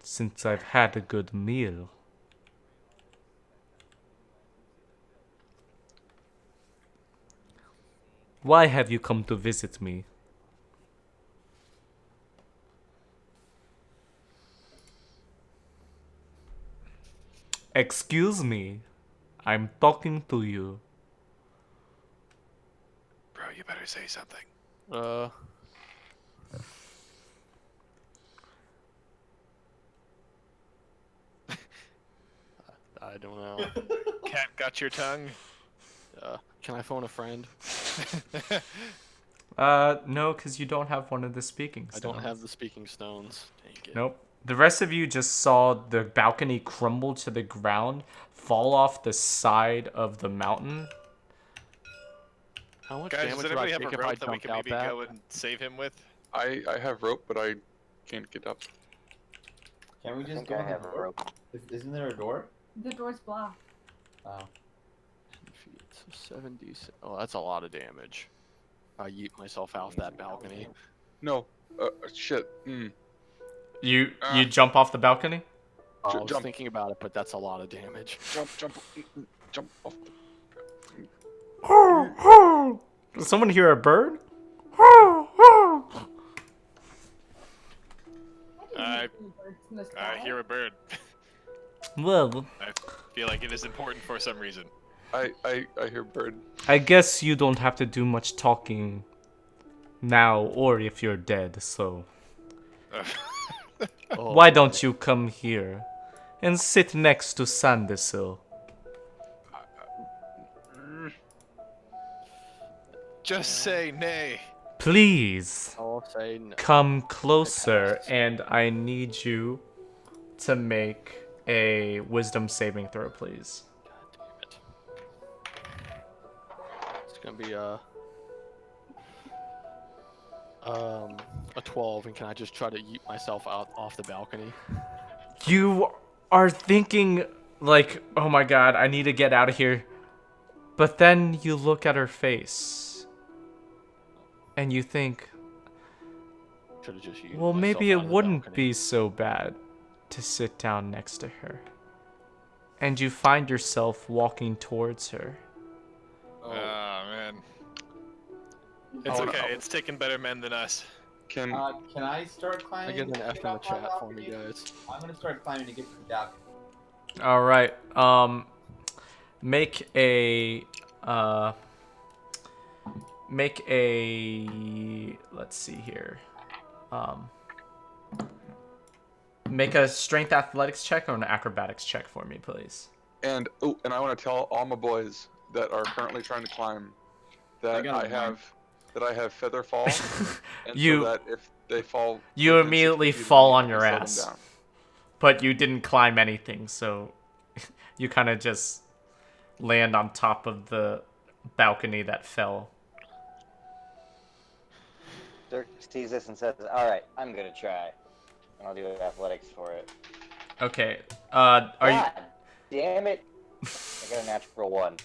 A: since I've had a good meal. Why have you come to visit me? Excuse me. I'm talking to you.
C: Bro, you better say something.
B: I don't know.
C: Cat got your tongue?
B: Can I phone a friend?
A: No, because you don't have one of the speaking
B: I
A: stones.
B: don't have the speaking stones. Dang it.
A: Nope. The rest of you just saw the balcony crumble to the ground, fall off the side of the mountain.
B: How much
C: Guys,
B: damage
C: does
B: would I
C: anybody have
B: take
C: a
B: if I
C: rope that we
B: jumped
C: can
B: out
C: maybe
B: that?
C: go and save him with?
G: I have rope, but I can't get up.
D: Can we
E: I
D: just
E: think
D: go
E: I
D: in the
E: have a
D: door?
E: rope.
D: Isn't there a door?
F: The door's blocked.
D: Oh.
B: 10 feet, so 70. Oh, that's a lot of damage. I yeet myself off that balcony.
G: No. Shit.
A: You
G: Ah.
A: jump off the balcony?
B: I was
G: Jump.
B: thinking about it, but that's a lot of damage.
G: Jump off.
A: Does someone hear a bird?
C: I hear a bird.
A: Well,
C: I feel like it is important for some reason.
G: I hear bird.
A: I guess you don't have to do much talking now or if you're dead, so
B: Oh,
A: why don't you come here and sit next to Sandersil?
C: Just say nay.
A: Please
B: I'll say no.
A: come closer, and I need you to make a wisdom saving throw, please.
B: God damn it. It's gonna be a 12, and can I just try to yeet myself out off the balcony?
A: You are thinking, like, oh my god, I need to get out of here. But then you look at her face, and you think,
B: Should've just yeeted
A: well,
B: myself
A: maybe
B: out
A: it
B: of the
A: wouldn't
B: balcony.
A: be so bad to sit down next to her. And you find yourself walking towards her.
C: Oh, man. It's
G: wanna-
C: okay. It's taking better men than us.
G: Can
D: Can I start
B: I
D: climbing?
B: get an
D: to
B: F in the
D: off my
B: chat for me,
D: balcony?
B: guys.
D: I'm gonna start climbing to get to the balcony.
A: All right. Make a let's see here. Make a strength athletics check or an acrobatics check for me, please.
G: and I want to tell all my boys that are currently trying to climb that
H: got a
G: I have feather fall, and
A: You-
G: so that if they fall,
A: you
G: within 60
A: immediately
G: feet of
A: fall
G: me,
A: on
G: I
A: your
G: can slow them
A: ass.
G: down.
A: But you didn't climb anything, so you kind of just land on top of the balcony that fell.
E: Dirk sees this and says, "All right, I'm gonna try, and I'll do athletics for it."
A: Okay. Are you?
E: God damn it! I got a natural 1.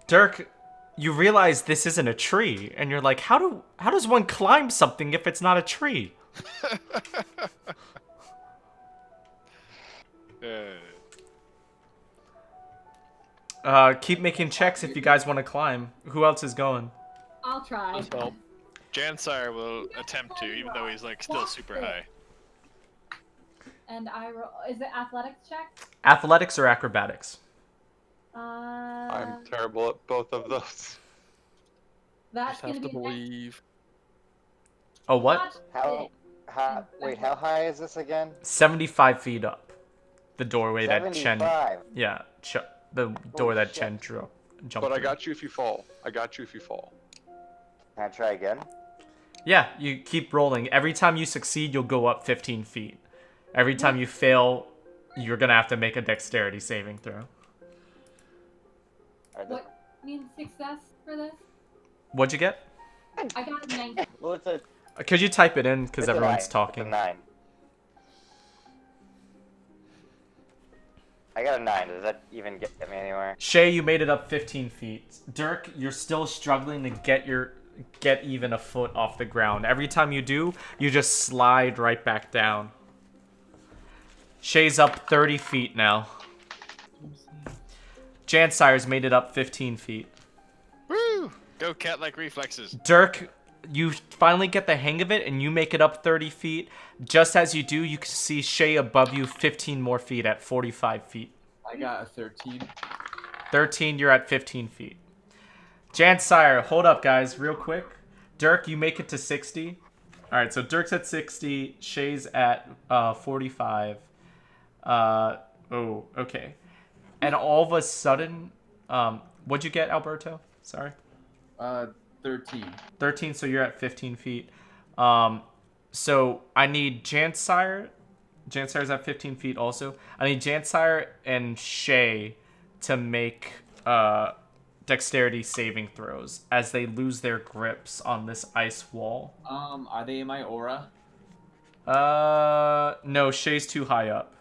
A: Dirk, you realize this isn't a tree, and you're like, how does one climb something if it's not a tree? Keep making checks if you guys want to climb. Who else is going?
F: I'll try.
B: So,
C: Jansire will attempt to, even though he's like still super high.
F: And I roll. Is it athletics check?
A: Athletics or acrobatics?
G: I'm terrible at both of those.
F: That's
B: just have
F: gonna
B: to
F: be
B: believe.
A: Oh, what?
E: How high is this again?
A: 75 feet up. The doorway that Chen.
E: 75.
A: Yeah, the door that
E: shit.
A: Chen jumped
G: But I
A: through.
G: got you if you fall. I got you if you fall.
E: Can I try again?
A: Yeah, you keep rolling. Every time you succeed, you'll go up 15 feet. Every time you fail, you're gonna have to make a dexterity saving throw.
F: What means success for this?
A: What'd you get?
F: I got a 19.
E: Well, it's a.
A: Could you type it in because
E: it's a
A: everyone's
E: 9.
A: talking?
E: It's a 9. I got a 9. Does that even get me anywhere?
A: Shay, you made it up 15 feet. Dirk, you're still struggling to get even a foot off the ground. Every time you do, you just slide right back down. Shay's up 30 feet now. Jansire's made it up 15 feet.
C: Woo! Go cat-like reflexes.
A: Dirk, you finally get the hang of it, and you make it up 30 feet. Just as you do, you can see Shay above you 15 more feet at 45 feet.
H: I got a 13.
A: 13, you're at 15 feet. Jansire, hold up, guys, real quick. Dirk, you make it to 60. All right, so Dirk's at 60. Shay's at 45. Oh, okay. And all of a sudden, what'd you get, Alberto? Sorry.
H: 13.
A: 13, so you're at 15 feet. So I need Jansire. Jansire's at 15 feet also. I need Jansire and Shay to make dexterity saving throws as they lose their grips on this ice wall.
H: Are they in my aura?
A: No, Shay's too high up.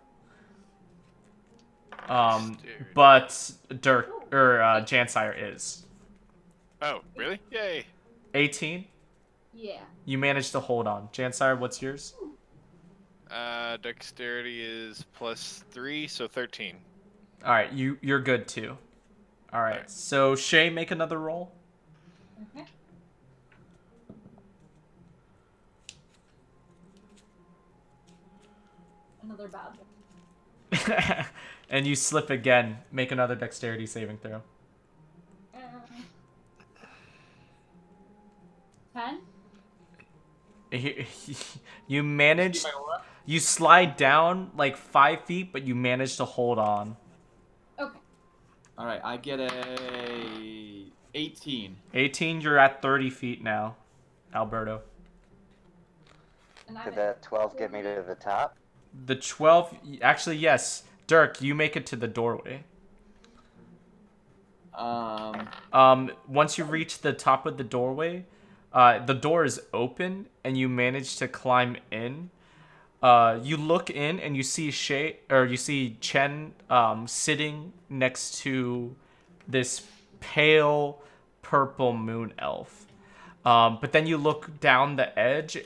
A: But Dirk or Jansire is.
C: Oh, really? Yay.
A: 18.
F: Yeah.
A: You managed to hold on. Jansire, what's yours?
C: Dexterity is +3, so 13.
A: All right, you're good too. All right.
C: Alright.
A: So Shay, make another roll.
F: Okay. Another bad one.
A: And you slip again. Make another dexterity saving throw.
F: 10?
A: You manage. You slide down like 5 feet, but you manage to hold on.
F: Okay.
H: All right, I get a 18.
A: 18, you're at 30 feet now, Alberto.
F: And I'm
E: Did
F: at
E: that 12 get me to the top?
A: The 12, actually, yes. Dirk, you make it to the doorway. Once you reach the top of the doorway, the door is open, and you manage to climb in. You look in, and you see you see Chen sitting next to this pale purple moon elf. But then you look down the edge,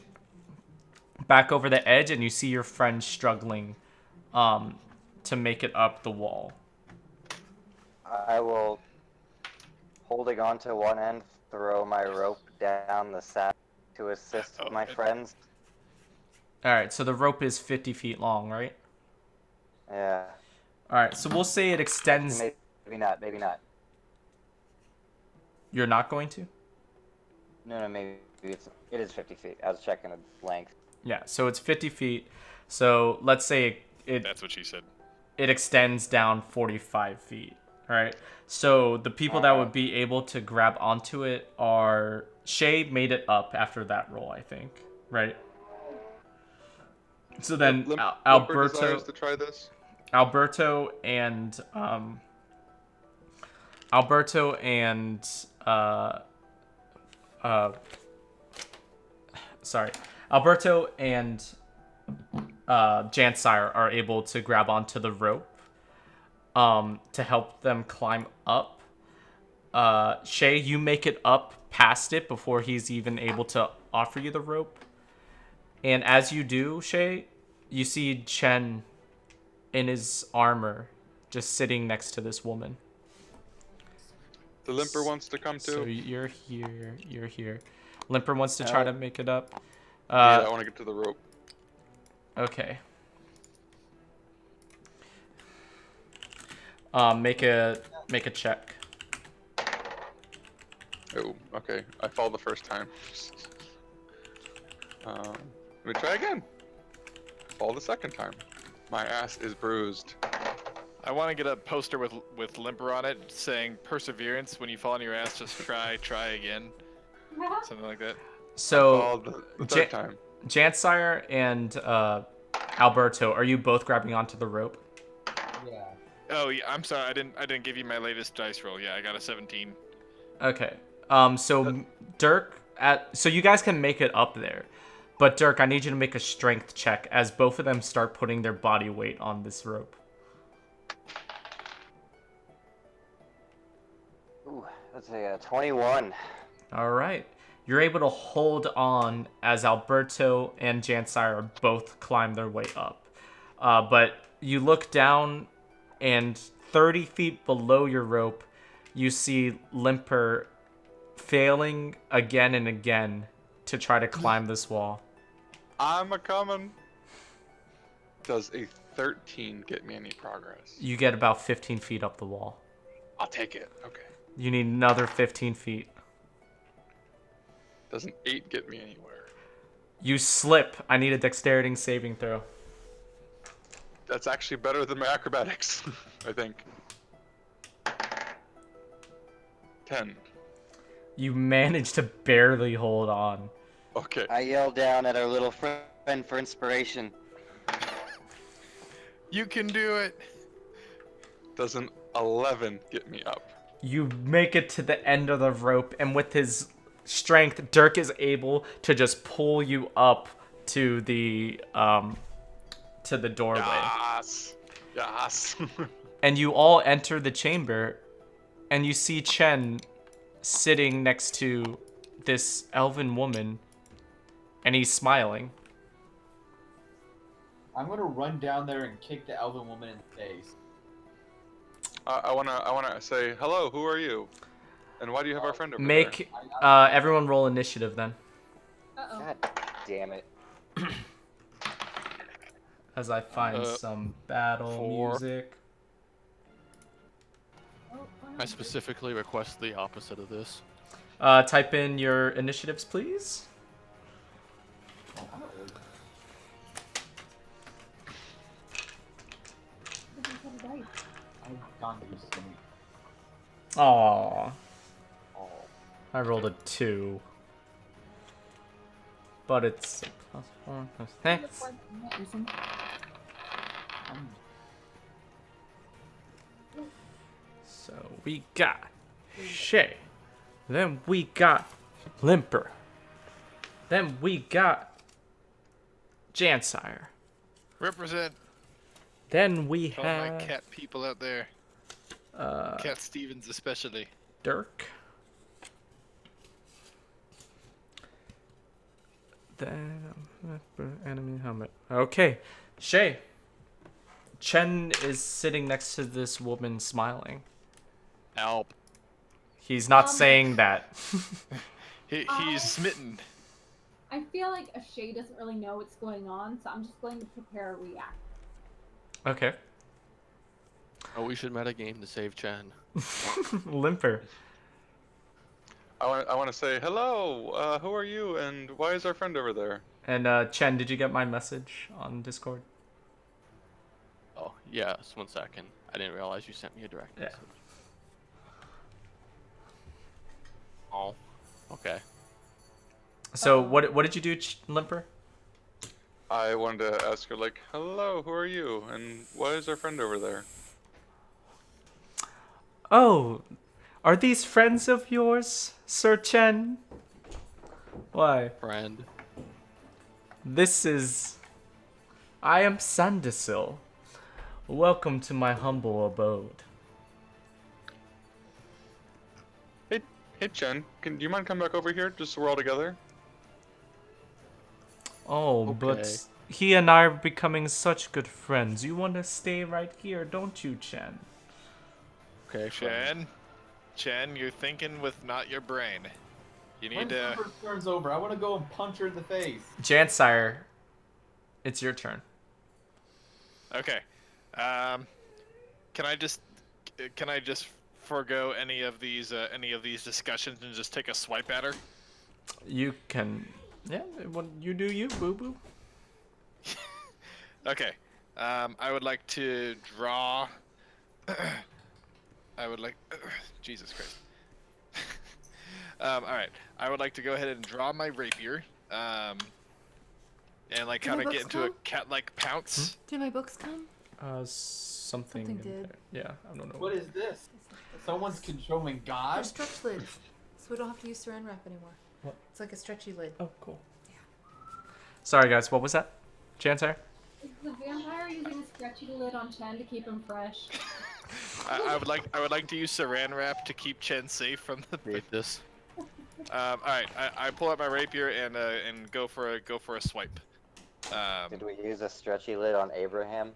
A: back over the edge, and you see your friend struggling to make it up the wall.
E: I will, holding on to one end, throw my rope down the side to assist my friends.
A: All right, so the rope is 50 feet long, right?
E: Yeah.
A: All right, so we'll say it extends.
E: Maybe not. Maybe not.
A: You're not going to?
E: No, maybe it is 50 feet. I was checking the length.
A: Yeah, so it's 50 feet. So let's say
C: That's what she said.
A: it extends down 45 feet. All right. So the people that would be able to grab onto it are Shay made it up after that roll, I think. Right. So then
G: Limper desires to try this.
A: Alberto and Jansire are able to grab onto the rope to help them climb up. Shay, you make it up past it before he's even able to offer you the rope. And as you do, Shay, you see Chen in his armor just sitting next to this woman.
G: The Limper wants to come too.
A: So you're here. Limper wants to try to make it up.
G: Yeah, I want to get to the rope.
A: Okay. Make a check.
G: Oh, okay. I fall the first time. Let me try again. Fall the second time. My ass is bruised.
C: I want to get a poster with Limper on it saying perseverance. When you fall on your ass, just try again. Something like that.
A: So
G: Fall the third time.
A: Jansire and Alberto, are you both grabbing onto the rope?
D: Yeah.
C: Oh yeah, I'm sorry. I didn't give you my latest dice roll. Yeah, I got a 17.
A: Okay. So Dirk, so you guys can make it up there, but Dirk, I need you to make a strength check as both of them start putting their body weight on this rope.
E: Let's say 21.
A: All right. You're able to hold on as Alberto and Jansire both climb their way up. But you look down, and 30 feet below your rope, you see Limper failing again and again to try to climb this wall.
G: I'm a coming. Does a 13 get me any progress?
A: You get about 15 feet up the wall.
G: I'll take it. Okay.
A: You need another 15 feet.
G: Does an 8 get me anywhere?
A: You slip. I need a dexterity saving throw.
G: That's actually better than my acrobatics, I think. 10.
A: You manage to barely hold on.
G: Okay.
E: I yell down at our little friend for inspiration.
C: You can do it.
G: Does an 11 get me up?
A: You make it to the end of the rope, and with his strength, Dirk is able to just pull you up to the doorway.
G: Yes. Yes.
A: And you all enter the chamber, and you see Chen sitting next to this elven woman, and he's smiling.
D: I'm gonna run down there and kick the elven woman in the face.
G: I wanna say hello. Who are you? And why do you have our friend over
A: Make everyone roll initiative then,
F: Uh-oh.
E: God damn it.
A: as I find some battle
B: 4.
A: music.
F: Oh,
B: I specifically request the opposite of this.
A: Type in your initiatives, please.
D: I've gone through so many.
A: Aww. I rolled a 2. But it's +4 +6. So we got Shay. Then we got Limper. Then we got Jansire.
C: Represent
A: Then we
C: all my
A: have
C: cat people out there. Cat Stevens especially.
A: Dirk. Then enemy helmet. Okay, Shay. Chen is sitting next to this woman smiling.
B: Help.
A: He's not saying that.
C: He's smitten.
F: I feel like Shay doesn't really know what's going on, so I'm just going to prepare a react.
A: Okay.
B: Oh, we should metagame to save Chen.
A: Limper.
G: I want to say hello. Who are you? And why is our friend over there?
A: And Chen, did you get my message on Discord?
B: Oh, yes, 1 second. I didn't realize you sent me a direct
A: Yeah.
B: message. Oh, okay.
A: So what did you do, Limper?
G: I wanted to ask her like, hello. Who are you? And why is our friend over there?
A: Oh, are these friends of yours, Sir Chen? Why?
B: Friend.
A: I am Sandersil. Welcome to my humble abode.
G: Hey Chen, do you mind coming back over here just so we're all together?
A: Oh,
B: Okay.
A: but he and I are becoming such good friends. You want to stay right here, don't you, Chen?
B: Okay, friend.
C: Chen, you're thinking with not your brain. You need
D: When's the
C: to.
D: first turn's over? I want to go and punch her in the face.
A: Jansire, it's your turn.
C: Okay. Can I just forego any of these discussions and just take a swipe at her?
A: You can, yeah. You do you, boo boo.
C: Okay. I would like to draw. I would like. Jesus Christ. All right. I would like to go ahead and draw my rapier. And like
I: Did
C: kind
I: my
C: of get
I: books
C: into a
I: come?
C: cat-like pounce.
I: Did my books come?
A: Something.
I: Something
A: in
I: did.
A: there. Yeah, I don't know.
D: What is this? Someone's controlling
I: They're
D: God?
I: stretch lids, so we don't have to use saran wrap anymore.
A: What?
I: It's like a stretchy lid.
A: Oh, cool. Sorry, guys. What was that? Jansire?
F: Is the vampire using a stretchy lid on Chen to keep him fresh?
C: I would like to use Saran wrap to keep Chen safe from the.
B: Read this.
C: All right, I pull out my rapier and go for a swipe.
E: Did we use a stretchy lid on Abraham?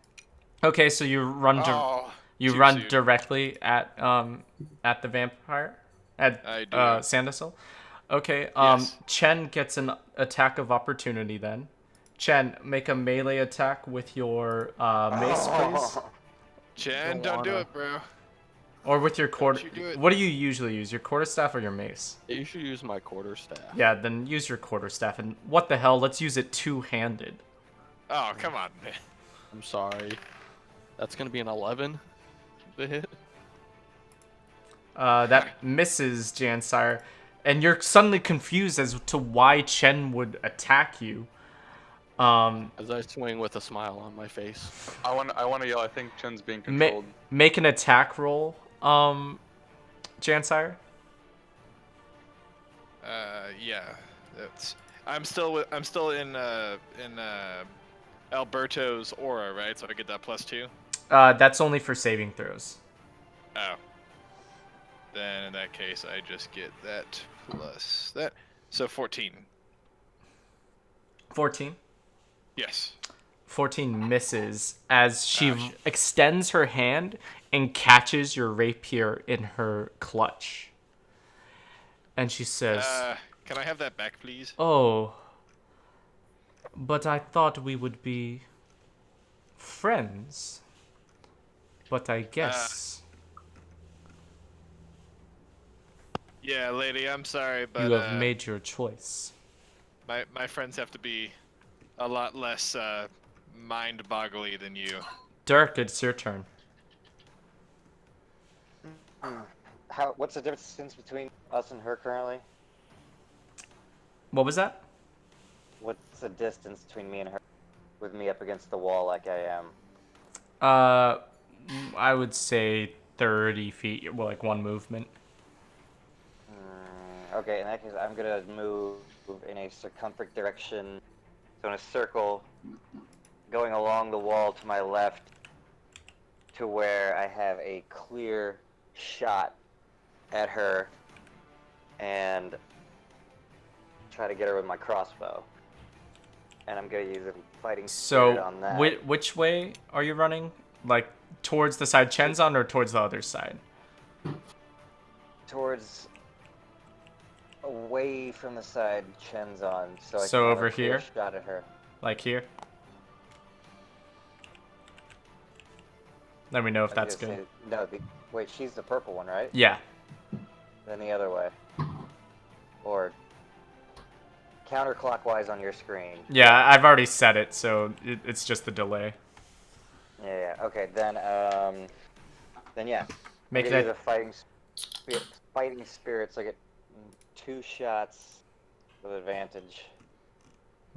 A: Okay, so you run
C: too
A: run
C: soon.
A: directly at the vampire at
C: I do.
A: Sanderson. Okay,
C: Yes.
A: Chen gets an attack of opportunity then. Chen, make a melee attack with your mace, please.
C: Chen, don't do it, bro.
A: Or with your quarter.
C: you do it.
A: What do you usually use? Your quarterstaff or your mace?
B: You should use my quarterstaff.
A: Yeah, then use your quarterstaff. And what the hell? Let's use it two-handed.
C: Oh, come on, man.
B: I'm sorry. That's gonna be an 11 to hit.
A: That misses, Jansire. And you're suddenly confused as to why Chen would attack you.
B: As I swing with a smile on my face.
G: I want to yell. I think Chen's being controlled.
A: Make an attack roll, Jansire.
C: Yeah. I'm still in Alberto's aura, right? So I get that +2.
A: That's only for saving throws.
C: Oh. Then in that case, I just get that plus that. So 14.
A: 14.
C: Yes.
A: 14 misses as she
C: shit.
A: extends her hand and catches your rapier in her clutch. And she says,
C: Can I have that back, please?
A: "Oh, but I thought we would be friends. But I guess
C: Yeah, lady, I'm sorry, but
A: you have made your choice."
C: my friends have to be a lot less mind-boggly than you.
A: Dirk, it's your turn.
E: What's the difference between us and her currently?
A: What was that?
E: What's the distance between me and her? With me up against the wall like I am.
A: I would say 30 feet. Well, like one movement.
E: Okay, in that case, I'm gonna move in a circumferent direction. So in a circle, going along the wall to my left to where I have a clear shot at her and try to get her with my crossbow. And I'm gonna use a fighting spirit on that.
A: So, which way are you running? Like, towards the side Chen's on or towards the other side?
E: Towards... away from the side Chen's on, so I
A: So
E: can have
A: over
E: a clear
A: here?
E: shot at her.
A: Like here? Let me know if
E: I was
A: that's
E: gonna
A: good.
E: say- no, wait, she's the purple one, right?
A: Yeah.
E: Then the other way. Or counterclockwise on your screen.
A: Yeah, I've already set it, so it's just the delay.
E: Yeah. Okay, then yeah.
A: Make
E: I'll
A: that.
E: give you the fighting spirit, so I get 2 shots with advantage.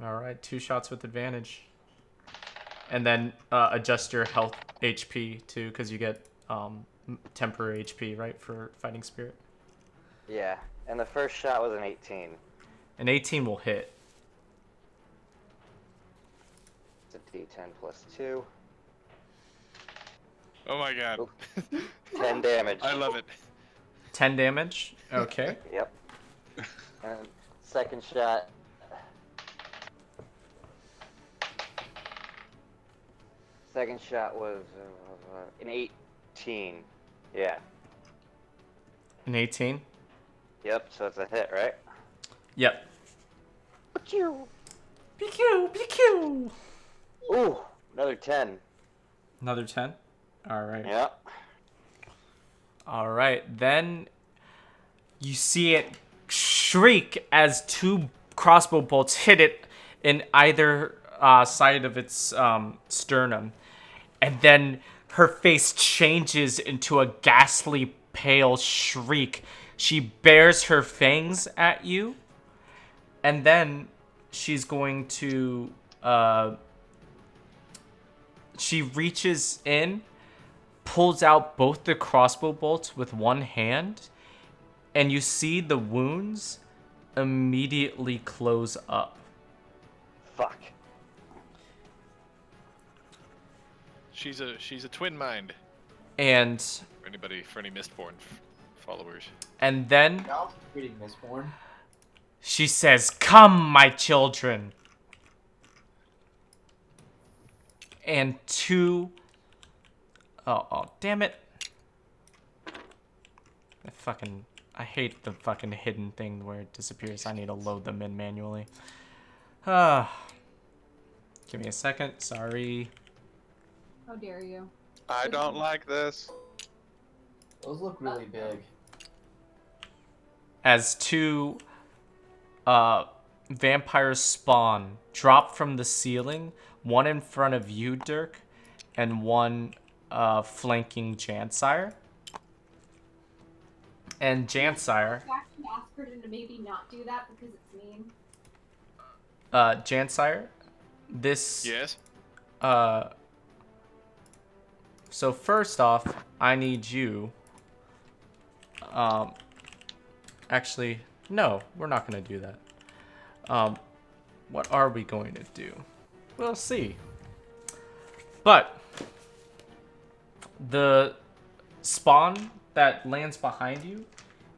A: All right, 2 shots with advantage. And then adjust your health HP too, because you get temporary HP, right, for fighting spirit.
E: Yeah, and the first shot was an 18.
A: An 18 will hit.
E: It's a D10 plus 2.
C: Oh my god.
E: Oop. 10 damage.
C: I love it.
A: 10 damage. Okay.
E: Yep. And second shot. Second shot was an 18. Yeah.
A: An 18.
E: Yep. So it's a hit, right?
A: Yep.
E: Pew.
A: PQ, PQ.
E: Ooh, another 10.
A: Another 10. All right.
E: Yep.
A: All right. Then you see it shriek as 2 crossbow bolts hit it in either side of its sternum. And then her face changes into a ghastly pale shriek. She bares her fangs at you. And then she's going to... she reaches in, pulls out both the crossbow bolts with one hand, and you see the wounds immediately close up.
E: Fuck.
C: She's a twin mind.
A: And
C: For any Mistborn followers.
A: then
D: Now I'm reading Mistborn.
A: she says, "Come, my children." And two... Oh, damn it. I hate the fucking hidden thing where it disappears. I need to load them in manually. Give me a second. Sorry.
F: How dare you?
G: I don't like this.
D: Those look really big.
A: As two vampires spawn, drop from the ceiling, one in front of you, Dirk, and one flanking Jansire. And Jansire,
F: Actually, ask her to maybe not do that because it's mean.
A: Jansire, this
C: Yes.
A: So first off, I need you. Actually, no, we're not gonna do that. What are we going to do? We'll see. But the spawn that lands behind you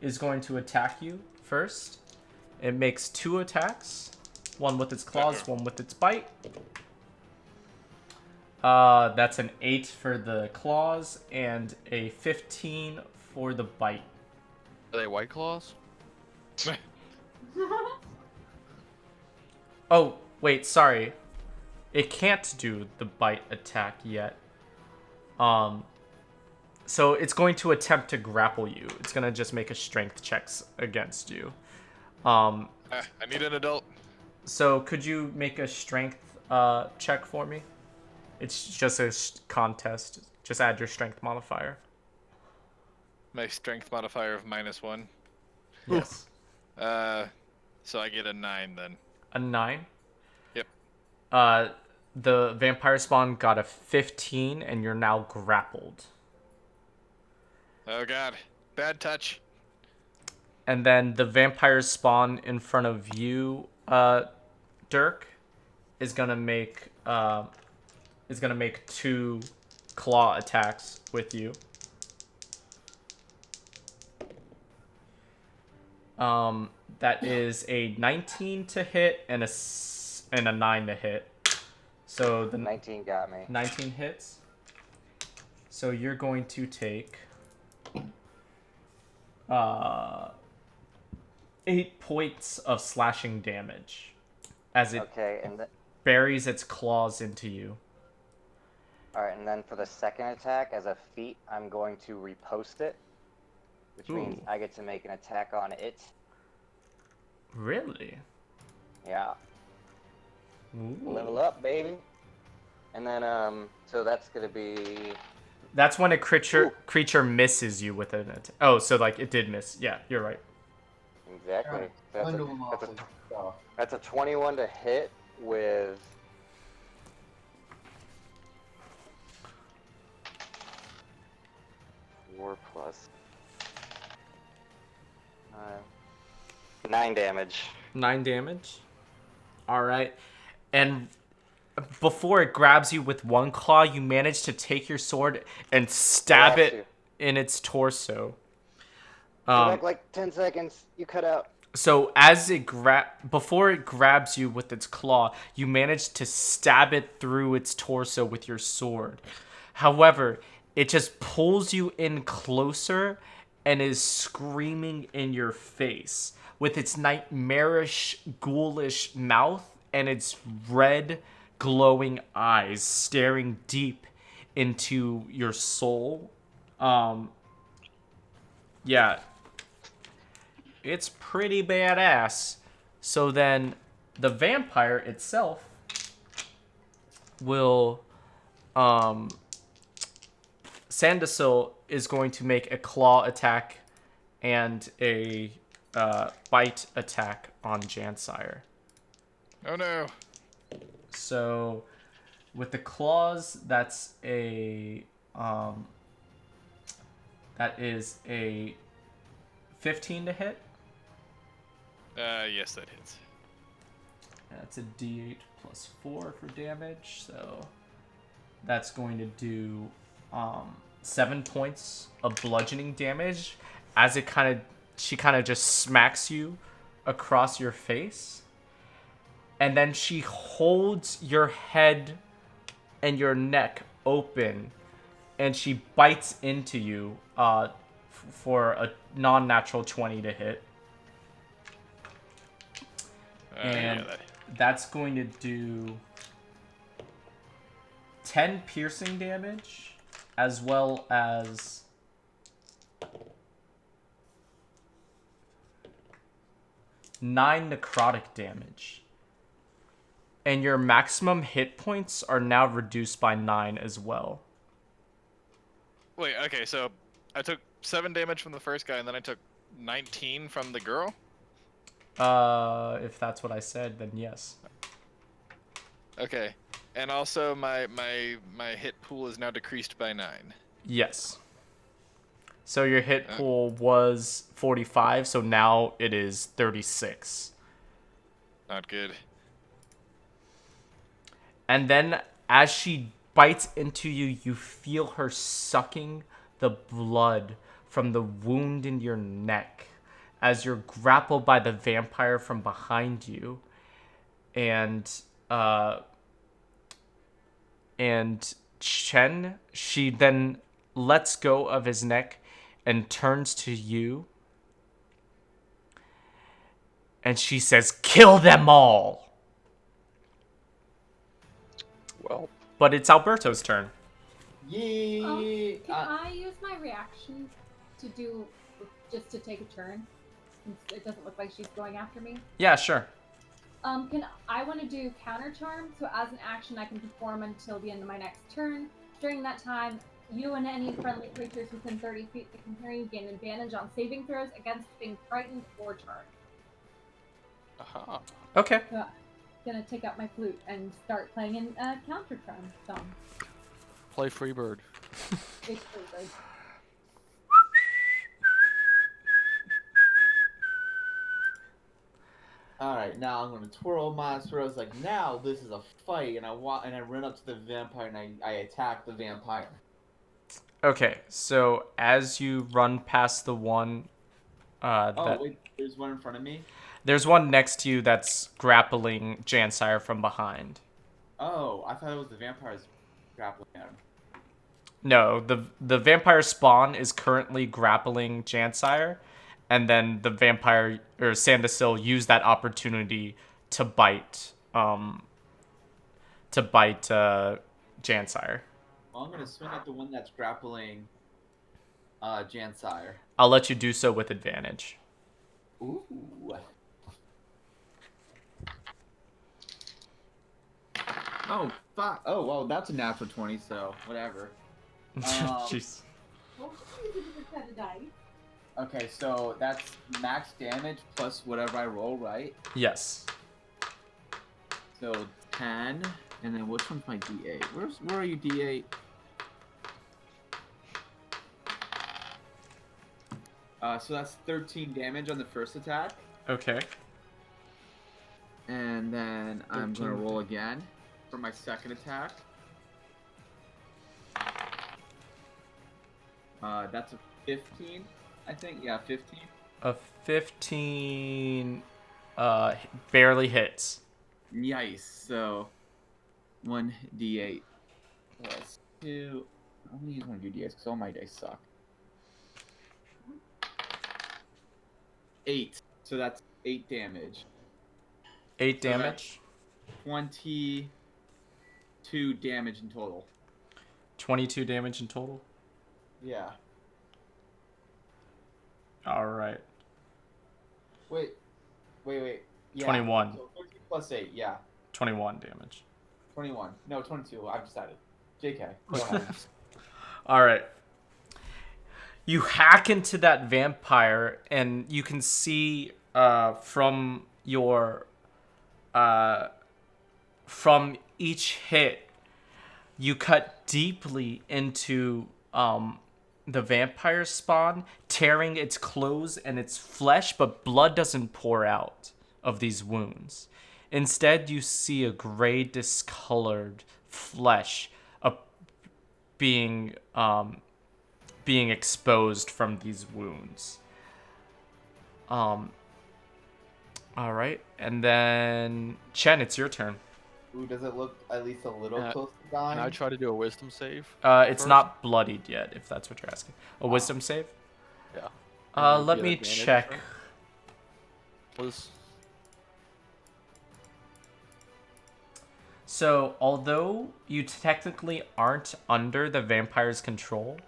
A: is going to attack you first. It makes 2 attacks, one with its claws, one with its bite. That's an 8 for the claws and a 15 for the bite.
B: Are they white claws?
A: Oh, wait, sorry. It can't do the bite attack yet. So it's going to attempt to grapple you. It's gonna just make a strength checks against you.
C: I need an adult.
A: So could you make a strength check for me? It's just a contest. Just add your strength modifier.
C: My strength modifier of -1.
A: Yes.
C: So I get a 9 then.
A: A 9?
C: Yep.
A: The vampire spawn got a 15, and you're now grappled.
C: Oh god. Bad touch.
A: And then the vampire spawn in front of you, Dirk, is gonna make 2 claw attacks with you. That is a 19 to hit and a 9 to hit. So the
E: 19 got me.
A: 19 hits. So you're going to take 8 points of slashing damage as it buries its claws into you.
E: Alright, and then for the second attack, as a feat, I'm going to repost it, which means I get to make an attack on it.
A: Really?
E: Yeah.
A: Ooh.
E: Level up, baby. And then, so that's gonna be...
A: That's when a creature misses you with an attack. Oh, so like it did miss. Yeah, you're right.
E: Exactly.
D: Right.
E: That's a 21 to hit with... 4 plus 9 damage.
A: 9 damage. All right. And before it grabs you with one claw, you manage to take your sword and stab it in its torso.
E: Back like 10 seconds. You cut out.
A: So as it before it grabs you with its claw, you manage to stab it through its torso with your sword. However, it just pulls you in closer and is screaming in your face with its nightmarish, ghoulish mouth and its red, glowing eyes staring deep into your soul. Yeah. It's pretty badass. So then the vampire itself will Sandersil is going to make a claw attack and a bite attack on Jansire.
C: Oh no.
A: So with the claws, that's a that is a 15 to hit.
C: Yes, that hits.
A: That's a D8 plus 4 for damage, so that's going to do 7 points of bludgeoning damage as she kind of just smacks you across your face. And then she holds your head and your neck open and she bites into you for a non-natural 20 to hit. And that's going to do 10 piercing damage as well as 9 necrotic damage. And your maximum hit points are now reduced by 9 as well.
C: Wait, okay, so I took 7 damage from the first guy, and then I took 19 from the girl?
A: If that's what I said, then yes.
C: Okay. And also my hit pool is now decreased by 9.
A: Yes. So your hit pool was 45, so now it is 36.
C: Not good.
A: And then as she bites into you, you feel her sucking the blood from the wound in your neck as you're grappled by the vampire from behind you. And Chen, she then lets go of his neck and turns to you. And she says, "Kill them all!"
G: Well,
A: But it's Alberto's turn.
D: Yeah.
F: Can I use my reaction to do just to take a turn? Since it doesn't look like she's going after me.
A: Yeah, sure.
F: I want to do counter charm, so as an action I can perform until the end of my next turn. During that time, you and any friendly creatures within 30 feet that can hear you gain advantage on saving throws against being frightened or charged.
B: Aha.
A: Okay.
F: So I'm gonna take out my flute and start playing in a counter charm song.
B: Play Freebird.
F: It's really good.
D: All right, now I'm gonna twirl my throws like now this is a fight, and I run up to the vampire and I attack the vampire.
A: Okay, so as you run past the one,
D: Wait, there's one in front of me.
A: there's one next to you that's grappling Jansire from behind.
D: Oh, I thought it was the vampires grappling at him.
A: No, the vampire spawn is currently grappling Jansire, and then the vampire or Sandasil used that opportunity to bite Jansire.
D: Well, I'm gonna swing at the one that's grappling Jansire.
A: I'll let you do so with advantage.
D: Ooh. Oh, fuck. Oh, well, that's a natural 20, so whatever.
A: Jeez.
F: Well, use a different set of dice.
D: Okay, so that's max damage plus whatever I roll, right?
A: Yes.
D: So 10, and then which one's my D8? Where are you, D8? So that's 13 damage on the first attack,
A: Okay.
D: and then I'm gonna
A: 13.
D: roll again for my second attack. That's a 15, I think. Yeah, 15.
A: A 15 barely hits.
D: Nice. So 1d8 plus 2. I'm gonna use one of your d8s because all my dice suck. 8. So that's 8 damage.
A: 8
D: So
A: damage.
D: 22 damage in total.
A: 22 damage in total.
D: Yeah.
A: All right.
D: Wait. Yeah.
A: 21.
D: So 13 plus 8. Yeah.
A: 21 damage.
D: 21. No, 22. I've decided. JK. Go ahead.
A: All right. You hack into that vampire, and you can see from your from each hit, you cut deeply into the vampire spawn, tearing its clothes and its flesh, but blood doesn't pour out of these wounds. Instead, you see a gray, discolored flesh being being exposed from these wounds. All right, and then Chen, it's your turn.
D: Ooh, does it look at least a little
B: Yeah,
D: close to dying?
B: Can I try to do a wisdom save?
A: It's
B: first?
A: not bloodied yet, if that's what you're asking. A wisdom save?
B: Yeah. And then
A: Let
B: get
A: me
B: advantage,
A: check.
B: right? Was
A: So, although you technically aren't under the vampire's control,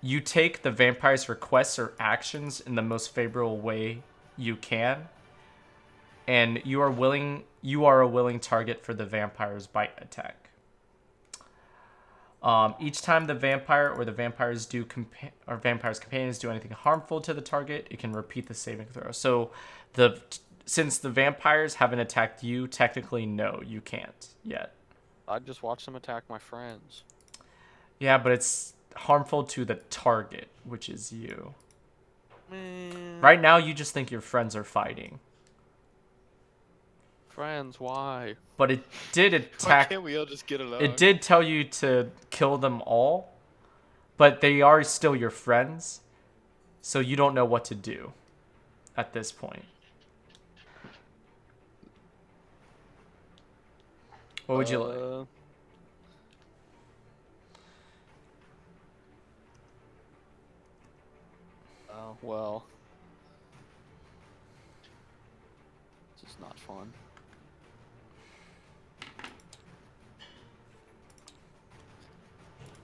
A: you take the vampire's requests or actions in the most favorable way you can, and you are a willing target for the vampire's bite attack. Each time the vampire or the vampire's companions do anything harmful to the target, it can repeat the saving throw. So, since the vampires haven't attacked you, technically no, you can't yet.
B: I just watched them attack my friends.
A: Yeah, but it's harmful to the target, which is you.
B: Man.
A: Right now, you just think your friends are fighting.
B: Friends, why?
A: But it did
C: Why
A: attack.
C: can't we all just get along?
A: It did tell you to kill them all, but they are still your friends, so you don't know what to do at this point. What would you like?
B: Oh, well. This is not fun.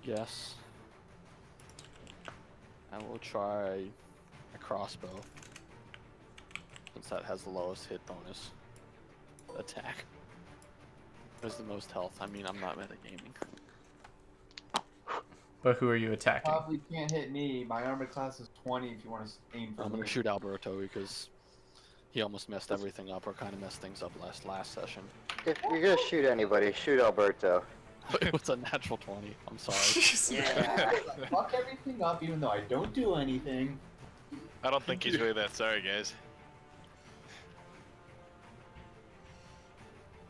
B: Yes. I will try a crossbow. Since that has the lowest hit bonus. Attack. There's the most health. I mean, I'm not metagaming.
A: But who are you attacking?
D: Probably can't hit me. My armor class is 20 if you want to aim for
B: I'm
D: me.
B: gonna shoot Alberto because he almost messed everything up, or kind of messed things up last session.
E: If you're gonna shoot anybody, shoot Alberto.
B: It was a natural 20. I'm sorry.
D: Yeah. Fuck everything up even though I don't do anything.
C: I don't think he's really that sorry, guys.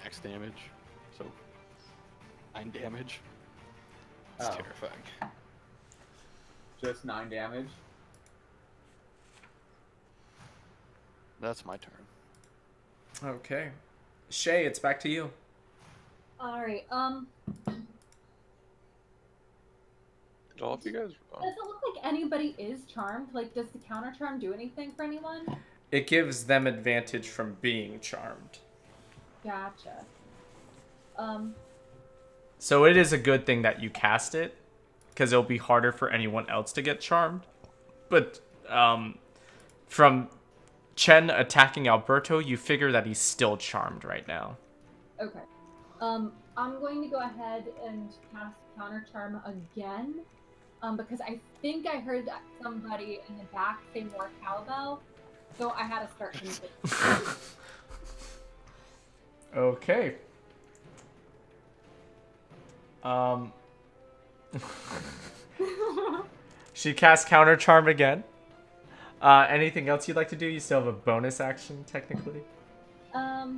B: Max damage. So 9 damage.
C: It's
D: Oh.
C: terrifying.
D: Just 9 damage.
B: That's my turn.
A: Okay. Shay, it's back to you.
F: Alright,
G: Did all of you guys?
F: does it look like anybody is charmed? Like, does the counter charm do anything for anyone?
A: It gives them advantage from being charmed.
F: Gotcha.
A: So it is a good thing that you cast it, because it'll be harder for anyone else to get charmed. But from Chen attacking Alberto, you figure that he's still charmed right now.
F: Okay. I'm going to go ahead and cast counter charm again. Because I think I heard that somebody in the back say more cowbell. So I had to start thinking.
A: Okay. She casts counter charm again. Anything else you'd like to do? You still have a bonus action, technically.
F: Let's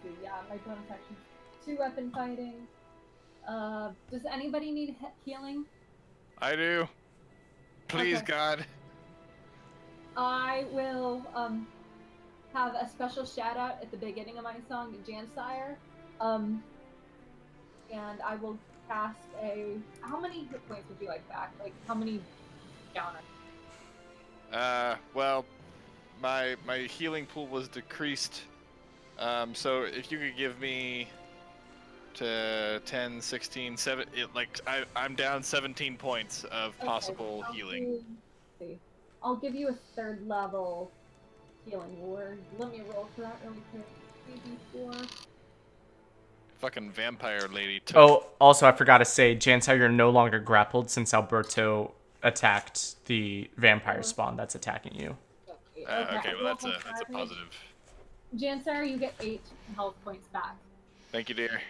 F: see. Yeah, my bonus action. 2 weapon fighting. Does anybody need healing?
C: I do. Please,
F: Okay.
C: God.
F: I will have a special shout out at the beginning of my song to Jansire. And I will cast a. How many hit points would you like back? Like, how many counter?
C: Well, my healing pool was decreased. So if you could give me to 10, 16, 7, I'm down 17 points of possible healing.
F: I'll give you a 3rd level healing word. Let me roll for that really quick. 3d4.
C: Fucking vampire lady took.
A: Oh, also, I forgot to say, Jansire, you're no longer grappled since Alberto attacked the vampire spawn that's attacking you.
C: Okay, well that's a positive.
F: Jansire, you get 8 health points back.
C: Thank you, dear.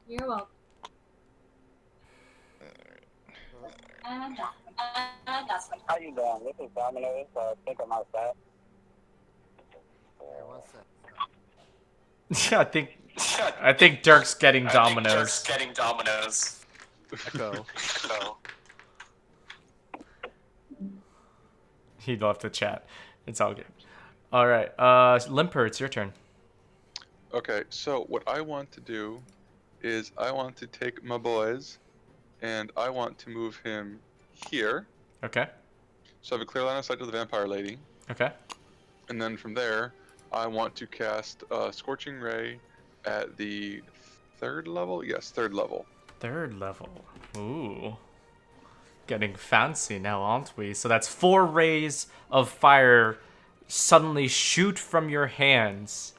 F: You're welcome. And that's
J: How you doing? This is Domino's. Think I'm outside.
A: I think Dirk's getting Dominoes.
B: Echo.
A: He left the chat. It's all good. All right. Limper, it's your turn.
G: Okay, so what I want to do is I want to take my boys and I want to move him here.
A: Okay.
G: So I have a clear line of sight to the vampire lady.
A: Okay.
G: And then from there, I want to cast Scorching Ray at the 3rd level? Yes, 3rd level.
A: 3rd level. Ooh. Getting fancy now, aren't we? So that's 4 rays of fire suddenly shoot from your hands.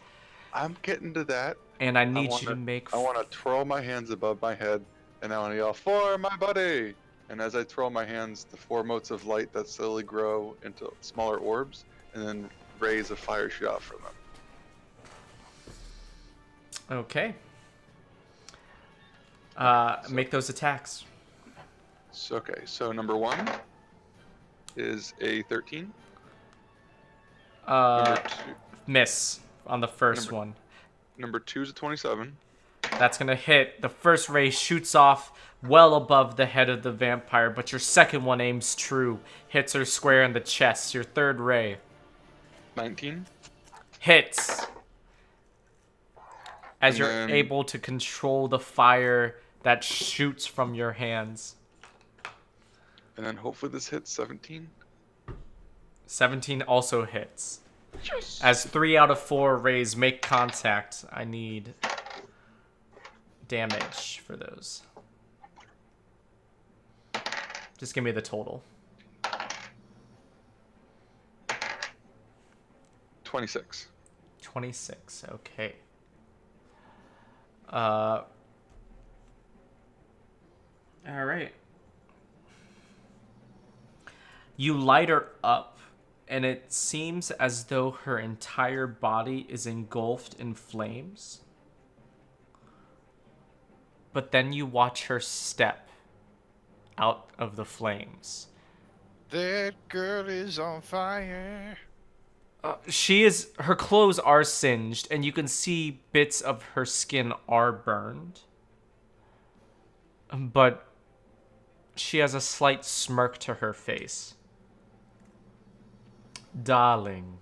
G: I'm getting to that.
A: And I need you to make...
G: I want to twirl my hands above my head, and I want to yell, "For my buddy!" And as I twirl my hands, the 4 motes of light that slowly grow into smaller orbs, and then rays of fire shoot out from them.
A: Okay. Make those attacks.
G: So, okay, so number 1 is a 13. Number 2.
A: Miss on the first one.
G: Number 2 is a 27.
A: That's gonna hit. The first ray shoots off well above the head of the vampire, but your second one aims true. Hits her square in the chest. Your 3rd ray
G: 19.
A: hits. As
G: And
A: you're
G: then-
A: able to control the fire that shoots from your hands.
G: And then hopefully this hits 17.
A: 17 also hits.
G: Yes.
A: As 3 out of 4 rays make contact, I need damage for those. Just give me the total.
G: 26.
A: 26, okay. Alright. You light her up, and it seems as though her entire body is engulfed in flames. But then you watch her step out of the flames.
C: That girl is on fire.
A: Her clothes are singed, and you can see bits of her skin are burned. But she has a slight smirk to her face. Darling,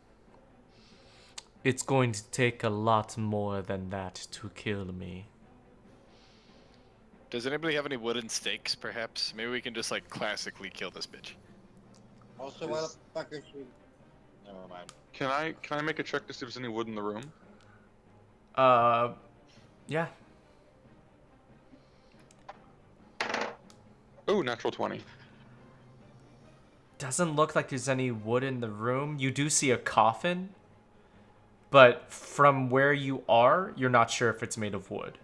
A: it's going to take a lot more than that to kill me.
C: Does anybody have any wooden stakes, perhaps? Maybe we can just, like, classically kill this bitch.
J: Also, why the fuck is she? Never mind.
G: Can I make a check to see if there's any wood in the room?
A: Yeah.
G: Oh, natural 20.
A: Doesn't look like there's any wood in the room. You do see a coffin, but from where you are, you're not sure if it's made of wood.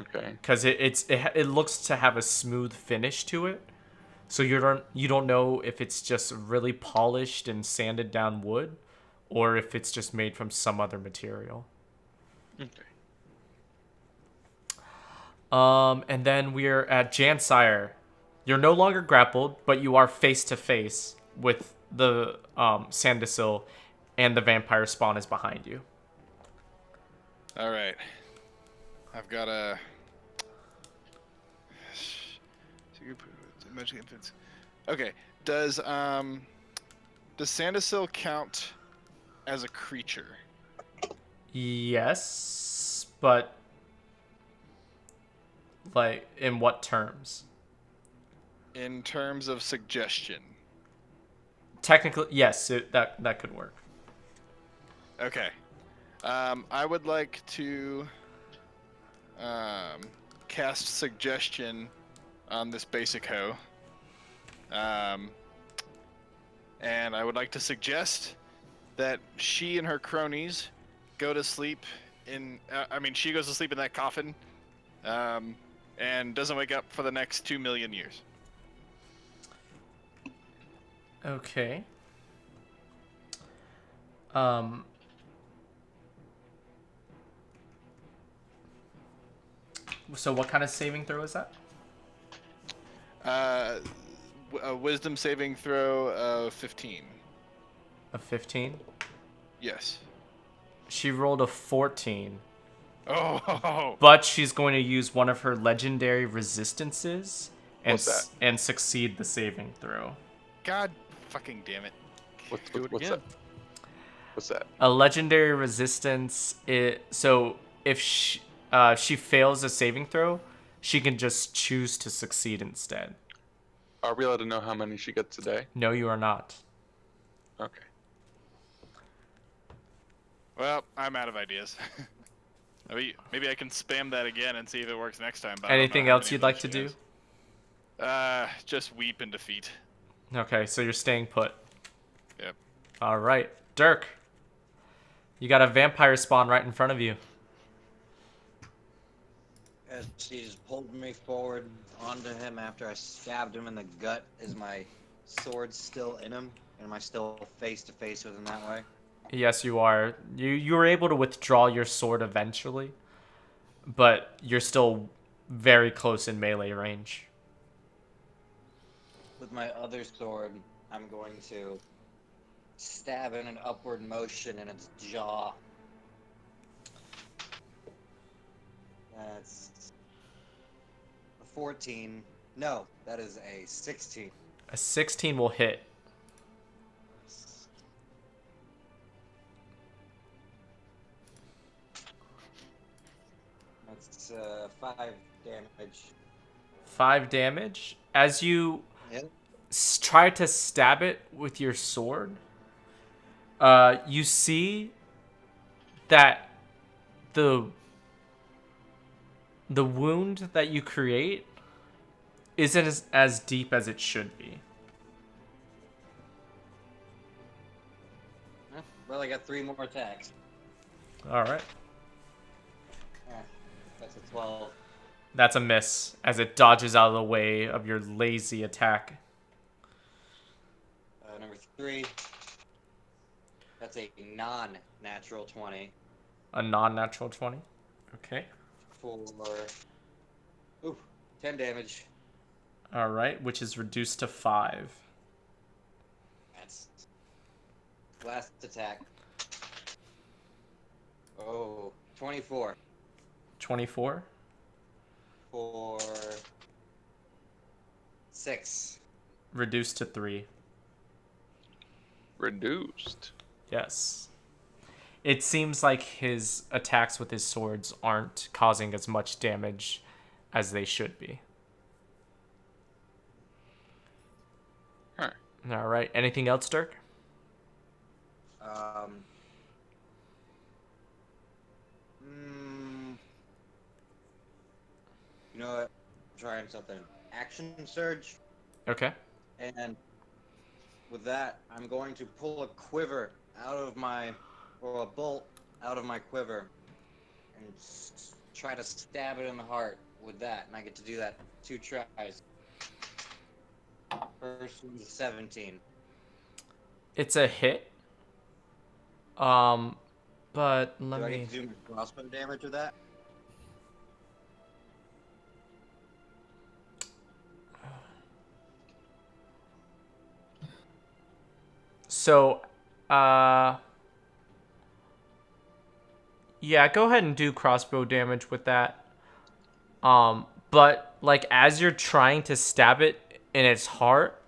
G: Okay.
A: Because it looks to have a smooth finish to it, so you don't know if it's just really polished and sanded down wood, or if it's just made from some other material.
G: Okay.
A: And then we're at Jansire. You're no longer grappled, but you are face to face with the Sandesil, and the vampire spawn is behind you.
C: All right. I've got a... Magic infants. Okay. Does Sandesil count as a creature?
A: Yes, but like in what terms?
C: In terms of suggestion.
A: Technically, yes, that could work.
C: Okay. I would like to cast suggestion on this basic hoe. And I would like to suggest that she and her cronies go to sleep in... she goes to sleep in that coffin and doesn't wake up for the next 2 million years.
A: Okay. So what kind of saving throw is that?
C: A wisdom saving throw of 15.
A: A 15?
C: Yes.
A: She rolled a 14.
C: Oh!
A: But she's going to use one of her legendary resistances and
G: What's that?
A: and succeed the saving throw.
C: God fucking damn it.
G: What's
B: Do it
G: what's
B: again.
G: that? What's that?
A: A legendary resistance. So if she fails a saving throw, she can just choose to succeed instead.
G: Are we allowed to know how many she gets a day?
A: No, you are not.
G: Okay.
C: Well, I'm out of ideas. Maybe I can spam that again and see if it works next time. But
A: Anything
C: I don't know how
A: else
C: many
A: you'd
C: of
A: like
C: those
A: to
C: she
A: do?
C: has. Just weep and defeat.
A: Okay, so you're staying put.
C: Yep.
A: All right, Dirk. You got a vampire spawn right in front of you.
J: As she just pulled me forward onto him after I stabbed him in the gut, is my sword still in him? Am I still face to face with him that way?
A: Yes, you are. You were able to withdraw your sword eventually, but you're still very close in melee range.
J: With my other sword, I'm going to stab in an upward motion in its jaw. That's a 14. No, that is a 16.
A: A 16 will hit.
J: That's 5 damage.
A: 5 damage. As you
J: Yeah.
A: try to stab it with your sword, you see that the wound that you create isn't as deep as it should be.
J: Well, I got 3 more attacks.
A: All right.
J: That's a 12.
A: That's a miss as it dodges out of the way of your lazy attack.
J: Number 3. That's a non-natural 20
A: A non-natural 20. Okay.
J: for 10 damage.
A: All right, which is reduced to 5.
J: That's last attack. Oh, 24
A: 24.
J: for 6.
A: Reduced to 3.
G: Reduced.
A: Yes. It seems like his attacks with his swords aren't causing as much damage as they should be.
G: Huh.
A: All right. Anything else, Dirk?
J: You know what? I'm trying something. Action surge.
A: Okay.
J: And with that, I'm going to pull a quiver out of my, or a bolt out of my quiver, and try to stab it in the heart with that. And I get to do that 2 tries. First one's 17.
A: It's a hit. But let
J: Do I
A: me.
J: get to do my crossbow damage with that?
A: So, yeah, go ahead and do crossbow damage with that. But like as you're trying to stab it in its heart,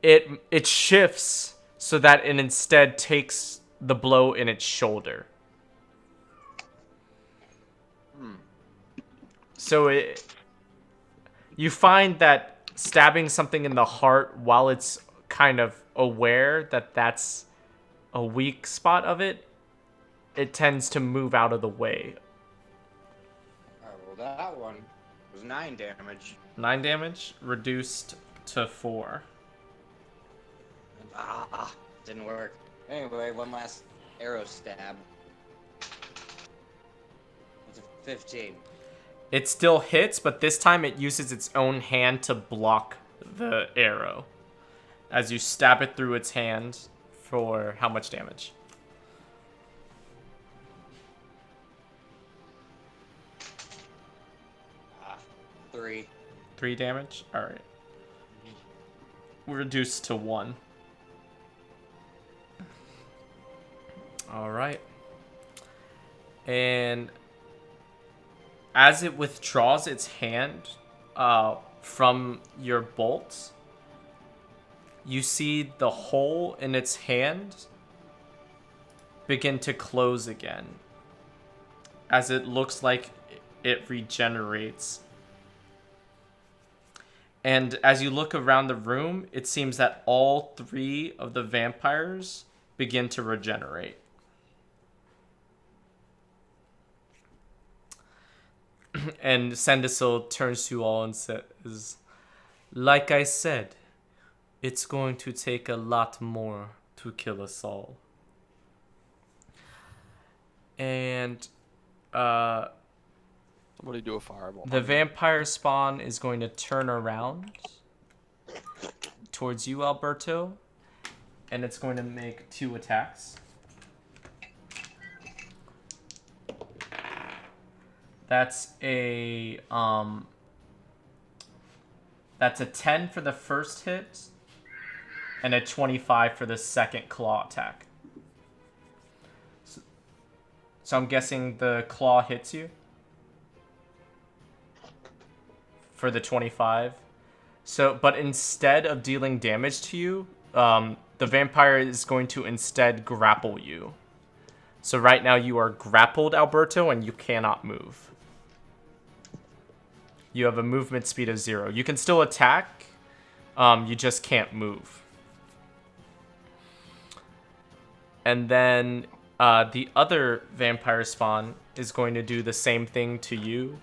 A: it shifts so that it instead takes the blow in its shoulder. So you find that stabbing something in the heart while it's kind of aware that that's a weak spot of it, it tends to move out of the way.
J: Well, that one was 9 damage.
A: 9 damage, reduced to 4.
J: Didn't work. Anyway, one last arrow stab. It's a 15.
A: It still hits, but this time it uses its own hand to block the arrow. As you stab it through its hand for how much damage?
J: Ah, 3.
A: 3 damage? Alright. Reduced to 1. Alright. And as it withdraws its hand from your bolts, you see the hole in its hand begin to close again, as it looks like it regenerates. And as you look around the room, it seems that all 3 of the vampires begin to regenerate. And Sandersil turns to you all and says, like I said, it's going to take a lot more to kill us all. And
B: Somebody do a fireball.
A: the vampire spawn is going to turn around towards you, Alberto, and it's going to make 2 attacks. That's a 10 for the first hit and a 25 for the second claw attack. So I'm guessing the claw hits you for the 25. So, but instead of dealing damage to you, the vampire is going to instead grapple you. So right now you are grappled, Alberto, and you cannot move. You have a movement speed of 0. You can still attack, you just can't move. And then the other vampire spawn is going to do the same thing to you,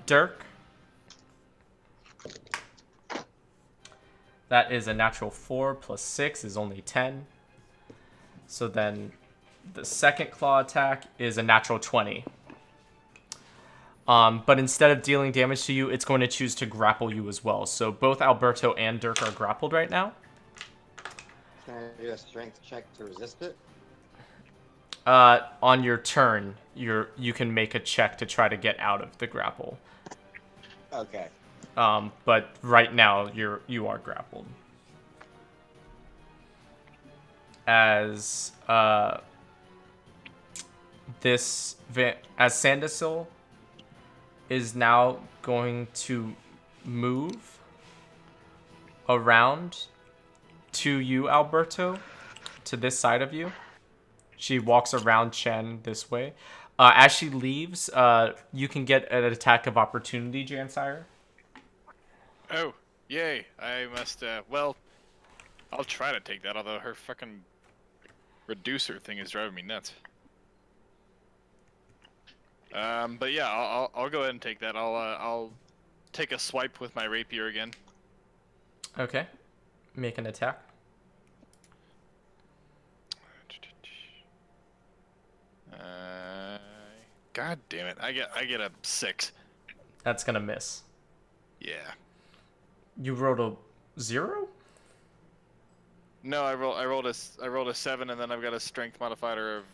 A: Dirk. That is a natural 4 plus 6 is only 10. So then the second claw attack is a natural 20. But instead of dealing damage to you, it's going to choose to grapple you as well. So both Alberto and Dirk are grappled right now.
J: Can I do a strength check to resist it?
A: On your turn, you can make a check to try to get out of the grapple.
J: Okay.
A: But right now you are grappled. As Sandersil is now going to move around to you, Alberto, to this side of you. She walks around Chen this way. As she leaves, you can get an attack of opportunity, Jansire.
C: Oh, yay. I must, well, I'll try to take that, although her fucking reducer thing is driving me nuts. But yeah, I'll go ahead and take that. I'll take a swipe with my rapier again.
A: Okay. Make an attack.
C: God damn it. I get a 6.
A: That's gonna miss.
C: Yeah.
A: You rolled a 0?
C: No, I rolled a 7, and then I've got a strength modifier of.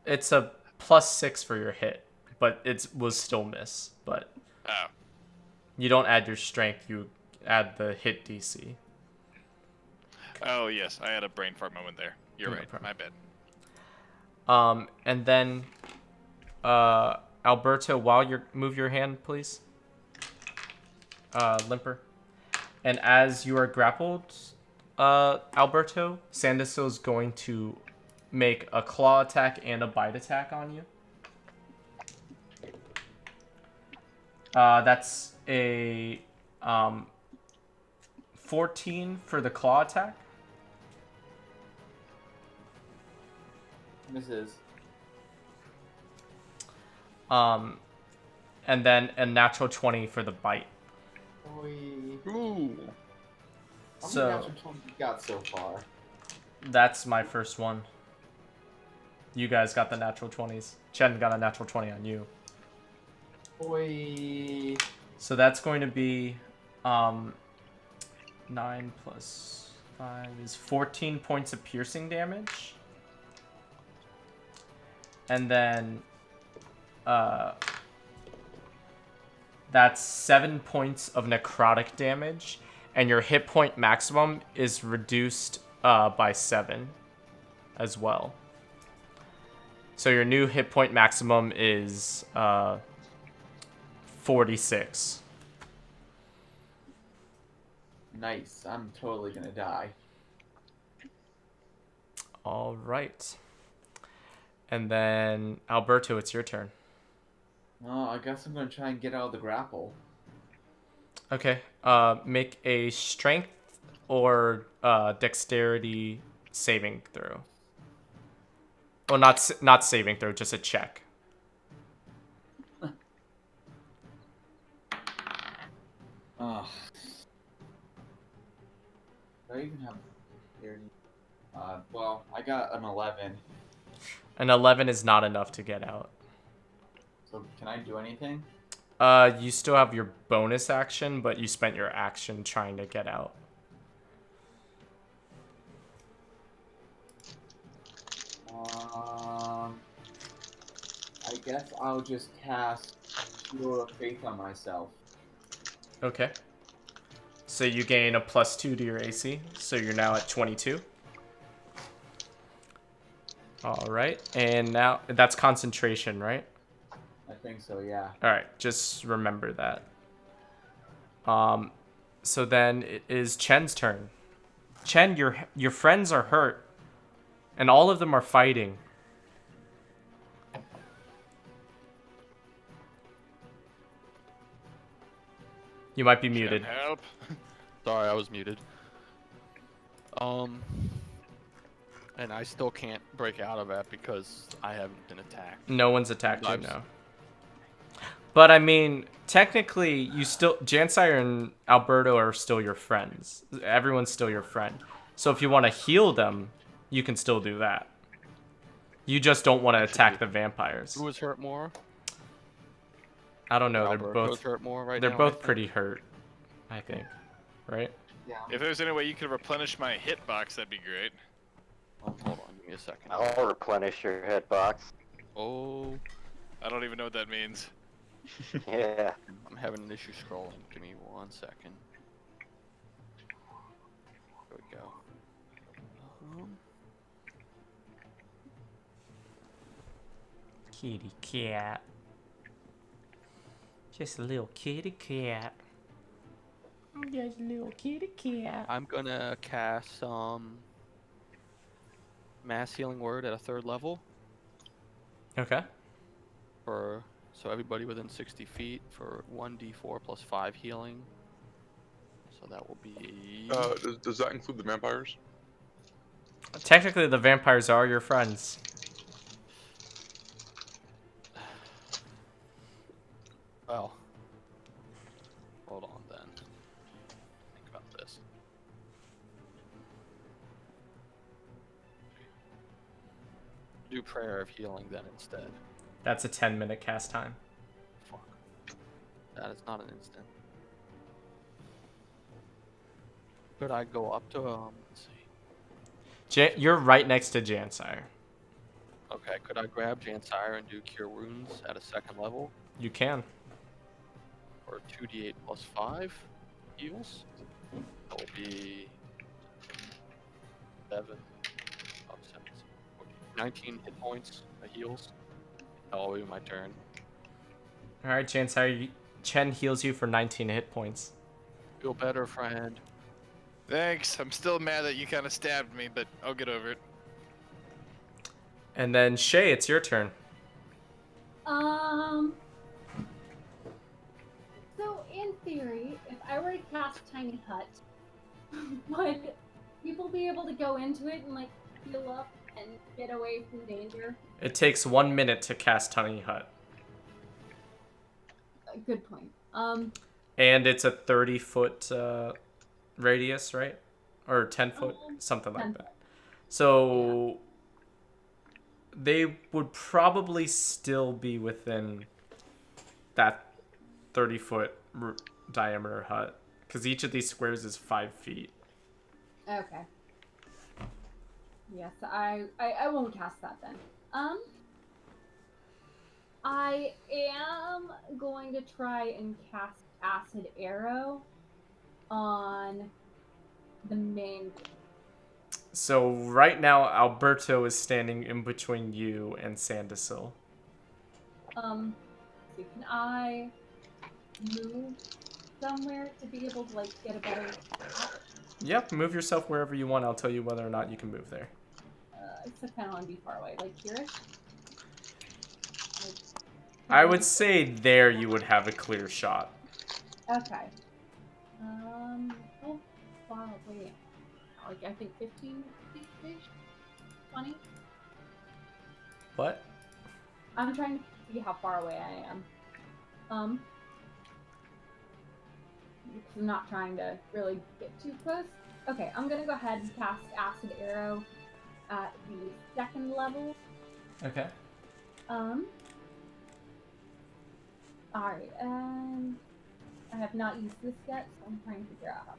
A: It's a +6 for your hit, but it was still miss. But
C: Oh.
A: you don't add your strength, you add the hit DC.
C: Oh yes, I had a brain fart moment there. You're
A: No
C: right.
A: problem.
C: My bad.
A: And then, Alberto, while move your hand, please. Limper. And as you are grappled, Alberto, Sandersil is going to make a claw attack and a bite attack on you. That's a 14 for the claw attack.
D: Misses.
A: And then a natural 20 for the bite.
D: Oi.
B: Ooh.
D: How many
A: So
D: natural 20 you got so far?
A: that's my first one. You guys got the natural 20s. Chen got a natural 20 on you.
D: Oi.
A: So that's going to be 9 plus 5 is 14 points of piercing damage. And then that's 7 points of necrotic damage. And your hit point maximum is reduced by 7 as well. So your new hit point maximum is 46.
D: Nice. I'm totally gonna die.
A: All right. And then Alberto, it's your turn.
D: Well, I guess I'm gonna try and get out of the grapple.
A: Okay. Make a strength or dexterity saving throw. Well, not saving throw, just a check.
D: Ugh. Do I even have 30? Well, I got an 11.
A: An 11 is not enough to get out.
D: So can I do anything?
A: You still have your bonus action, but you spent your action trying to get out.
D: I guess I'll just cast Shield of Faith on myself.
A: Okay. So you gain a +2 to your AC, so you're now at 22. All right, and now that's concentration, right?
D: I think so, yeah.
A: All right, just remember that. So then it is Chen's turn. Chen, your friends are hurt, and all of them are fighting. You might be muted.
C: Help.
B: Sorry, I was muted. And I still can't break out of that because I haven't been attacked.
A: No one's attacked you,
B: I've-
A: no. But I mean, technically, you still Jansire and Alberto are still your friends. Everyone's still your friend. So if you want to heal them, you can still do that. You just don't want to attack the vampires.
B: Who was hurt more?
A: I don't know. They're
B: Alberto's
A: both
B: hurt more right
A: they're
B: now, I
A: both
B: think.
A: pretty hurt, I think. Right?
D: Yeah.
C: If there's any way you could replenish my hitbox, that'd be great.
B: Oh, hold on, give me a second.
E: I'll replenish your hitbox.
B: Oh,
C: I don't even know what that means.
E: Yeah.
B: I'm having an issue scrolling. Give me 1 second. There we go.
A: Kitty cat. Just a little kitty cat. Just a little kitty cat.
B: I'm gonna cast mass healing word at a 3rd level
A: Okay.
B: so everybody within 60 feet for 1d4 plus 5 healing. So that will be.
G: Does that include the vampires?
A: Technically, the vampires are your friends.
B: Well, hold on then. Think about this. Do prayer of healing then instead.
A: That's a 10-minute cast time.
B: Fuck. That is not an instant. Could I go up to let's see.
A: You're right next to Jansire.
B: Okay, could I grab Jansire and do Cure Wounds at a 2nd level
A: You can.
B: for 2d8 plus 5 heals? That will be 7. Oh, 19 hit points of heals. That will be my turn.
A: All right, Jansire. Chen heals you for 19 hit points.
B: Feel better, friend.
C: Thanks. I'm still mad that you kind of stabbed me, but I'll get over it.
A: And then Shay, it's your turn.
F: So in theory, if I were to cast Tiny Hut, would people be able to go into it and like heal up and get away from danger?
A: It takes 1 minute to cast Tiny Hut.
F: Good point.
A: And it's a 30-foot radius, right? Or 10-foot, something like
F: 10
A: that. So they would probably still be within that 30-foot diameter hut, because each of these squares is 5 feet.
F: Okay. Yes, I won't cast that then. I am going to try and cast Acid Arrow on the main.
A: So right now, Alberto is standing in between you and So
F: So can I move somewhere to be able to like get a better shot?
A: Yep, move yourself wherever you want. I'll tell you whether or not you can move there.
F: I still kind of want to be far away, like here-ish. Like,
A: I would say there you would have a clear shot.
F: Okay. How far away? Like I think 15 feet, 20.
A: What?
F: I'm trying to see how far away I am. Because I'm not trying to really get too close. Okay, I'm gonna go ahead and cast Acid Arrow at the 2nd level.
A: Okay.
F: Alright, and I have not used this yet, so I'm trying to figure out how.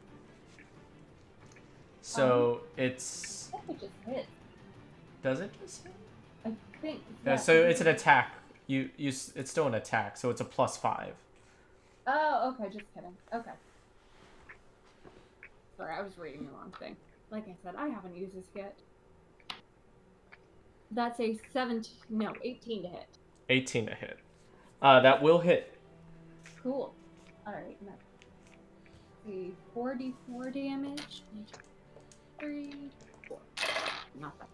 A: So it's.
F: I think it just hit.
A: Does it just hit?
F: I think.
A: Yeah. So it's an attack. It's still an attack. So it's a +5.
F: Oh, okay. Just kidding. Okay. Sorry, I was reading the wrong thing. Like I said, I haven't used this yet. That's a 18 to hit.
A: 18 to hit. That will hit.
F: Cool. Alright, let's see. 4d4 damage. 3, 4. Not bad.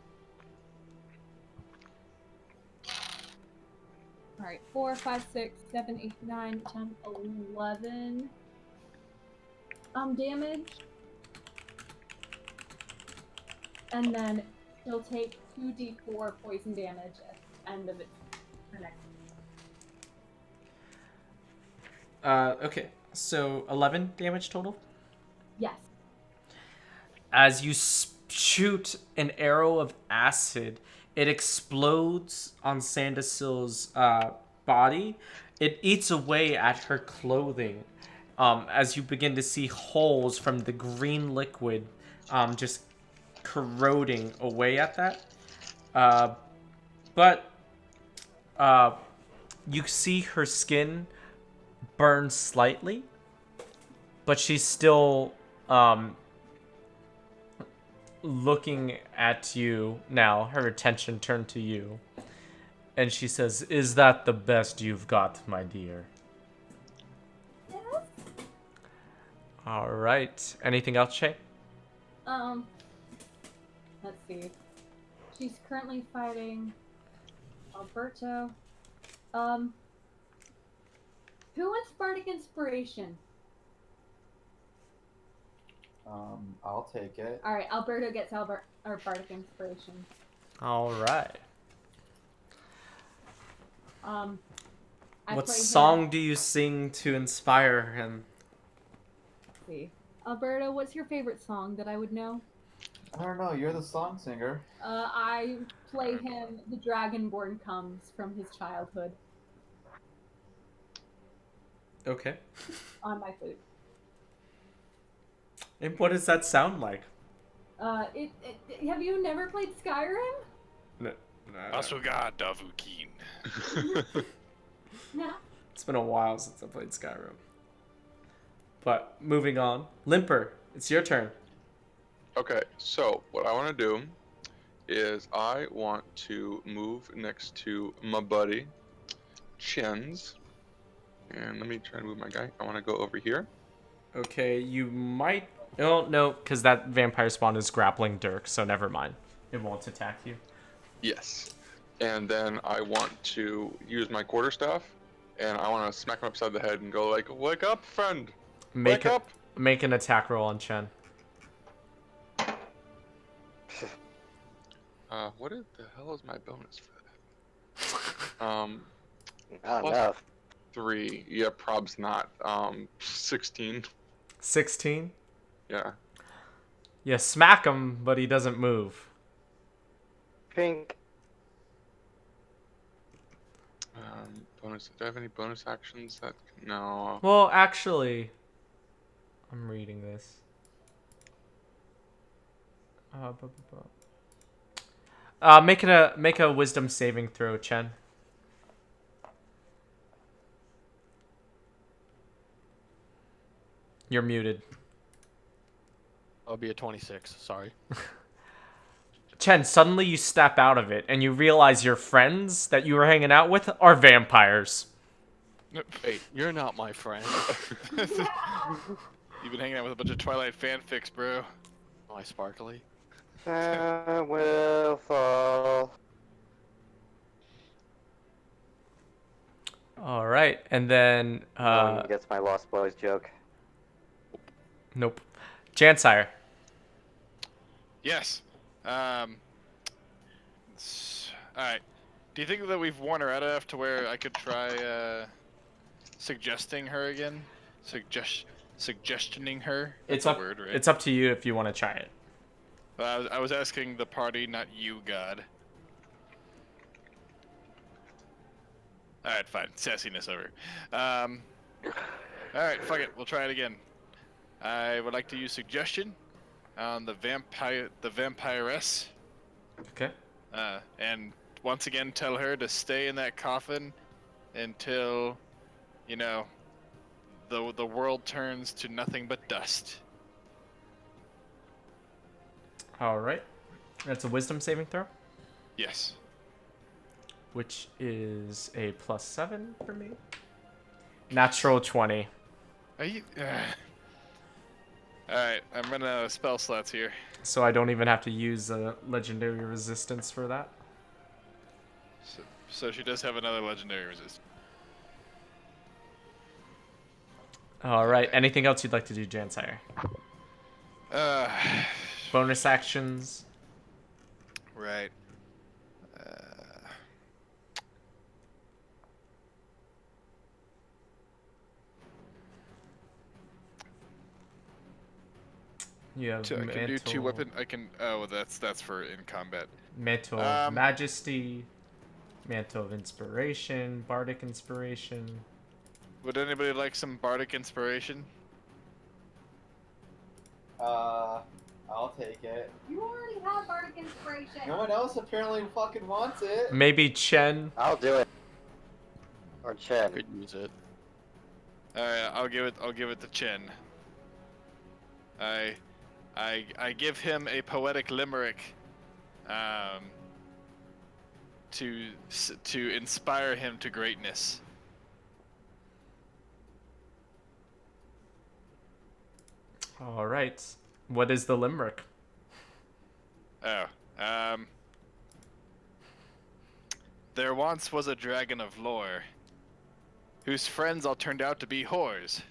F: Alright, 4, 5, 6, 7, 8, 9, 10, 11. Damage. And then he'll take 2d4 poison damage at the end of its next.
A: Okay. So 11 damage total?
F: Yes.
A: As you shoot an arrow of acid, it explodes on Sandacil's body. It eats away at her clothing as you begin to see holes from the green liquid just corroding away at that. But you see her skin burn slightly, but she's still looking at you now, her attention turned to you. And she says, "Is that the best you've got, my dear?"
F: Yes.
A: All right. Anything else, Shay?
F: Let's see. She's currently fighting Alberto. Who wants Bardic Inspiration?
D: I'll take it.
F: Alright, Alberto gets Bardic Inspiration.
A: All right.
F: I
A: What
F: play
A: song
F: him.
A: do you sing to inspire him?
F: Let's see. Alberto, what's your favorite song that I would know?
D: I don't know. You're the song singer.
F: I play him The Dragonborn Comes from his childhood
A: Okay.
F: on my flute.
A: And what does that sound like?
F: Have you never played Skyrim?
A: No.
C: Asuga Davukin.
F: No.
A: It's been a while since I played Skyrim. But moving on. Limper, it's your turn.
G: Okay, so what I want to do is I want to move next to my buddy, Chen's. And let me try and move my guy. I want to go over here.
A: Okay, you might... Oh, no, because that vampire spawn is grappling Dirk, so never mind. It won't attack you.
G: Yes. And then I want to use my quarterstaff, and I want to smack him upside the head and go like, "Wake up, friend! Wake up!"
A: Make an attack roll on Chen.
G: What the hell is my bonus for that?
E: Not
G: Plus
E: enough.
G: 3. Yeah, prob's not. 16.
A: 16?
G: Yeah.
A: You smack him, but he doesn't move.
E: Pink.
G: Bonus. Do I have any bonus actions that? No.
A: Well, actually... I'm reading this. Make a wisdom saving throw, Chen. You're muted.
B: I'll be a 26. Sorry.
A: Chen, suddenly you snap out of it and you realize your friends that you were hanging out with are vampires.
B: Wait, you're not my friend.
C: You've been hanging out with a bunch of Twilight fanfics, bro.
B: Am I sparkly?
E: Will fall.
A: All right, and then
E: No one gets my Lost Boys joke.
A: nope. Jansire.
C: Yes. All right. Do you think that we've worn her out enough to where I could try suggesting her again? Suggestioning her.
A: It's
C: That's
A: up.
C: a word, right?
A: It's up to you if you want to try it.
C: I was asking the party, not you, God. All right, fine. Sassiness over. All right, fuck it. We'll try it again. I would like to use suggestion on the vampiress.
A: Okay.
C: And once again tell her to stay in that coffin until, you know, the world turns to nothing but dust.
A: All right. That's a wisdom saving throw,
C: Yes.
A: which is a +7 for me. Natural 20.
C: Are you? All right, I'm running out of spell slots here.
A: So I don't even have to use a legendary resistance for that.
C: So she does have another legendary resist.
A: All right. Anything else you'd like to do, Jansire? Bonus actions.
C: Right.
A: You have
C: I can do 2 weapon. I can. Oh, that's for in combat.
A: Mantle of Majesty, Mantle of Inspiration, Bardic Inspiration.
C: Would anybody like some bardic inspiration?
D: I'll take it.
F: You already have Bardic Inspiration.
D: No one else apparently fucking wants it.
A: Maybe Chen.
E: I'll do it. Or
B: I
E: Chen.
B: could use it.
C: All right, I'll give it to Chen. I give him a poetic limerick, to inspire him to greatness.
A: All right. What is the limerick?
C: Oh, there once was a dragon of lore, whose friends all turned out to be whores.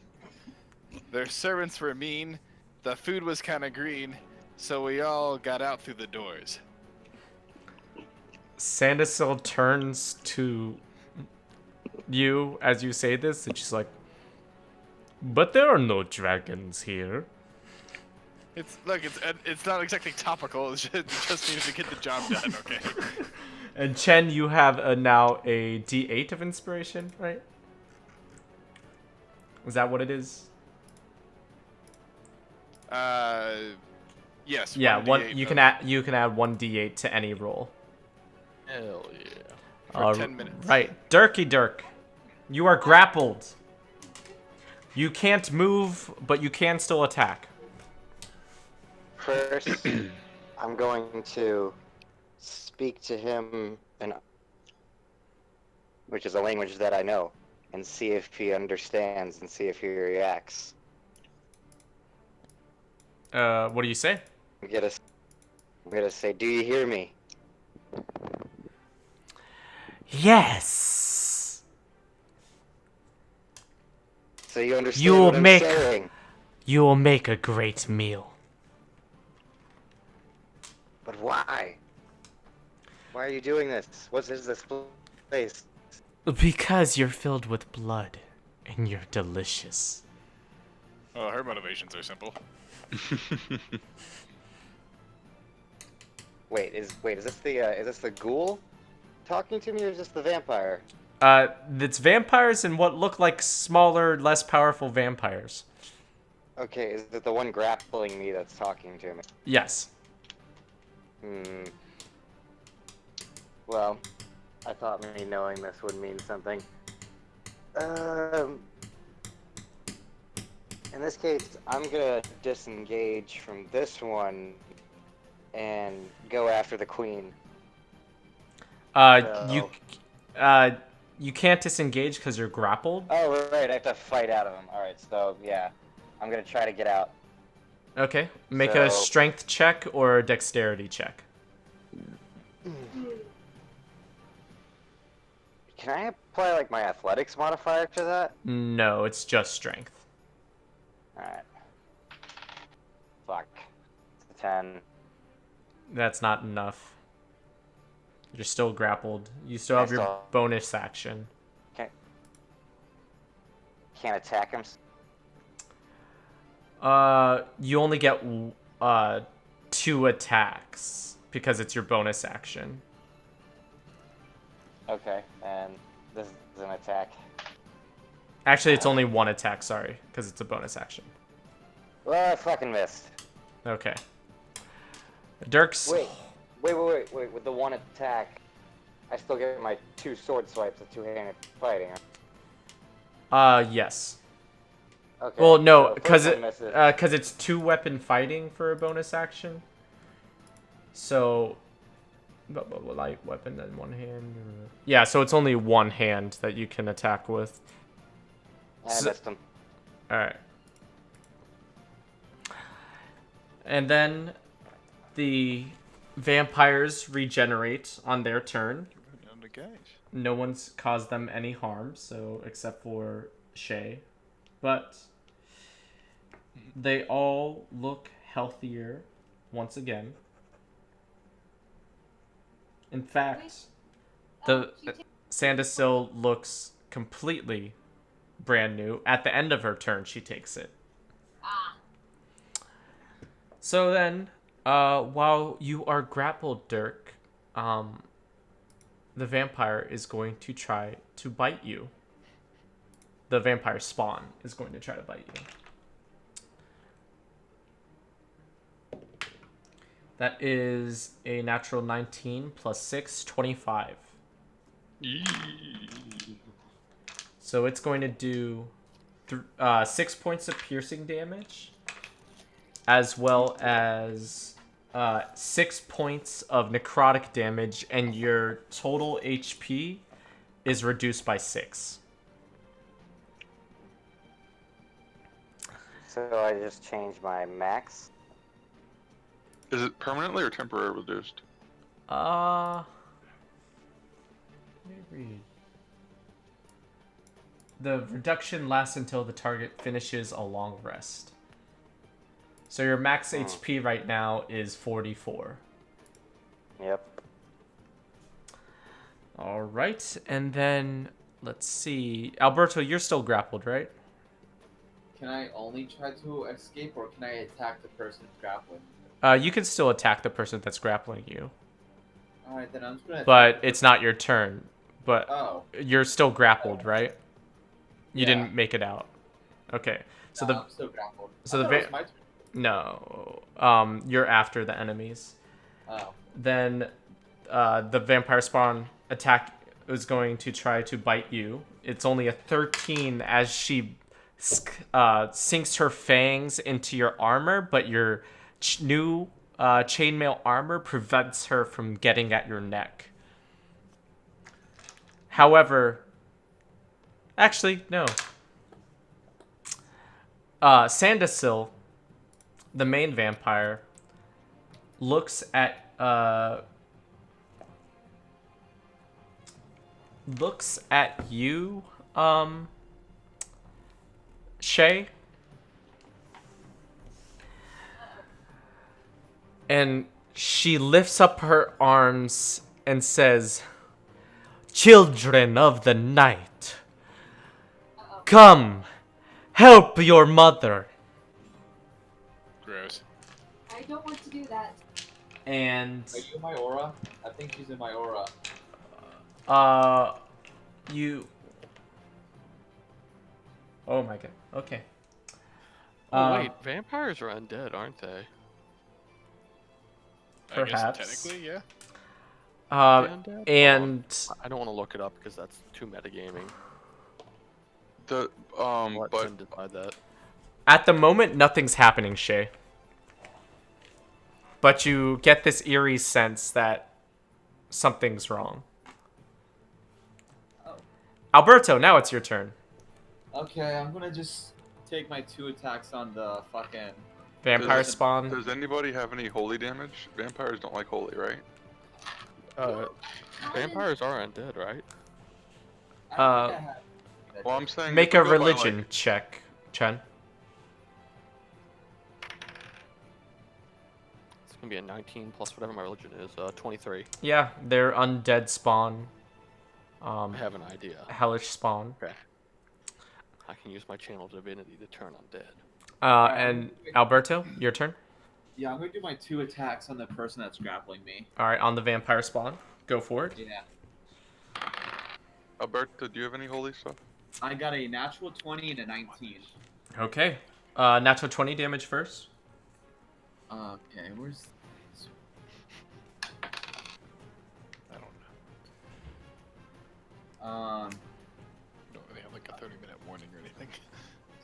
C: Their servants were mean, the food was kinda green, so we all got out through the doors.
A: Sandersil turns to you as you say this, and she's like, "But there are no dragons here."
C: It's not exactly topical. It just needs to get the job done. Okay.
A: And Chen, you have now a D8 of inspiration, right? Is that what it is?
C: Yes.
A: Yeah, one.
C: D8
A: You can add 1 D8 to any roll.
B: Hell yeah.
C: for 10 minutes.
A: Right, Durky Dirk, you are grappled. You can't move, but you can still attack.
E: First, I'm going to speak to him, which is a language that I know, and see if he understands and see if he reacts.
A: What do you say?
E: I'm gonna say, "Do you hear me?"
A: Yes.
E: So you understand
A: You'll
E: what I'm
A: make-
E: saying?
A: You will make a great meal.
E: But why? Why are you doing this? What is this place?
A: Because you're filled with blood, and you're delicious.
C: Oh, her motivations are simple.
E: Wait, is this the ghoul talking to me, or is this the vampire?
A: It's vampires and what look like smaller, less powerful vampires.
E: Okay, is it the one grappling me that's talking to me?
A: Yes.
E: Well, I thought me knowing this would mean something. In this case, I'm gonna disengage from this one and go after the queen.
A: You, you can't disengage because you're grappled.
E: Oh, right, I have to fight out of him. Alright, so, yeah. I'm gonna try to get out.
A: Okay, make a
E: So-
A: strength check or a dexterity check.
E: Can I apply, like, my athletics modifier to that?
A: No, it's just strength.
E: Alright. Fuck. It's a 10.
A: That's not enough. You're still grappled. You still have your bonus action.
E: Can't attack him?
A: You only get 2 attacks because it's your bonus action.
E: Okay, and this is an attack.
A: Actually, it's only 1 attack, sorry, because it's a bonus action.
E: Well, I fucking missed.
A: Okay. Dirk's...
E: Wait. With the 1 attack, I still get my 2 sword swipes of 2-handed fighting.
A: Yes.
E: Okay.
A: Well, no,
E: so
A: because
E: first one misses.
A: it's 2-weapon fighting for a bonus action. So, light weapon then 1 hand. Yeah, so it's only 1 hand that you can attack with.
E: I missed him.
A: All right. And then the vampires regenerate on their turn. No one's caused them any harm, so except for Shay. But they all look healthier once again. In fact, the Sandersil looks completely brand new. At the end of her turn, she takes it. So then, while you are grappled, Dirk, the vampire is going to try to bite you. The vampire spawn is going to try to bite you. That is a natural 19 plus 6, 25. So it's going to do 6 points of piercing damage, as well as 6 points of necrotic damage, and your total HP is reduced by 6.
E: So I just changed my max.
G: Is it permanently or temporarily reduced?
A: Let me read. The reduction lasts until the target finishes a long rest. So your max HP right now is 44.
E: Yep.
A: All right, and then let's see. Alberto, you're still grappled, right?
D: Can I only try to escape, or can I attack the person grappling?
A: You can still attack the person that's grappling you.
D: Alright, then I'm just gonna.
A: But it's not your turn. But
D: Oh.
A: you're still grappled, right? You
D: Yeah.
A: didn't make it out. Okay. So
D: I'm still grappled.
A: so
D: I
A: the
D: thought it was my turn.
A: No. You're after the enemies.
D: Oh.
A: Then the vampire spawn attack is going to try to bite you. It's only a 13 as she sinks her fangs into your armor, but your new chainmail armor prevents her from getting at your neck. However, actually, no. Sandersil, the main vampire, looks at you, Shay, and she lifts up her arms and says, "Children of the night, come, help your mother."
C: Gross.
F: I don't want to do that.
A: And
D: Are you in my aura? I think she's in my aura.
A: you. Oh my god. Okay.
B: Oh wait, vampires are undead, aren't they?
A: Perhaps.
C: I guess technically, yeah.
B: Undead?
A: And
B: I don't want to look it up because that's too metagaming.
G: The
B: Let
G: but
B: them decide that.
A: at the moment, nothing's happening, Shay. But you get this eerie sense that something's wrong.
F: Oh.
A: Alberto, now it's your turn.
H: Okay, I'm gonna just take my 2 attacks on the fucking.
A: Vampire
G: Does-
A: spawn.
G: Does anybody have any holy damage? Vampires don't like holy, right?
B: Vampires are undead, right?
H: I don't think I have.
G: Well, I'm saying
A: Make
G: if we
A: a
G: go by,
A: religion
G: like,
A: check, Chen.
B: It's gonna be a 19 plus whatever my religion is. 23.
A: Yeah, they're undead spawn.
B: I have an idea.
A: Hellish spawn.
B: Okay. I can use my channel divinity to turn undead.
A: And Alberto, your turn.
H: Yeah, I'm gonna do my 2 attacks on the person that's grappling me.
A: All right, on the vampire spawn. Go for it.
H: Yeah.
G: Alberto, do you have any holy stuff?
H: I got a natural 20 and a 19.
A: Okay. Natural 20 damage first.
H: Okay, where's...
C: I don't know. They have like a 30-minute warning or anything.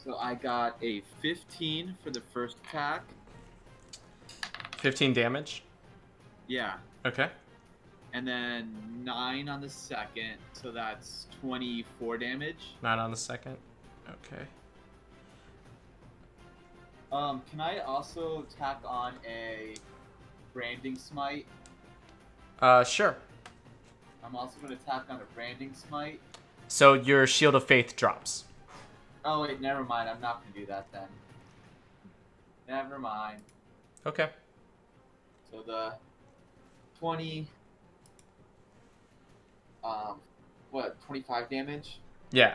H: So I got a 15 for the first attack.
A: 15 damage.
H: Yeah.
A: Okay.
H: And then 9 on the second, so that's 24 damage.
A: 9 on the second. Okay.
H: Can I also tack on a branding smite?
A: Sure.
H: I'm also going to tack on a branding smite.
A: So your shield of faith drops.
H: Oh wait, never mind. I'm not going to do that then. Never mind.
A: Okay.
H: So the 20... 25 damage?
A: Yeah.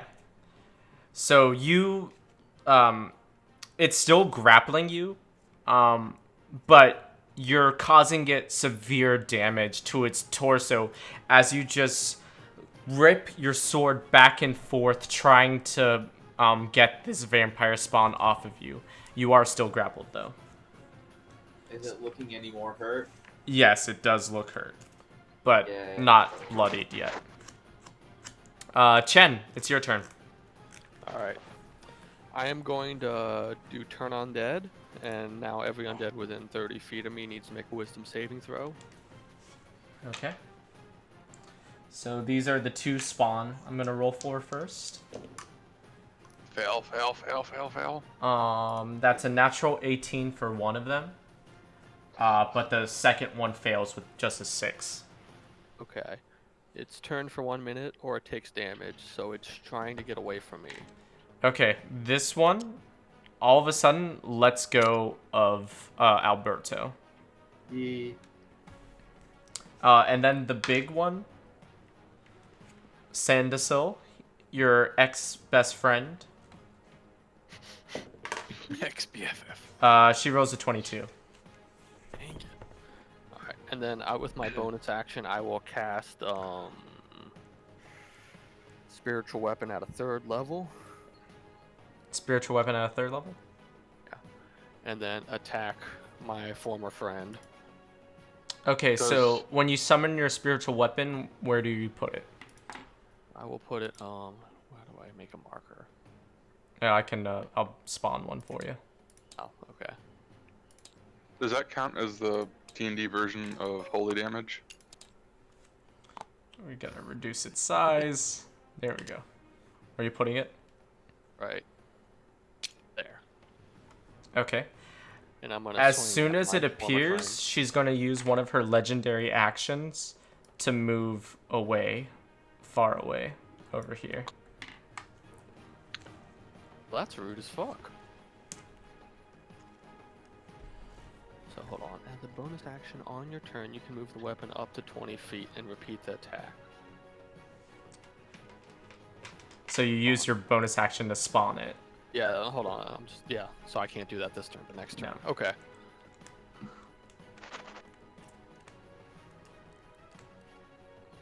A: So you, it's still grappling you, but you're causing it severe damage to its torso as you just rip your sword back and forth trying to get this vampire spawn off of you. You are still grappled though.
H: Is it looking any more hurt?
A: Yes, it does look hurt, but
H: Yeah.
A: not bloodied yet. Chen, it's your turn.
B: Alright. I am going to do turn undead, and now every undead within 30 feet of me needs to make a wisdom saving throw.
A: Okay. So these are the 2 spawn I'm gonna roll for first.
G: Fail, fail, fail, fail, fail.
A: That's a natural 18 for one of them. But the second one fails with just a 6.
B: Okay. It's turned for 1 minute, or it takes damage, so it's trying to get away from me.
A: Okay, this one, all of a sudden, lets go of Alberto.
H: Yeah.
A: And then the big one, Sandasil, your ex-best friend.
C: Ex-BFF.
A: She rolls a 22.
B: Dang it. Alright, and then with my bonus action, I will cast Spiritual Weapon at a 3rd level.
A: Spiritual weapon at a 3rd level?
B: Yeah. And then attack my former friend.
A: Okay, so when you summon your spiritual weapon, where do you put it?
B: I will put it, where do I make a marker?
A: Yeah, I can, I'll spawn one for you.
B: Oh, okay.
G: Does that count as the D&D version of holy damage?
A: We gotta reduce its size. There we go. Where are you putting it?
B: Right. There.
A: Okay.
B: And I'm gonna
A: As
B: swing
A: soon
B: at
A: as
B: my
A: it
B: former
A: appears,
B: friend.
A: she's gonna use one of her legendary actions to move away, far away, over here.
B: Well, that's rude as fuck. So hold on. As a bonus action on your turn, you can move the weapon up to 20 feet and repeat the attack.
A: So you use your bonus action to spawn it.
B: Yeah, hold on. I'm just so I can't do that this turn. The next turn.
A: No.
B: Okay.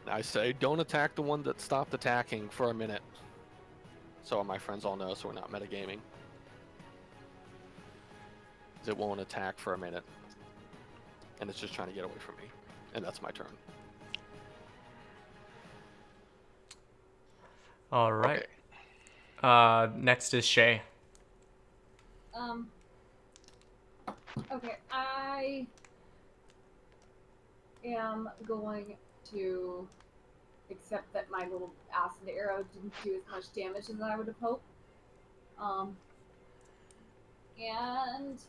B: I say don't attack the one that stopped attacking for a minute. So my friends all know, so we're not metagaming. 'Cause it won't attack for a minute. And it's just trying to get away from me. And that's my turn.
A: All right. Next is Shay.
F: Okay, I am going to except that my little acid arrow didn't do as much damage as I would have hoped. And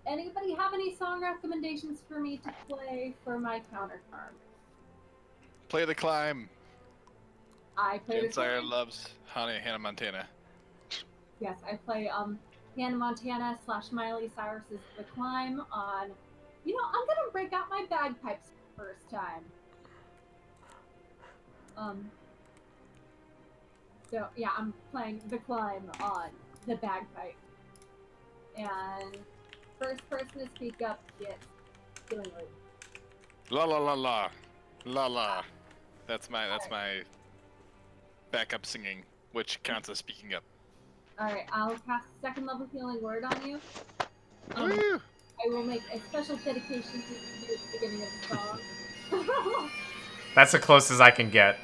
F: anybody have any song recommendations for me to play for my counter charm?
C: Play the climb.
F: I play the
C: Sire
F: climb.
C: loves Hannah Montana.
F: Yes, I play Hannah Montana / Miley Cyrus's The Climb on. You know, I'm gonna break out my bagpipes for the first time. So yeah, I'm playing The Climb on the bagpipe. And first person to speak up gets Healing Word.
C: La la la la, la la. That's my backup singing, which counts as speaking up.
F: Alright, I'll cast second level Healing Word on you.
C: Woo!
F: I will make a special dedication to you at the beginning of the song.
A: That's the closest I can get.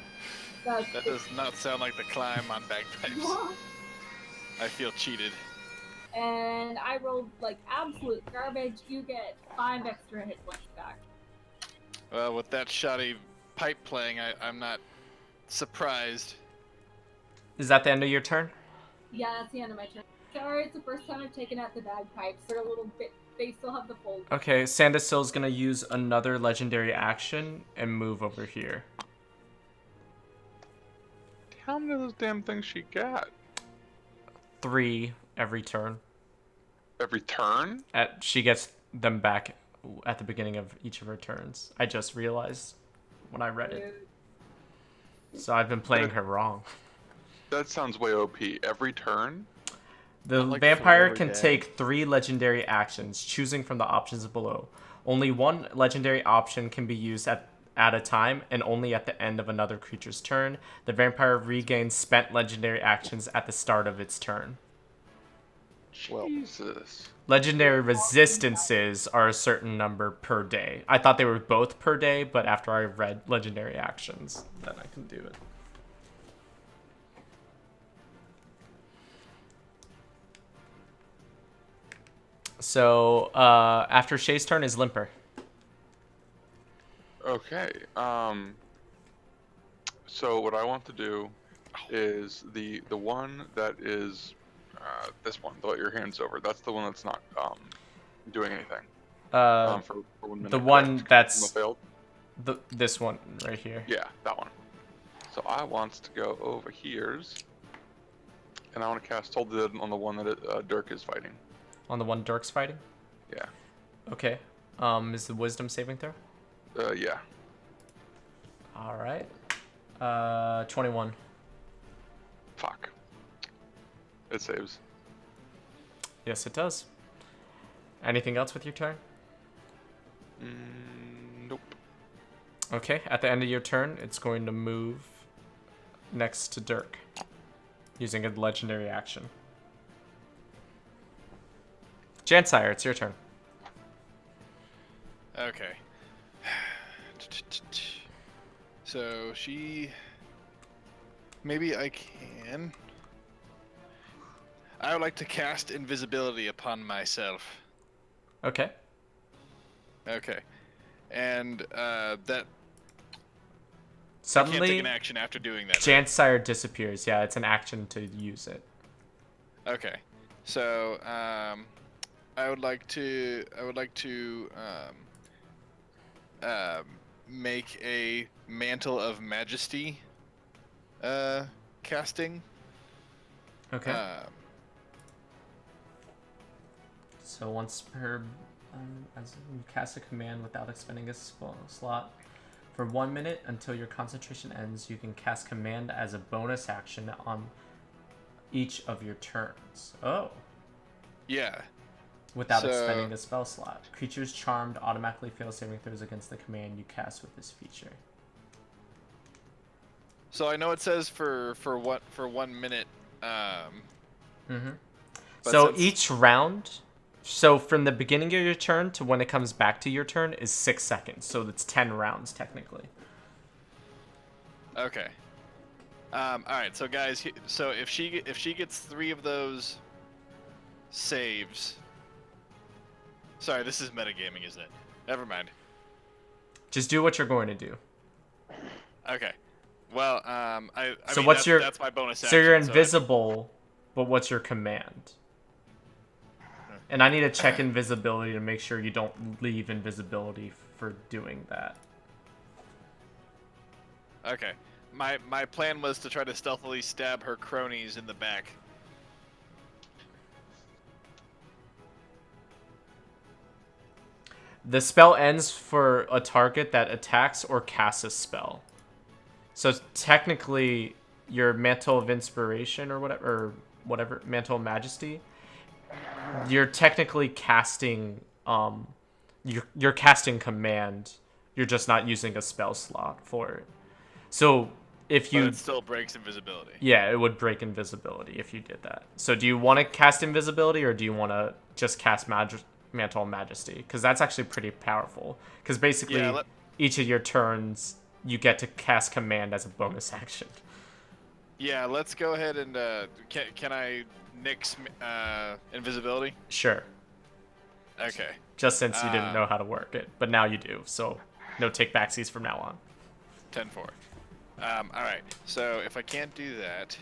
F: That's
C: That does not sound like the climb on bagpipes. I feel cheated.
F: And I rolled like absolute garbage. You get 5 extra hit points back.
C: Well, with that shoddy pipe playing, I'm not surprised.
A: Is that the end of your turn?
F: Yeah, that's the end of my turn. Sorry, it's the first time I've taken out the bagpipes. They're a little bit. They still have the fold.
A: Okay, Sandusill's gonna use another legendary action and move over here.
G: How many of those damn things she got?
A: 3 every turn.
G: Every turn?
A: She gets them back at the beginning of each of her turns. I just realized when I read it. So I've been playing her wrong.
G: That sounds way OP. Every turn?
A: The
B: Like
A: vampire
B: 3
A: can
B: every day.
A: take 3 legendary actions, choosing from the options below. Only 1 legendary option can be used at a time, and only at the end of another creature's turn. The vampire regains spent legendary actions at the start of its turn.
B: Well.
G: Jesus.
A: Legendary resistances are a certain number per day. I thought they were both per day, but after I read legendary actions, then I can do it. So, after Shay's turn is Limper.
G: Okay. So what I want to do is the one that is this one. Let your hands over. That's the one that's not doing anything. For 1 minute.
A: The one that's
G: failed.
A: this one right here.
G: Yeah, that one. So I wants to go over here's, and I want to cast Toll the Dead on the one that Dirk is fighting.
A: On the one Dirk's fighting?
G: Yeah.
A: Okay. Is the wisdom saving throw?
G: Yeah.
A: All right. 21.
G: Fuck. It saves.
A: Yes, it does. Anything else with your turn?
G: Nope.
A: Okay, at the end of your turn, it's going to move next to Dirk, using a legendary action. Jansire, it's your turn.
C: Okay. So she... Maybe I can... I would like to cast invisibility upon myself.
A: Okay.
C: Okay. And that... I can't
A: Suddenly,
C: take an action after doing that. Right?
A: Jansire disappears. Yeah, it's an action to use it.
C: Okay. So, I would like to make a Mantle of Majesty casting.
A: Okay. So once per as you cast a command without expending a spell slot for 1 minute until your concentration ends, you can cast command as a bonus action on each of your turns. Oh.
C: Yeah.
A: Without expending a spell slot. Creatures charmed automatically fail saving throws against the command you cast with this feature.
C: So I know it says for 1 minute.
A: So each round, so from the beginning of your turn to when it comes back to your turn is 6 seconds. So it's 10 rounds technically.
C: Okay. All right. So guys, so if she gets 3 of those saves. Sorry, this is metagaming, isn't it? Never mind.
A: Just do what you're going to do.
C: Okay. Well,
A: So
C: mean,
A: what's your
C: that's my bonus action.
A: So you're
C: so I-
A: invisible, but what's your command? And I need to check invisibility to make sure you don't leave invisibility for doing that.
C: okay. My plan was to try to stealthily stab her cronies in the back.
A: The spell ends for a target that attacks or casts a spell. So technically, your Mantle of Inspiration or whatever, Mantle of Majesty, you're technically casting, you're casting command. You're just not using a spell slot for it. So if
C: But
A: you,
C: it still breaks invisibility.
A: yeah, it would break invisibility if you did that. So do you want to cast invisibility or do you want to just cast Mantle of Majesty? Because that's actually pretty powerful. Because basically,
C: Yeah,
A: each of your turns, you get to cast command as a bonus action.
C: Yeah, let's go ahead and can I nix invisibility?
A: Sure.
C: Okay.
A: Just since you didn't know how to work it, but now you do. So no take backsies from now on.
C: 10-4. All right. So if I can't do that,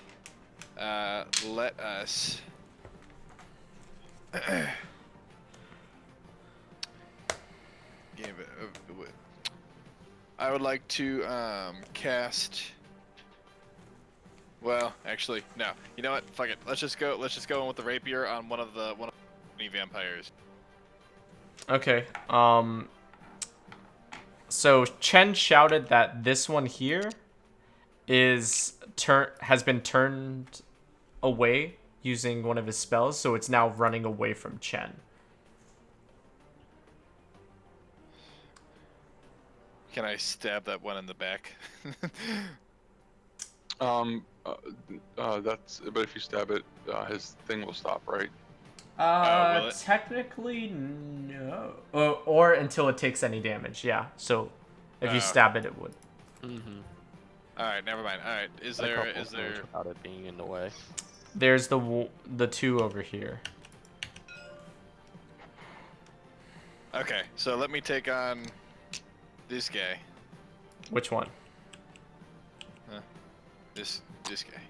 C: let us. I would like to cast. Well, actually, no. You know what? Fuck it. Let's just go. Let's just go in with the rapier on one of the vampires.
A: Okay. So Chen shouted that this one here has been turned away using one of his spells, so it's now running away from Chen.
C: Can I stab that one in the back?
G: That's. But if you stab it, his thing will stop, right?
C: Will it?
A: Technically, no. Or until it takes any damage, yeah. So if you stab it, it would.
B: Mm-hmm.
C: All right, never mind. All right, is there
B: without it being in the way?
A: There's the two over here.
C: Okay, so let me take on this guy.
A: Which one?
C: This guy.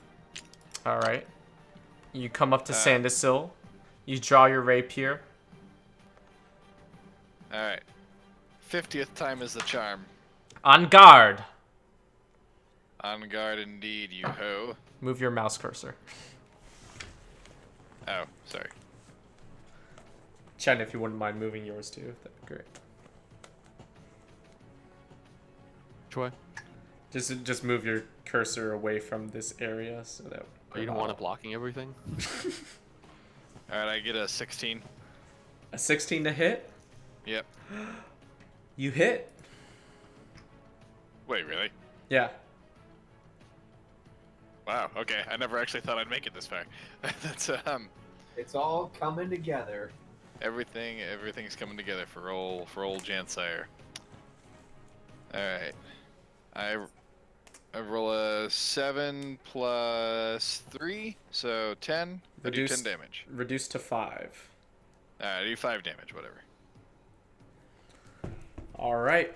A: All right. You come up to Sandersill. You draw your rapier.
C: All right. 50th time is the charm.
A: On guard.
C: On guard indeed, you ho.
A: Move your mouse cursor.
C: Oh, sorry.
A: Chen, if you wouldn't mind moving yours too, that'd be great.
B: Troy?
A: Just move your cursor away from this area so that.
B: You don't want it blocking everything?
C: All right, I get a 16.
A: A 16 to hit?
C: Yep.
A: You hit.
C: Wait, really?
A: Yeah.
C: Wow. Okay, I never actually thought I'd make it this far. That's
D: It's all coming together.
C: Everything's coming together for old Jansire. All right. I roll a 7 plus 3, so 10. I do 10 damage.
A: Reduced to 5.
C: I do 5 damage, whatever.
A: All right.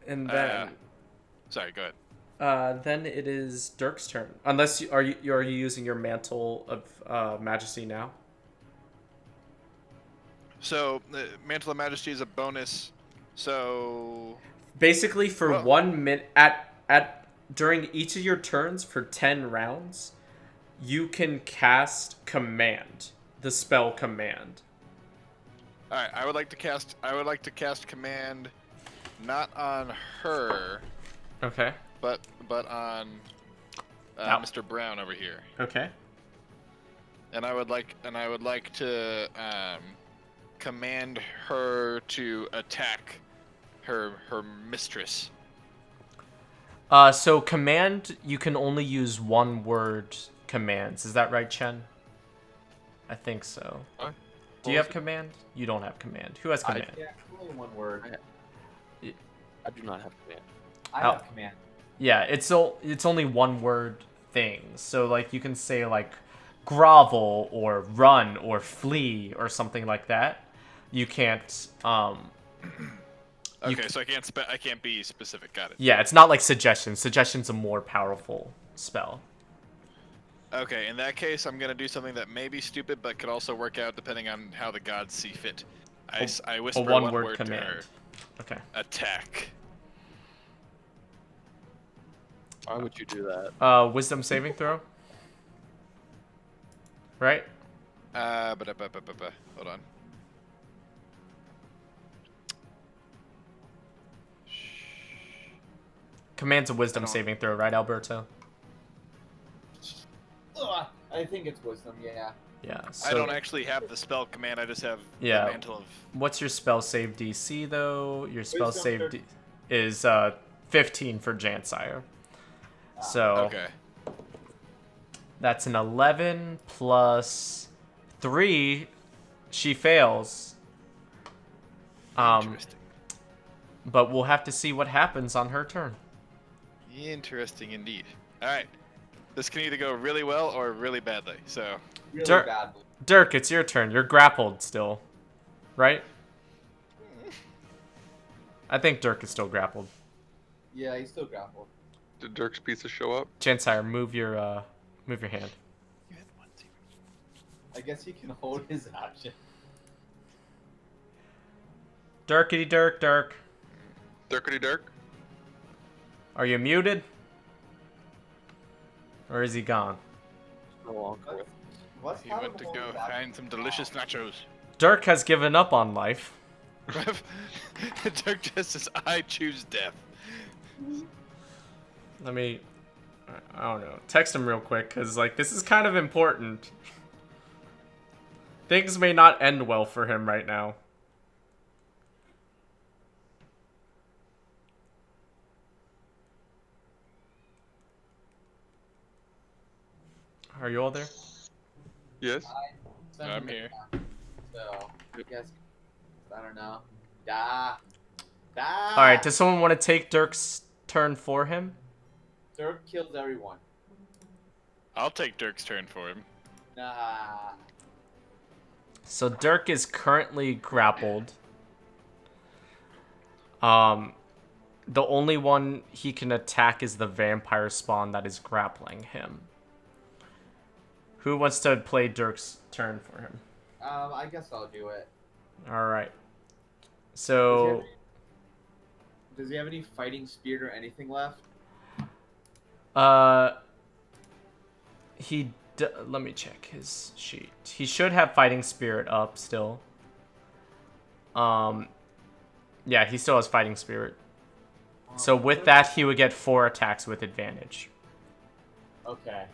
A: And then.
C: Sorry, go ahead.
A: Then it is Dirk's turn. Unless are you using your Mantle of Majesty now?
C: So the Mantle of Majesty is a bonus. So
A: basically, for 1 minute during each of your turns for 10 rounds, you can cast command, the spell command.
C: All right, I would like to cast command, not on her.
A: Okay.
C: But on Mr. Brown over here.
A: Okay.
C: And I would like to command her to attack her mistress.
A: So command, you can only use one word commands. Is that right, Chen? I think so.
B: What?
A: Do you have command? You don't have command. Who has command?
D: Yeah, only one word.
B: I do not have command.
D: I have command.
A: Yeah, it's only one word thing. So like you can say like grovel or run or flee or something like that. You can't You
C: Okay, so I can't be specific. Got it.
A: Yeah, it's not like suggestion. Suggestion's a more powerful spell.
C: Okay, in that case, I'm gonna do something that may be stupid, but could also work out depending on how the gods see fit. I
A: A
C: whisper
A: one-word
C: word
A: command.
C: to her.
A: Okay.
C: Attack.
B: Why would you do that?
A: Wisdom saving throw. Right?
C: Hold on.
A: Command's a wisdom saving throw, right, Alberto?
H: Ugh, I think it's wisdom. Yeah.
A: Yeah.
C: I
A: So,
C: don't actually have the spell command. I just have
A: Yeah.
C: the mantle of.
A: what's your spell save DC though? Your spell
H: Wisdom
A: save
H: 13.
A: is 15 for Jansire. So
C: Okay.
A: that's an 11 plus 3. She fails.
C: Interesting.
A: But we'll have to see what happens on her turn.
C: Interesting indeed. All right. This can either go really well or really badly. So.
H: Really
A: Dirk.
H: bad.
A: Dirk, it's your turn. You're grappled still, right? I think Dirk is still grappled.
D: Yeah, he's still grappled.
G: Did Dirk's pizza show up?
A: Jansire, move your hand.
D: I guess he can hold his action.
A: Dirkity Dirk.
G: Dirkity Dirk?
A: Are you muted? Or is he gone?
B: No longer.
D: What's
C: He went to go find some delicious nachos.
A: Dirk has given up on life.
C: Dirk just says, "I choose death."
A: Let me, I don't know, text him real quick, because, like, this is kind of important. Things may not end well for him right now. Are you all there?
G: Yes.
C: I'm here.
D: So, I guess, I don't know. Da. Da.
A: Alright, does someone want to take Dirk's turn for him?
D: Dirk kills everyone.
C: I'll take Dirk's turn for him.
D: Nah.
A: So Dirk is currently grappled. The only one he can attack is the vampire spawn that is grappling him. Who wants to play Dirk's turn for him?
D: I guess I'll do it.
A: Alright. So,
H: Does he have any fighting spirit or anything left?
A: let me check his sheet. He should have fighting spirit up still. Yeah, he still has fighting spirit. So with that, he would get 4 attacks with advantage.
H: Okay.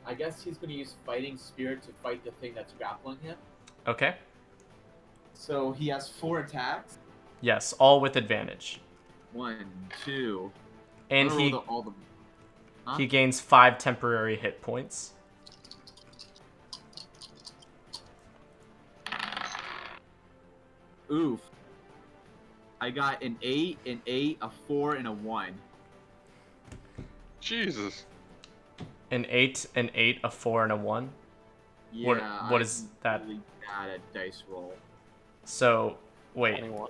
H: I guess he's gonna use fighting spirit to fight the thing that's grappling him.
A: Okay?
H: So he has 4 attacks.
A: Yes, all with advantage.
H: 1, 2.
A: And
H: I'm gonna roll all the. Huh?
A: he gains 5 temporary hit points.
H: Oof. I got an 8, a 4, and a 1.
G: Jesus.
A: An 8, a 4, and a 1.
H: Yeah.
A: What is that?
H: Really bad at dice roll.
A: So, wait.
B: 21.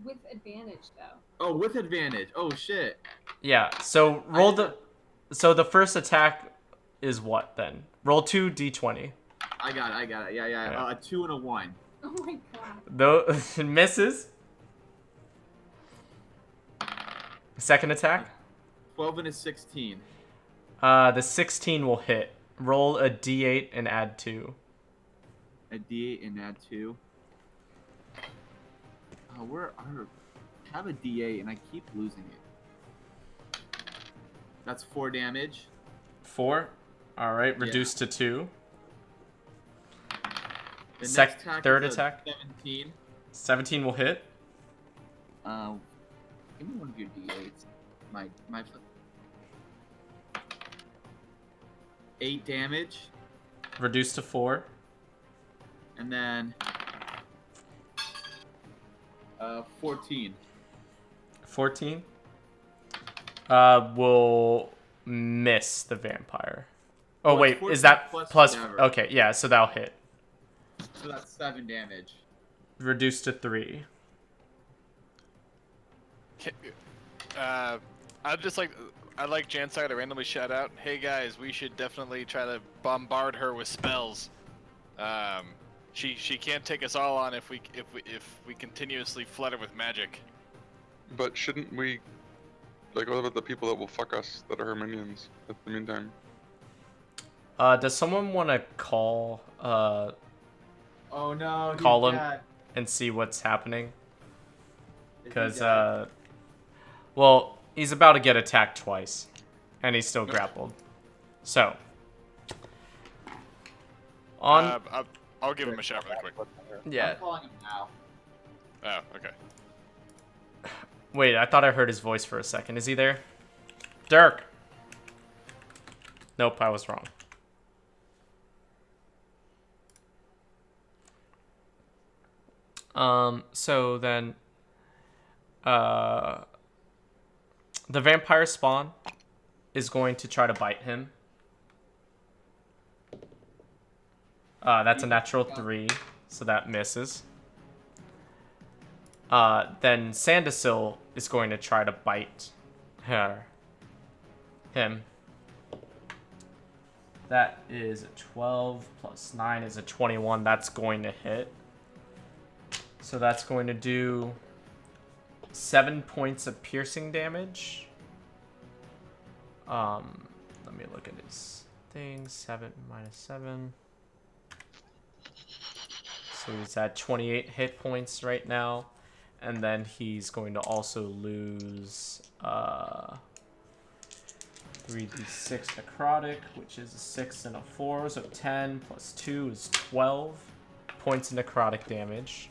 F: With advantage, though.
H: Oh, with advantage. Oh shit.
A: Yeah, so roll the first attack is what then? Roll 2 d20.
H: I got it. Yeah.
A: Yeah.
H: A 2 and a 1.
F: Oh my god.
A: Though misses. Second attack.
H: 12 and a 16.
A: The 16 will hit. Roll a d8 and add 2.
H: A D8 and add 2. Where are? I have a D8 and I keep losing it. That's 4 damage.
A: 4. All right, reduced to 2.
H: The
A: Sec-
H: next attack
A: third
H: is a
A: attack?
H: 17.
A: 17 will hit.
H: Give me one of your D8s. My 8 damage,
A: Reduced to 4.
H: and then 14.
A: 14. Will miss the vampire. Oh,
H: Oh, it's
A: wait,
H: 14
A: is that
H: plus
A: plus?
H: whatever.
A: Okay, yeah, so that'll hit.
H: So that's 7 damage.
A: Reduced to 3.
C: I'd like Jansai to randomly shout out, "Hey guys, we should definitely try to bombard her with spells. She can't take us all on if we continuously flood her with magic."
G: But shouldn't we, like, what about the people that will fuck us that are her minions at the meantime?
A: Does someone want to call
D: Oh no. he's
A: Call him.
D: dead.
A: and see what's happening?
D: Is he
A: Because
D: dead?
A: well, he's about to get attacked twice, and he's still grappled. So on
C: I'll give him a shot really quick.
A: yeah.
D: I'm calling him now.
C: Oh, okay.
A: Wait, I thought I heard his voice for a second. Is he there? Dirk. Nope, I was wrong. So then, the vampire spawn is going to try to bite him. That's a natural 3, so that misses. Then Sandasil is going to try to bite him. That is a 12 plus 9 is a 21. That's going to hit. So that's going to do 7 points of piercing damage. Let me look at his thing. 7 minus 7. So he's at 28 hit points right now. And then he's going to also lose 3d6 necrotic, which is a 6 and a 4. So 10 plus 2 is 12 points of necrotic damage.